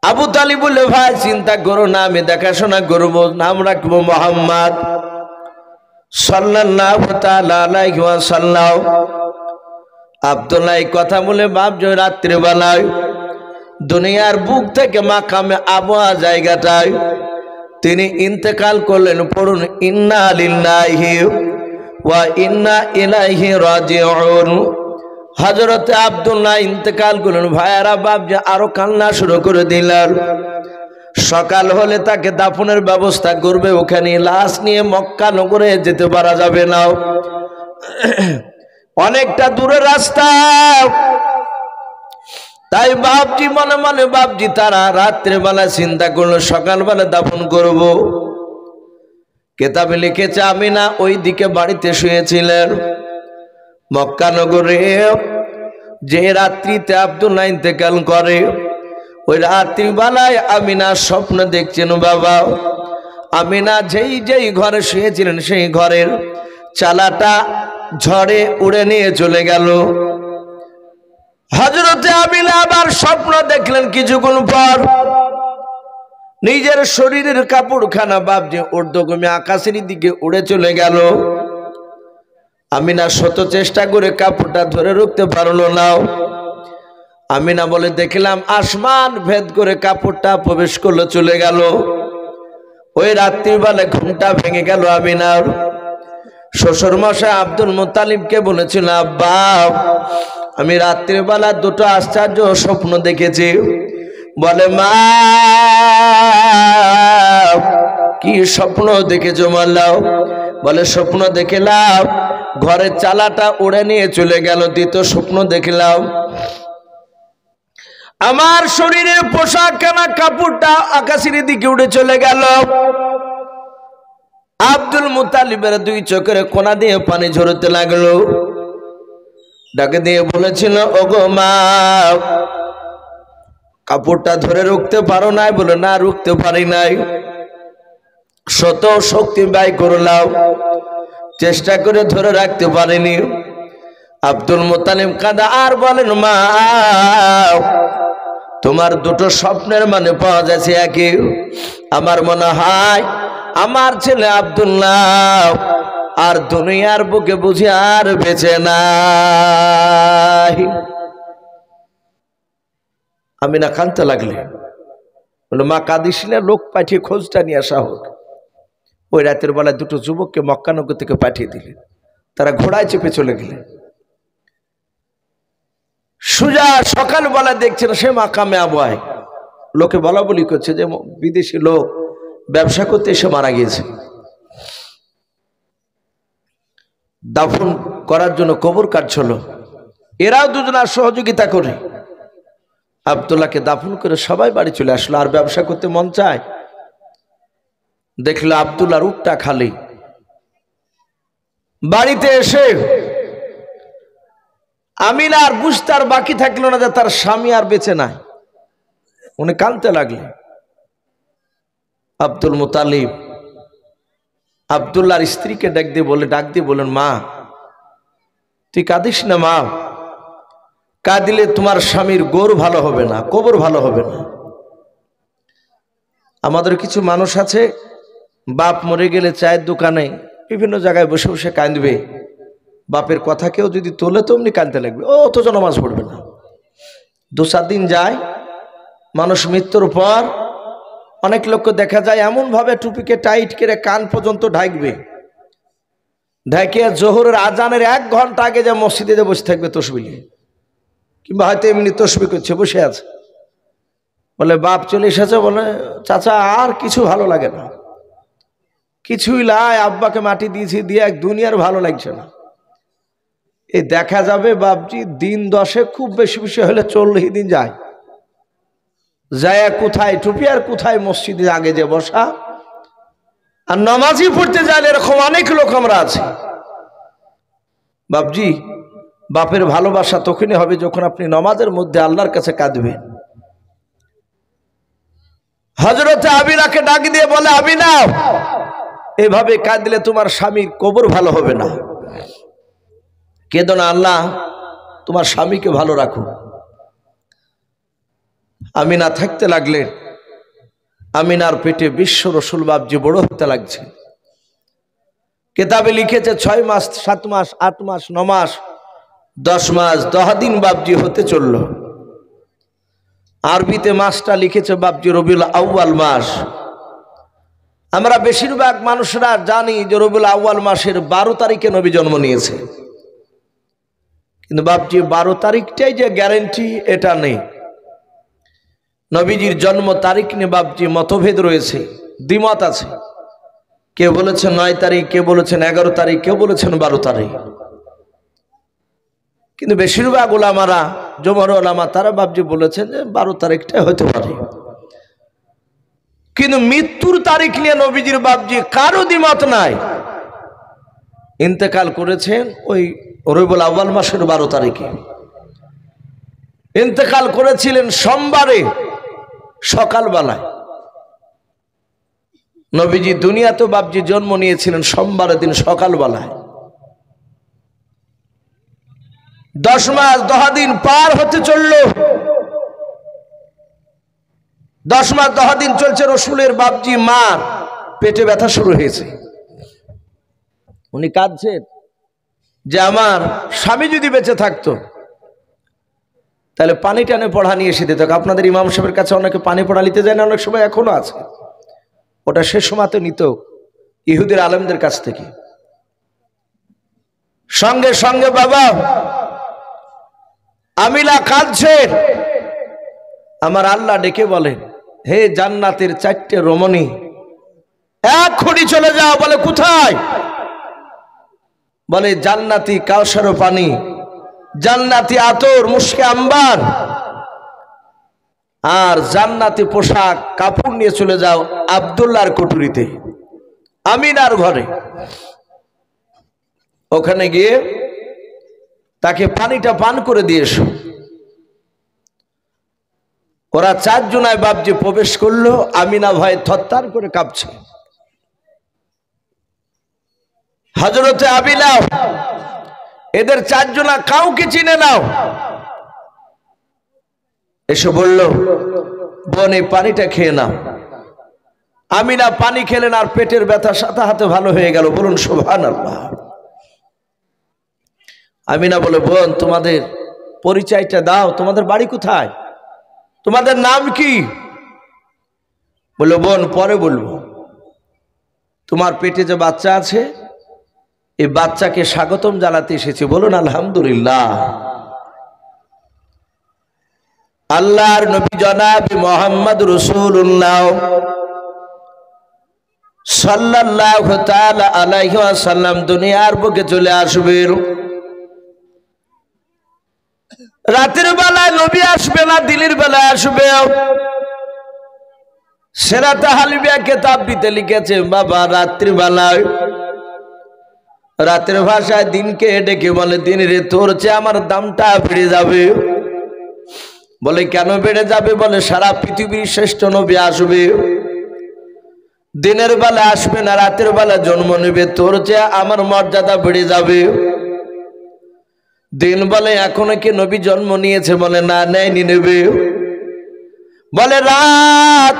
আবু তালিব বলে, ভাই চিন্তা করো না, আমি দেখাশোনা করবো, নাম রাখবো মুহাম্মদ সাল্লাল্লাহু তাআলা আলাইহি ওয়াসাল্লাম। আব্দুল্লাহ এই কথা বলে বাপ যে রাত্রে বেলায় দুনিয়ার বুক থেকে মাকামে আবওয়া জায়গাটায় তিনি ইন্তেকাল করলেন। পড়ুন ইন্না লিল্লাহি ওয়া ইন্না ইলাইহি রাজিউন। হযরতে আব্দুল্লাহ ইন্তেকাল করলেন। ভাইয়ারা বাপ যে আরো কান্না শুরু করে দিলেন। সকাল হলে তাকে দাফনের ব্যবস্থা করবে, ওখানে লাশ নিয়ে মক্কা নগরে যেতে পারা যাবে না, অনেকটা দূরের রাস্তা। তাই বাপজি মনে মনে বাপজি তারা রাত্রে বেলা চিন্তা করলো সকালবেলা দাফন করব। কেতাবে লিখেছে আমিনা ওই দিকে বাড়িতে শুয়েছিলেন। মক্কা নগরে যে রাত্রিতে আব্দুল্লাহ ইন্তেকাল করে, ওই রাত্রিবেলায় আমিনা স্বপ্ন দেখছেন বাবা। আমিনা যেই ঘরে শুয়েছিলেন সেই ঘরের চালাটা ঝড়ে উড়ে নিয়ে চলে গেল। হযরতে আমিনা আবার স্বপ্ন দেখলেন কিছুক্ষণ পর নিজের শরীরের কাপড়খানা বাপজি ঊর্ধ্বগামী আকাশের দিকে উড়ে চলে গেল। আমিনা শত চেষ্টা করে কাপড়টা ধরে রাখতে পারলো না। আমিনা বলে, দেখলাম আসমান ভেদ করে কাপড়টা প্রবেশ করলো, চলে গেল। ওই রাত্রিবেলা ঘুমটা ভেঙে গেল আমিনার। শ্বশুর মশাই আব্দুল মুত্তালিবকে বলেছিল, আব্বা আমি রাত্রিবেলা 2টো আশ্চর্য স্বপ্ন দেখেছি। বলে, মা কি স্বপ্ন দেখেছো বললাম? বলে, স্বপ্ন দেখলাম ঘরের চালাটা উড়ে নিয়ে চলে গেল। দ্বিতীয় স্বপ্ন দেখলাম আমার শরীরের পোশাক কানা কাপড়টা আকাশের দিকে উড়ে চলে গেল। আব্দুল মুত্তালিবের 2 চোখের কোনা দিয়ে পানি ঝরতে লাগলো। ডাকে দিয়ে বলেছিল, ওগো মা কাপড়টা ধরে রাখতে পারো নাই? বলে, না রাখতে পারি নাই, শত শক্তি ব্যয় করলাম, চেষ্টা করে ধরে রাখতে পারিনি। আব্দুল মুত্তালিব কাঁদা আর বলেন, মা তোমার 2টো স্বপ্নের মানে পাওয়া যাচ্ছে একই। আমার মনে হয় আমার ছেলে আব্দুল্লাহ আর দুনিয়ার বুকে বুঝি আর বেঁচে নাই। আমিনা কাঁদতে লাগলেন। বলে, মা কাঁদিস না, লোক পাঠিয়ে খোঁজটা নিয়ে আসা হোক। ওই রাতের বেলায় 2টো যুবককে মক্কা নগর থেকে পাঠিয়ে দিলেন। তারা ঘোড়ায় চেপে চলে গেলেন। সুজা সকালবেলা দেখছেন সে মাকামে আবওয়ায় লোকে বলা বলি করছে যে বিদেশি লোক ব্যবসা করতে এসে মারা গিয়েছে। দাফন করার জন্য কবর কাটছিল। এরাও দুজনা সহযোগিতা করে আব্দুল্লাহকে দাফন করে সবাই বাড়ি চলে আসলো। আর ব্যবসা করতে মন চায়? দেখলো আব্দুল্লাহর উটটা খালি। বাড়িতে এসে আমিনা আর বুঝতে আর বাকি থাকলো না যে তার স্বামী আর বেঁচে নাই। উনি কাঁদতে লাগলেন। আব্দুল মুত্তালিব আব্দুল্লাহর স্ত্রীকে ডাক দিয়ে বলেন, মা তুই কাঁদিস না মা, কাঁদিলে তোমার স্বামীর গোর ভালো হবে না, কবর ভালো হবে না। আমাদের কিছু মানুষ আছে বাপ মরে গেলে চায়ের দোকানে বিভিন্ন জায়গায় বসে বসে কাঁদবে। বাপের কথা কেউ যদি তোলে তো অমনি কাঁদতে লাগবে, ও তো নামাজ পড়বে না। 2-4 দিন যায়, মানুষ মৃত্যুর পর অনেক লোককে দেখা যায় এমন ভাবে টুপিকে টাইট করে কান পর্যন্ত ঢাকবে, ঢাকে জোহরের আজানের 1 ঘন্টা আগে যে মসজিদে বসে থাকবে তসবিহ নিয়ে, কিংবা হয়তো এমনি তসবিহ করছে বসে আছে। বলে বাপ চলে এসেছে, বলে চাচা আর কিছু ভালো লাগে না, কিছুই লাই, আব্বাকে মাটি দিয়েছি দিয়ে এক দুনিয়ার ভালো লাগছে না। এই দেখা যাবে বাপজি দিন 10 খুব বেশি বেশি হলে 40 দিন যায়, যায় কোথায় টুপি আর কোথায় মসজিদে আগে যে বসা আর নামাজই পড়তে যায়, এরকম অনেক লোক আমরা আছি। বাপজি বাপের ভালোবাসা তখনই হবে যখন আপনি নামাজের মধ্যে আল্লাহর কাছে কাঁদবেন। হযরতে আমিনাকে ডাক দিয়ে বলে, আমিনা এভাবে কাঁদলে তোমার স্বামীর কবর ভালো হবে না, কেঁদো না, আল্লাহ তোমার স্বামীকে ভালো রাখো। আমিনা থাকতে লাগলেন। আমিনার পেটে বিশ্ব রসুল বাপজি বড় হতে লাগছে। কেতাবে লিখেছে 6 মাস 7 মাস 8 মাস 9 মাস 10 মাস 10 দিন বাপজি হতে চলল। আরবিতে মাসটা লিখেছে বাপজি রবিউল আউয়াল মাস। আমরা বেশিরভাগ মানুষরা জানি যে রবিউল আউয়াল মাসের 12 তারিখে নবী জন্ম নিয়েছে, কিন্তু বাপজি 12 তারিখটাই যে গ্যারান্টি এটা নেই। নবীজির জন্ম তারিখ নিয়ে বাপজি মতভেদ রয়েছে, দ্বিমত আছে। কেউ বলেছেন 9 তারিখ, কেউ বলেছেন 11 তারিখ, কেউ বলেছেন 12 তারিখ। কিন্তু বেশিরভাগ ওলামারা, জমহর ওলামা, তারা বাপজি বলেছেন যে 12 তারিখটাই হতে পারে। কিন্তু মৃত্যুর তারিখ নিয়ে নবীজির বাপজি কারো দ্বিমত নাই। ইন্তেকাল করেছেন ওই রবিউল আউয়াল মাসের 12 তারিখে। ইন্তেকাল করেছিলেন সোমবারে সকালবেলায়। নবীজি দুনিয়াতে বাপজি জন্ম নিয়েছিলেন সোমবারের দিন সকালবেলায়। 10 মাস 10 দিন পার হতে চলল। 10 মাস 10 দিন চলছে। রসুলের বাপজি মার পেটে ব্যথা শুরু হয়েছে। উনি কাঁদছেন যে আমার স্বামী যদি বেঁচে থাকতো তাহলে পানি টানে পড়া নিয়ে এসে দিত। আপনাদের ইমাম সাহেবের কাছে অনেকে পানি পড়া নিতে যায় না, অনেক সময় এখনো আছে। ওটা সে সময় তো নিত ইহুদির আলেমদের কাছ থেকে। সঙ্গে সঙ্গে বাবা আমিনা কাঁদছেন। আমার আল্লাহ ডেকে বলেন, হে জান্নাতের 4টে রমণী, এক্ষুনি চলে যাও। বলে কোথায়? বলে জান্নাতি কাউসার পানি, জান্নাতি আতর মুশকে আম্বার আর জান্নাতি পোশাক কাপড় নিয়ে চলে যাও আব্দুল্লাহর কুঠুরিতে, আমিনার ঘরে। ওখানে গিয়ে তাকে পানিটা পান করে দিয়ে এসো। ওরা 4 জনায় বাপজি প্রবেশ করলো। আমিনা ভয়ে থরথর করে কাঁপছে। হযরতে আমিনা এদের 4 জনা কাউকে চিনে নাও, এসে বলল, বোন এই পানিটা খেয়ে নাও। আমিনা পানি খেলেন আর পেটের ব্যথা সাথে সাথে ভালো হয়ে গেল। বলুন সুবহানাল্লাহ। আমিনা বলে, বোন তোমাদের পরিচয়টা দাও, তোমাদের বাড়ি কোথায়, তোমাদের নাম কি? বললো বোন পরে বলবো, তোমার পেটে যে বাচ্চা আছে এই বাচ্চাকে স্বাগতম জানাতে এসেছি, বলুন আলহামদুলিল্লাহ। আল্লাহর নবী জনাব মুহাম্মদ রাসূলুল্লাহ সাল্লাল্লাহু তাআলা আলাইহি ওয়াসাল্লাম দুনিয়ার বুকে চলে আসবেন। রাতের বেলায় নবী আসবে না, দিনের বেলায় আসবে। সিরাতে হালিবিয়া কিতাবটিতে লিখেছে বাবা রাত্রি বেলায়, রাতের ভাষায় দিনকে ডেকে বলে, দিন রে তোর চেয়ে আমার দামটা বেড়ে যাবে। বলে কেন বেড়ে যাবে? বলে সারা পৃথিবীর শ্রেষ্ঠ নবী আসবে, দিনের বেলা আসবে না, রাতের বেলা জন্ম নেবে, তোর চেয়ে আমার মর্যাদা বেড়ে যাবে। দিন বলে এখনো কি নবী জন্ম নিয়েছে? বলে না, নেয়নি, নেবে। বলে রাত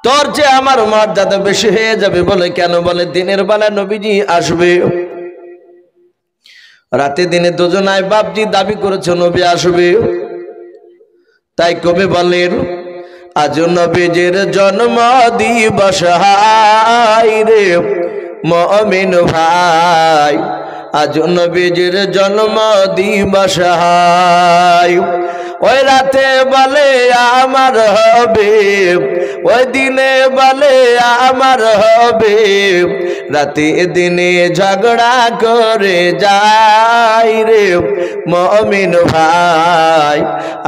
তোর চেয়ে আমার মর্যাদা বেশি হয়ে যাবে। বলে কেন? বলে দিনের বেলা নবীজি আসবে, রাতে দিনে দুজনায় বাপজি দাবি করেছে নবী আসবে। তাই কবি বলেন, আজ নবীজির জন্ম দিবস হায় রে মুমিন ভাই, আজ নবীজির জন্ম দিবস হায়। ওই রাতে বলে আমার হবে, ওই দিনে বলে আমার হবে, রাতে দিনে ঝগড়া করে যায় রে মুমিন ভাই।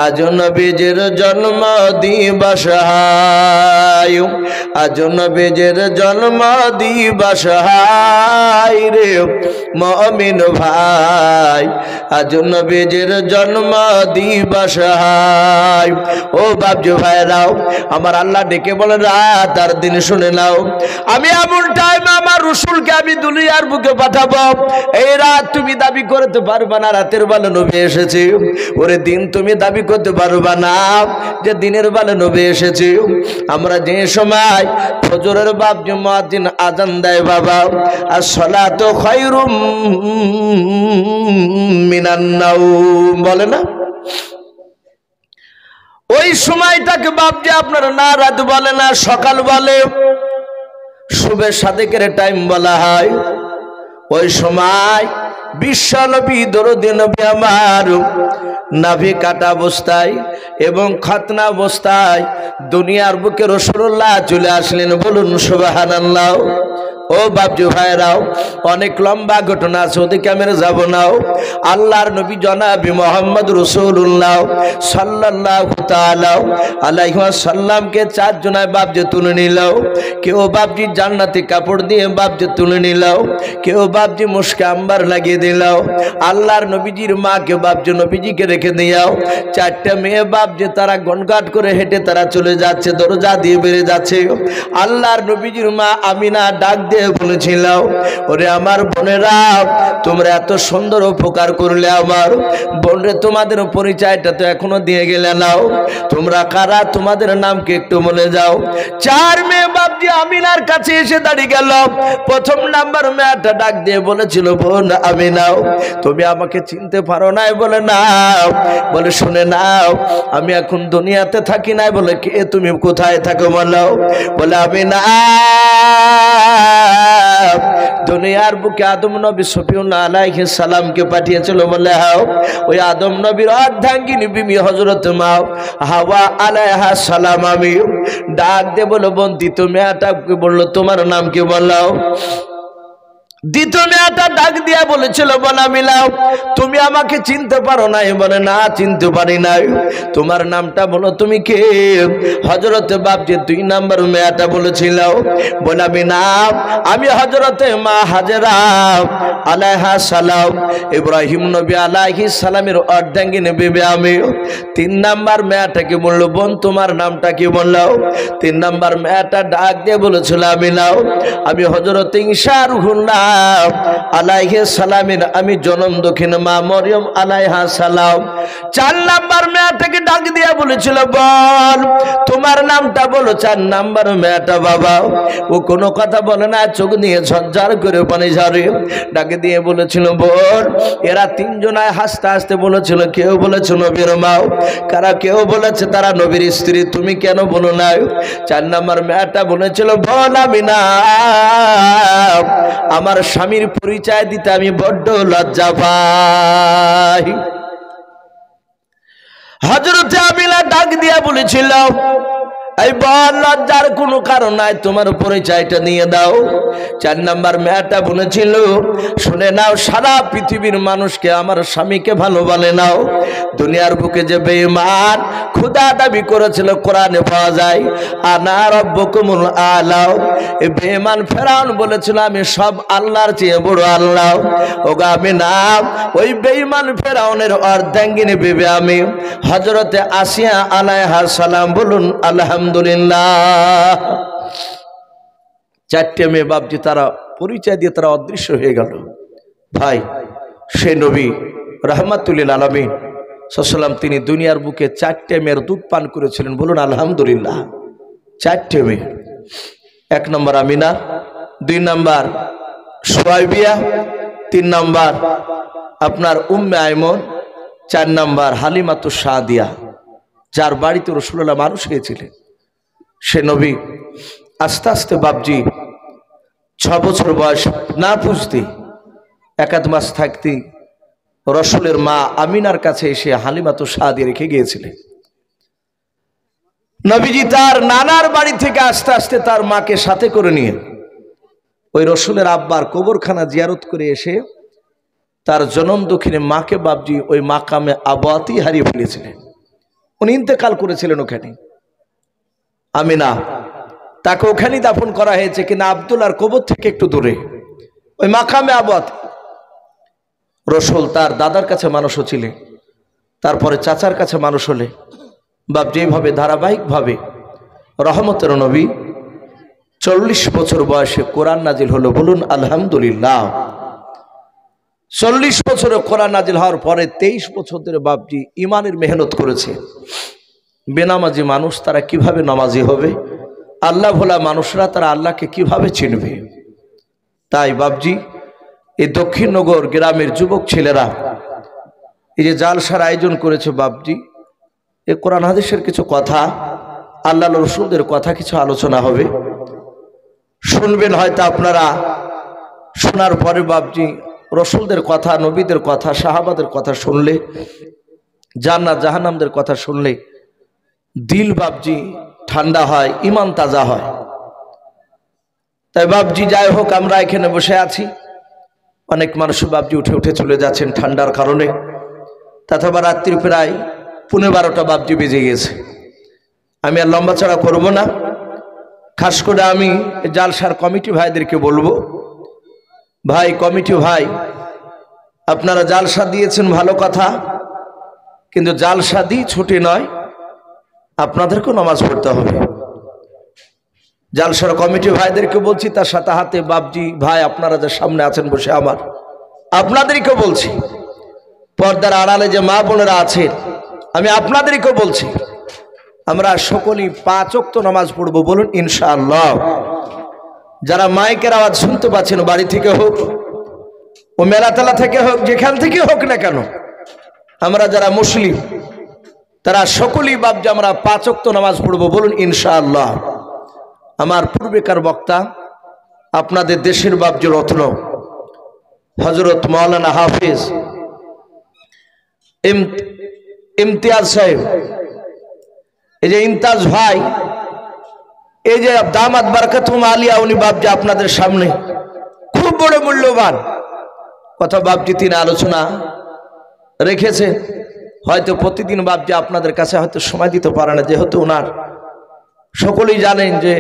আজ নবীজির জন্ম দিবস হায়, আজ নবীজির জন্ম দিবস হায় রে মুমিন ভাই, আজ নবীজির জন্ম দিবস হায়। ও বাপজি ভাইরাও, আমার আল্লাহ ডেকে বলে রাত আর দিন শুনে নাও, আমি এমন টাইম আমার রসুলকে আমি দুনিয়ার বুকে পাঠাবো, এই রাত তুমি দাবি করতে পারবা না রাতের বেলা নবী এসেছে, ওরে দিন তুমি দাবি করতে পারবা না যে দিনের বেলা নবী এসেছে। আমরা যে সময় ফজরের বাপজি মুয়াজ্জিন আজান দেয় বাবা, আর সালাতু খায়রুম মিনান নাওম বলে না, ওই সময়টাকে বাপজি আপনার না রাত বলে না সকাল বলে, শুভে সাদেকের টাইম বলা হয়। ওই সময় বিশ্ব নবী দরদি নবী আমার নাভি কাটা অবস্থায় এবং খাতনা অবস্থায় দুনিয়ার বুকে রাসূলুল্লাহ চলে আসলেন, বলুন সুবহানাল্লাহ। ও বাপজি ভাইরাও, অনেক লম্বা ঘটনা আছে, ওদিকে আমি যাব না। আল্লাহর নবী জনাবি মুহাম্মদ রাসূলুল্লাহ সাল্লাল্লাহু তাআলা আলাইহি ওয়াসাল্লামকে চার জনায় বাপজি তুলে নিল। কেউ বাপজি জান্নাতি কাপড় দিয়ে বাপজি তুলে নিল, কেউ বাপজি মুশকে আম্বার লাগিয়ে দিল। আল্লাহর নবীজির মাকে বাপজি নবীজিকে রেখে দিয়াও, চারটা মেয়ে বাপজি তারা গনগাট করে হেঁটে তারা চলে যাচ্ছে, দরজা দিয়ে বেরিয়ে যাচ্ছে। আল্লাহর নবীজির মা আমিনা ডাক বলেছিল, ওরে আমার বোনেরা, তোমরা এত সুন্দর উপকার করলে আমার বোনরে, তোমাদের পরিচয়টা তো এখনো দিয়ে গেলে নাও, তোমরা কারা, তোমাদের নামকে একটু বলে যাও। চার মেয়ে বাপজি আমিনার কাছে এসে দাঁড়িয়ে গেল। প্রথম নাম্বার মেয়েটা ডাক দিয়ে বলেছিল, বোন আমিনাও, তুমি আমাকে চিনতে পারো নাই? বলে না। বলে শুনে নাও, আমি এখন দুনিয়াতে থাকি নাই। বলে কে তুমি, কোথায় থাকো বলো? বলে আমিনা দুনিয়ার বুকে আদম নবী সফিউল্লাহ আলাইহিস সালামকে পাঠিয়েছিল। বলে হাও, ওই আদম নবীর অর্ধাঙ্গিনী বিবি হযরত মা হাওয়া আলাইহিস সালাম আমি ডাক দে বলো, বোন দ্বিতীয় মেয়েটা বললো তোমার নাম কি বলো? দ্বিতীয় মেয়েটা ডাক দিয়া বলেছিল, বলা মিলাও, তুমি আমাকে চিনতে পারো নাই? বলে না, চিনতে পারি নাই। তোমার নামটা বলো, তুমি কে? হযরতে বাপজি দুই নাম্বার মেয়েটা বলেছিল, বলে আমি নাম, আমি হযরতে মা হাজেরা আলাইহা সালাম, ইব্রাহিম নবী আলাইহিস সালামের অর্ধাঙ্গিনী বিবি আমি। তিন নাম্বার মেয়েটাকে বললো, বোন তোমার নামটা কি? বললো। তিন নাম্বার মেয়েটা ডাক দিয়ে বলেছিল, আমি নাও, আমি হযরতে ঈসা রুহুল্লাহ আলাইহিস সালামের আমি জনম দক্ষিণ মা মরিয়ম আলাইহা সালাম। চার নাম্বার মেয়েটাকে ডাক দিয়া বলেছিল, বল তোমার নামটা বলো। চার নাম্বার মেয়েটা বাবা ও কোনো কথা বলে না, চোখ নিয়ে ঝরঝর করে পানি ঝরে। ডাকে দিয়ে বলেছিল, বল। এরা তিনজনায় হাসতে হাসতে বলেছিল, কেউ বলেছে নবীর মা, কারা কেউ বলেছে তারা নবীর স্ত্রী, তুমি কেন বলো না? চার নাম্বার মেয়েটা বলেছিল, বল আমি না, আমার স্বামীর পরিচয় দিতে আমি বড্ড লজ্জা পাই। হযরতে আমিনা ডাক দিয়া বলেছিল, এই বল লজ্জার কোনো কারণ নাই, তোমার পরিচয়টা নিয়ে দাও। চার নাম্বার মেয়েটা বলেছিল, শুনে নাও, সারা পৃথিবীর মানুষকে আমার স্বামীকে ভালো বলে নাও। দুনিয়ার বুকে যে বেঈমান খোদা দাবি করেছিল কোরআনে পাওয়া যায়, আনা রব্বুকুমুল আ'লা। এই বেঈমান ফেরাউন বলেছিল আমি সব আল্লাহর চেয়ে বড় আল্লাহ। ওগো আমিনা, ওই বেঈমান ফেরাউনের অর্ধাঙ্গিনী বিবি আমি হযরতে আসিয়া আলাইহা সালাম। বলুন আলহামদুলিল্লাহ। চারটে মেয়ে বাপজি তারা পরিচয় দিয়ে তারা অদৃশ্য হয়ে গেল। ভাই, সে নবী রাহমাতুল লিল আলামিন সাল্লাল্লাহু তিনি দুনিয়ার বুকে চারটে মেয়ের দুধ পান করেছিলেন। বলুন আলহামদুলিল্লাহ। চারটে মেয়ে, এক নম্বর আমিনা, দুই নম্বর সুয়াইবিয়া, তিন নম্বর আপনার উম্মে আইমন, চার নম্বর হালিমাতুস সাদিয়া, যার বাড়িতে রাসূলুল্লাহ মানুষ হয়েছিলেন। সে নবী আস্তে আস্তে বাপজি 6 বছর বয়স না পুজতে, 1 মাস থাকতে রসুলের মা আমিনার কাছে এসে হালিমাতু সাদিয়া রেখে গিয়েছিলেন। নবীজি তার নানার বাড়ি থেকে আস্তে আস্তে তার মাকে সাথে করে নিয়ে ওই রসুলের আব্বার কবরখানা জিয়ারত করে এসে তার জনম দক্ষিণে মাকে বাপজি ওই মাকামে আবাতি হারিয়ে ফেলেছিলেন। উনি ইন্তেকাল করেছিলেন ওখানে। আমিনা তাকে ওখানেই দাফন করা হয়েছে, কিনা আব্দুল্লাহর কবর থেকে একটু দূরে ওই মাকামে আবাতি। রসুল তার দাদার কাছে মানুষ ছিলেন, তারপরে চাচার কাছে মানুষ হলে বাপজি এইভাবে ধারাবাহিকভাবে রহমতের নবী 40 বছর বয়সে কোরআন নাজিল হলো। বলুন আলহামদুলিল্লাহ। 40 বছরে কোরআন নাজিল হওয়ার পরে 23 বছর ধরে বাপজি ইমানের মেহনত করেছে। বেনামাজি মানুষ তারা কিভাবে নামাজি হবে, আল্লাহ ভোলা মানুষরা তারা আল্লাহকে কিভাবে চিনবে। তাই বাপজি এই দক্ষিণনগর গ্রামের যুবক ছেলেরা এই যে জালসার আয়োজন করেছে বাপজি, এই কোরআন হাদিসের কিছু কথা, আল্লাহ রসুলদের কথা কিছু আলোচনা হবে, শুনবেন হয়তো আপনারা। শোনার পরে বাপজি রসুলদের কথা, নবীদের কথা, সাহাবাদের কথা শুনলে, জান্নাত জাহান্নামদের কথা শুনলে দিল বাপজি ঠান্ডা হয়, ইমান তাজা হয়। তাই বাপজি যাই হোক, আমরা এখানে বসে আছি, অনেক মানুষ বাপজি উঠে উঠে চলে যাচ্ছেন ঠান্ডার কারণে। তথবা রাত্রি প্রায় 12:15 বাপজি বেজে গেছে। আমি আর লম্বা চড়া করবো না। খাস করে আমি জালসার কমিটি ভাইদেরকে বলবো, ভাই কমিটি ভাই, আপনারা জালসা দিয়েছেন ভালো কথা, কিন্তু জালসা দিয়ে ছুটি নয়, আপনাদেরকেও নামাজ পড়তে হবে। জালসার কমিটি ভাইদেরকে বলছি, তার সাথে হাতে বাপজি ভাই আপনারা যে সামনে আছেন বসে, আমার আপনাদেরকে বলছি, পর্দার আড়ালে যে মা বোনেরা আছেন, আমি আপনাদেরকে বলছি, আমরা সকলেই 5 ওয়াক্ত নামাজ পড়বো। বলুন ইনশাআল্লাহ। যারা মাইকের আওয়াজ শুনতে পাচ্ছেন, বাড়ি থেকে হোক ও মেলাতলা থেকে হোক, যেখান থেকে হোক না কেন, আমরা যারা মুসলিম তারা সকলেই বাপজি আমরা 5 ওয়াক্ত নামাজ পড়বো। বলুন ইনশাআল্লাহ। আমার পূর্বেকার বক্তা আপনাদের দেশের বাপজি রত্ন হযরত মাওলানা হাফেজ ইমতিয়াজ সাহেব, এই যে ইমতাজ ভাই, এই যে দামাত বারাকাতুহুম আলিয়া, উনি বাপজি আপনাদের সামনে খুব বড় মূল্যবান কথা বাপজি তিনি আলোচনা রেখেছে। হয়তো প্রতিদিন বাপজি আপনাদের কাছে হয়তো সময় দিতে পারে না, যেহেতু ওনার সকলেই জানেন যে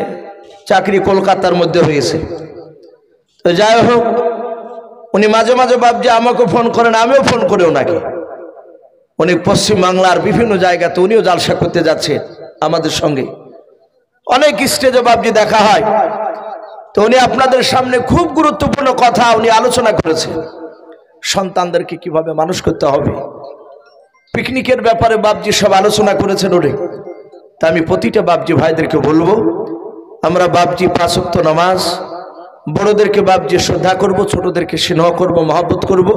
চাকরি কলকাতার মধ্যে হয়েছে। তো যাই হোক, উনি মাঝে মাঝে বাপজি আমাকে ফোন করেন, আমিও ফোন করি ওনাকে। উনি পশ্চিম বাংলার বিভিন্ন জায়গাতে উনিও জালসা করতে যাচ্ছেন আমাদের সঙ্গে, অনেক স্টেজে বাপজি দেখা হয়। তো উনি আপনাদের সামনে খুব গুরুত্বপূর্ণ কথা উনি আলোচনা করেছেন, সন্তানদেরকে কিভাবে মানুষ করতে হবে, পিকনিকের ব্যাপারে বাপজি সব আলোচনা করেছেন উনি। তা আমি প্রতিটা বাপজি ভাইদেরকে বলবো, আমরা বাপজি 5 ওয়াক্ত নামাজ, বড়দেরকে বাপজি শ্রদ্ধা করব, ছোটদেরকে স্নেহ করব, মহব্বত করব।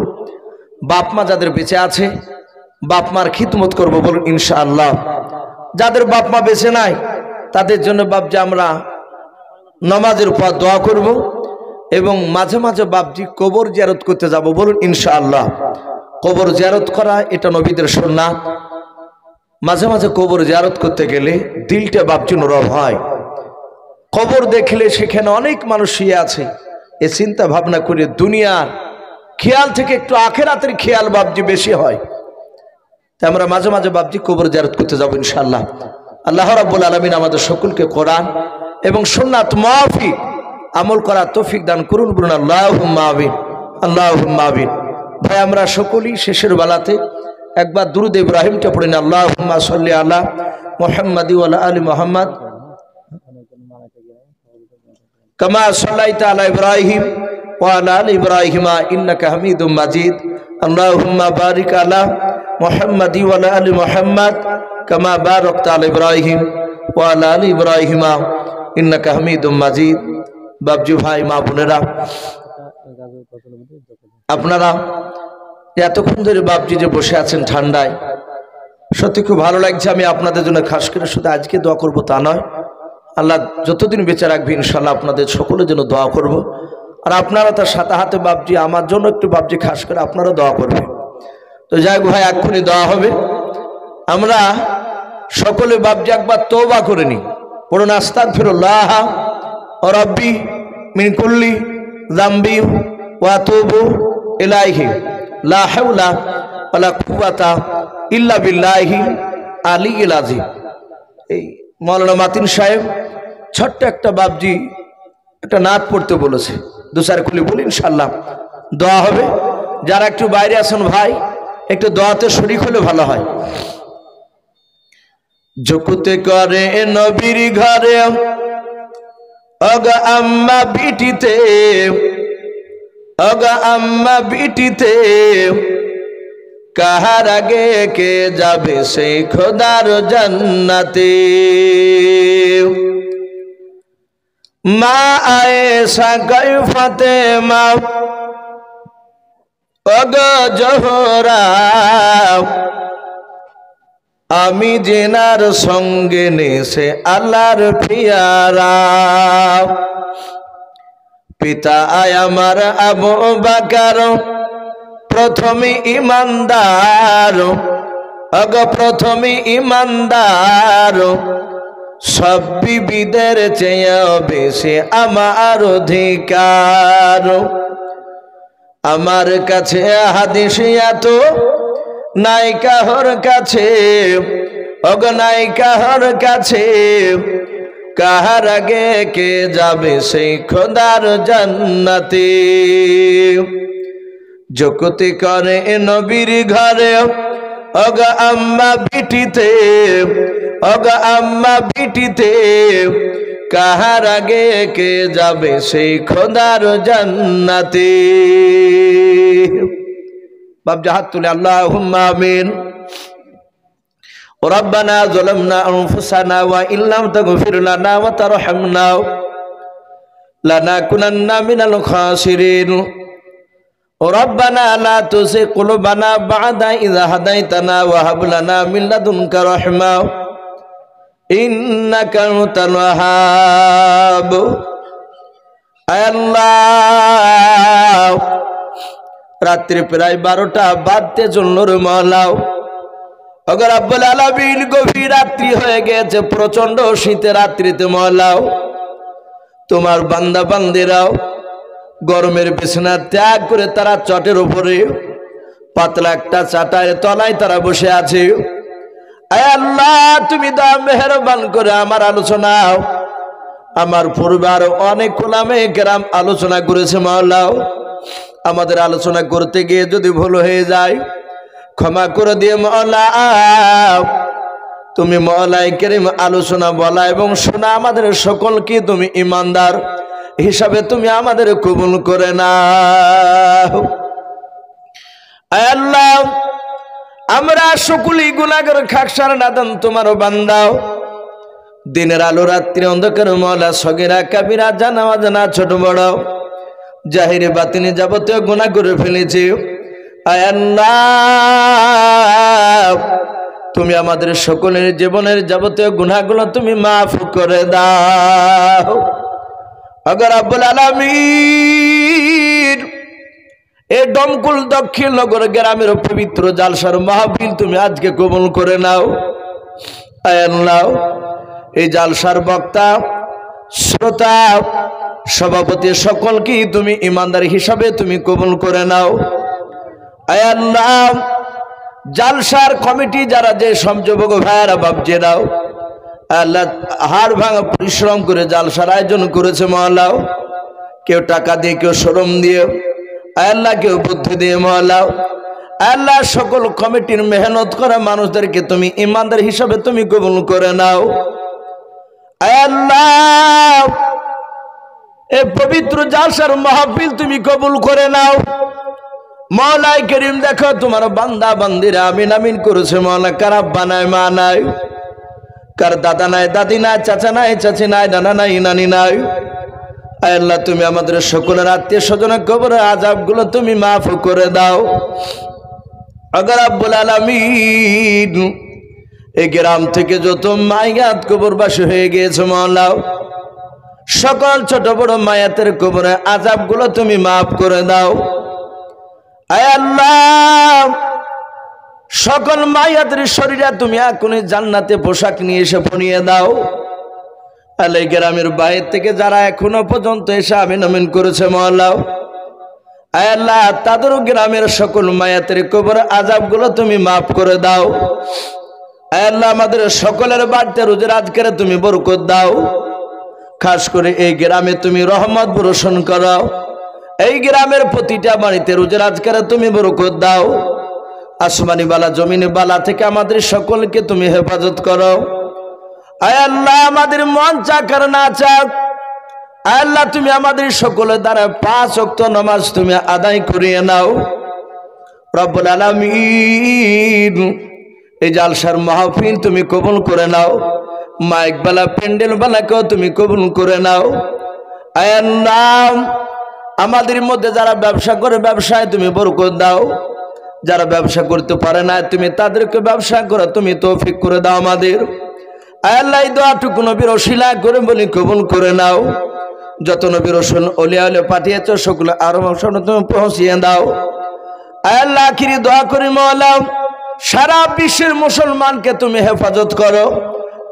বাপ মা যাদের বেঁচে আছে বাপ মার খিদমত করব। বলুন ইনশাআল্লাহ। যাদের বাপ মা বেঁচে নাই তাদের জন্য বাপজি আমরা নামাজের পর দোয়া করব, এবং মাঝে মাঝে বাপজি কবর জিয়ারত করতে যাব। বলুন ইনশাআল্লাহ। কবর জিয়ারত করা এটা নবীদের সুন্নাহ। মাঝে মাঝে কবর জিয়ারত করতে গেলে দিলটা বাপজি নরম হয়। কবর দেখলে সেখানে অনেক মানুষ শুয়ে আছে, এ চিন্তা ভাবনা করে দুনিয়ার খেয়াল থেকে একটু আখিরাতের খেয়াল বাপজি বেশি হয়। তাই আমরা মাঝে মাঝে বাপজি কবর জিয়ারত করতে যাব ইনশাআল্লাহ। আল্লাহ রাব্বুল আলামিন আমাদের সকলকে কোরআন এবং সুন্নাত মুআফিক আমল করার তৌফিক দান করুন। বলুন আল্লাহুম্মা আমিন, আল্লাহুম্মা আমিন। ভাই আমরা সকলেই শেষের বেলাতে একবার দুরূদ ইব্রাহিমটা পড়েন, আল্লাহুম্মা সাল্লি আলা মুহাম্মাদি ওয়া আলা আলি মুহাম্মাদ কামা সাল্লাইতা আলা ইব্রাহিম ওয়া আলা আলি ইব্রাহিম ইন্নাকা হামিদুম মাজিদ। আল্লাহুম্মা বারিক আলা মুহাম্মাদি ওয়া আলা আলি মুহাম্মাদ কামা বারাকতা আলা ইব্রাহিম ওয়া আলা আলি ইব্রাহিম ইন্নাকা হামিদুম মাজিদ। বাপজি ভাই মা বোনেরা, আপনারা এতক্ষণ ধরে বাপজি যে বসে আছেন ঠান্ডায়, সত্যি খুব ভালো লাগছে। আমি আপনাদের জন্য খাস করে শুধু আজকে দোয়া করব তা নয়, আল্লাহ যতদিন বেঁচে রাখবে ইনশাআল্লাহ আপনাদের সকলের জন্য দোয়া করব। আর আপনারা তার সাথে হাতে বাপজি আমার জন্য একটু বাপজি খাস করে আপনারা দোয়া করবেন। তো যাই ভাই এক্ষুনি দেওয়া হবে। আমরা সকলে বাপজি একবার তওবা করে নিই। পড়ুন আস্তাগফিরুল্লাহ রাব্বি মিন কুল্লি যামবি ওয়া আতুবু ইলাইহি লা হাওলা ওয়ালা কুওয়াতা ইল্লা বিল্লাহি আলিয়্যিল আযীম। এই মাওলানা মাতিন সাহেব ছোট্ট একটা বাপজি একটা নাত পড়তে বলেছে, দু চার খুলি বলি, ইনশাআল্লাহ দোয়া হবে। যারা একটু বাইরে আছেন ভাই একটু দোয়াতে শরীক হলে ভালো হয়। জকুতে করে নবীর ঘরে অগা আম্মা বিটিতে, অগা আম্মা বিটিতে, কাহার আগে কে যাবে সেই খোদার জান্নাতে। মা আয়েশা গায়ে ফাতেমা অগা জোহরা, আমি জেনার সঙ্গে নেছে আল্লাহর পিয়ারা। পিতা আমার আবু বকর প্রথমে ইমানদার, অগ প্রথমে ইমানদার, সব বিবিদের চেয়ে বেশি আমার অধিকার। আমার কাছে হাদিস এত নাই কাহর কাছে, অগ নাই কাহর কাছে, কাহার আগে কে যাবে সেই খোদার জান্নাতে। জকুতি করে নবীর ঘরে অগ আম্মা বিটিতে, অগ আম্মা বিটিতে, কাহার আগে কে যাবে সেই খোদার জান্নাতে। বাপ হাত তুলে আল্লাহুম্মা আমিন। রব্বানা যালামনা আনফুসানা ওয়া ইল্লাম তাগফির লানা ওয়া তারহামনা লানাকুনান্না মিনাল খাসিরিন। রব্বানা লা তুযিগ কুলুবানা বা'দা ইয হাদাইতানা ওয়া হাব লানা মিন লাদুনকা রাহমা ইন্নাকা আনতাল ওয়াহ্হাব। আল্লাহ, রাত্রি প্রায় 12টা বাজতে চলল রে মওলাও। অগর রব্বুল আলামিন গভীর রাত্রি হয়ে গেছে, প্রচন্ড শীতের রাত্রিতে মওলাও তোমার বান্দা বান্দিরাও গরমের বিছানা ত্যাগ করে তারা চটের উপরে পাতলা একটা চাটাইয়ের তলায় তারা বসে আছে। আয় আল্লাহ, তুমি দা মেহেরবান করে আমার আলোচনা, আমার পরিবার অনেক ওলামায়ে কেরাম আলোচনা করেছে মওলাও, আমাদের আলোচনা করতে গিয়ে যদি ভুল হয়ে যায় ক্ষমা করে দিয়ে মওলা। তুমি মওলায়ে কেরিম আলোচনা বলা এবং শোনা আমাদের সকলকে তুমি ইমানদার হিসাবে তুমি আমাদের কবুল করে নাও। আয় আল্লাহ, আমরা সকলেই গুনাহগার খাকসার নাদান তোমার বান্দাও। দিনের আলো রাত্রি অন্ধকার মওলা, সগীরা কাবিরা জানা অজানা ছোট বড় জাহিরে বাতিনি যাবতীয় গুনাহ করে ফেলেছি। আয় আল্লাহ, তুমি আমাদের সকলের জীবনের যাবতীয় গুনাহগুলো তুমি মাফ করে দাও। অগর রব্বুল আলামিন, এই দমকুল দক্ষিণ নগর গ্রামের পবিত্র জালসার মাহফিল তুমি আজকে কবুল করে নাও। আয় আল্লাহ, এই জালসার বক্তা, শ্রোতা, সভাপতি সকলকে তুমি ইমানদার হিসাবে তুমি কবুল করে নাও। আয় আল্লাহ, জালসার কমিটি যারা যে সংযোজক ভাইয়েরা বাপজেরাও আল্লাহ হাড় ভাঙা পরিশ্রম করে জালসার আয়োজন করেছে মওলাও, কেউ টাকা দিয়ে, কেউ শ্রম দিয়ে, আল্লাহ কেউ বুদ্ধি দিয়ে মওলাও। আল্লাহ, সকল কমিটির মেহনত করা মানুষদেরকে তুমি ইমানদার হিসাবে তুমি কবুল করে নাও। আল্লাহ, এই পবিত্র জালসার মাহফিল তুমি কবুল করে নাও। মওলায়ে কেরিম, দেখো তোমার বান্দা বান্দিরা আমিন আমিন করেছে মওলা, কার আব্বা নাই, মা নাই, কার দাদা নাই, দাদি নাই, চাচা নাই, চাচি নাই, নানা নাই, নানি নাই। আল্লাহ, তুমি আমাদের সকলের আত্মীয় স্বজনের কবরের আযাবগুলো তুমি মাফ করে দাও। আগার রব্বুল আলামিন, এই গ্রাম থেকে যত মায়াত কবরবাসী হয়ে গিয়েছে মওলা, সকল ছোট বড় মায়াতের কবরের আযাবগুলো তুমি মাফ করে দাও। আয় আল্লাহ, সকল মায়াদের শরীরে তুমি এখনই জান্নাতে পোশাক নিয়ে এসে পরিয়ে দাও। আলে গ্রামের বাইরে থেকে যারা এখনো পর্যন্ত এসে আমিন আমিন করেছে মওলা, আয় আল্লাহ তাদের গ্রামের সকল মায়াতের কবর আযাবগুলো তুমি মাফ করে দাও। আয় আল্লাহ আমাদের সকলের বাড়িতে রোজা আজকের তুমি বরকত দাও। খাস করে এই গ্রামে তুমি রহমত বর্ষণ করো। এই গ্রামের প্রতিটা বাড়িতে রোজা আজকের তুমি বরকত দাও। আসমানি বালা জমিনি বালা থেকে আমাদের সকলকে তুমি হেফাজত করো। আয় আল্লাহ আমাদের মন চাক আর না চাক, আয় আল্লাহ তুমি আমাদের সকলের দ্বারা 5 ওয়াক্ত নামাজ তুমি আদায় করিয়ে নাও রব্বুল আলামিন। এই জালসার মাহফিল তুমি কবুল করে নাও, মাইক বালা প্যান্ডেল বালাকেও তুমি কবুল করে নাও। আয় আল্লাহ আমাদের মধ্যে যারা ব্যবসা করে ব্যবসায় তুমি বরকত দাও, যারা ব্যবসা করতে পারে না তুমি তাদেরকে ব্যবসা করে তুমি তৌফিক করে দাও আমাদের। আয় আল্লাহ এই দোয়াটুকু নবীর ওসিলা করে বলি কবুল করে নাও। যত নবী রাসূল ওলিয়া আলে পাঠিয়েছো সকলে আরো তুমি পৌঁছিয়ে দাও। আয় আল্লাহ আখিরি দোয়া করি মওলা, সারা বিশ্বের মুসলমানকে তুমি হেফাজত করো,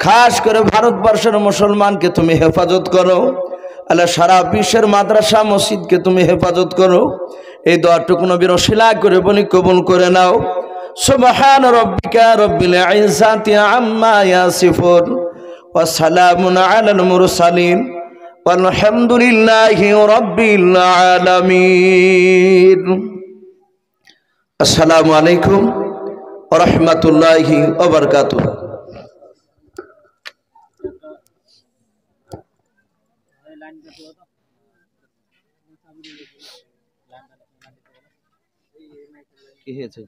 খাস করে ভারতবর্ষের মুসলমানকে তুমি হেফাজত করো। আল্লাহ সারা বিশ্বের মাদ্রাসা মসজিদকে তুমি হেফাজত করো। এই দোয়াটুকু নবীর ওসিলা করে বলি কবুল করে নাও। সুবহান রাব্বিকা রাব্বিল ইজ্জাতি আম্মা ইয়াসিফুন ওয়া সালামুন আলাল মুরসালিন walhamdulillahi rabbil alamin। আসসালামু আলাইকুম ওয়া রাহমাতুল্লাহি ওয়া বারাকাতুহু। কি হয়েছে?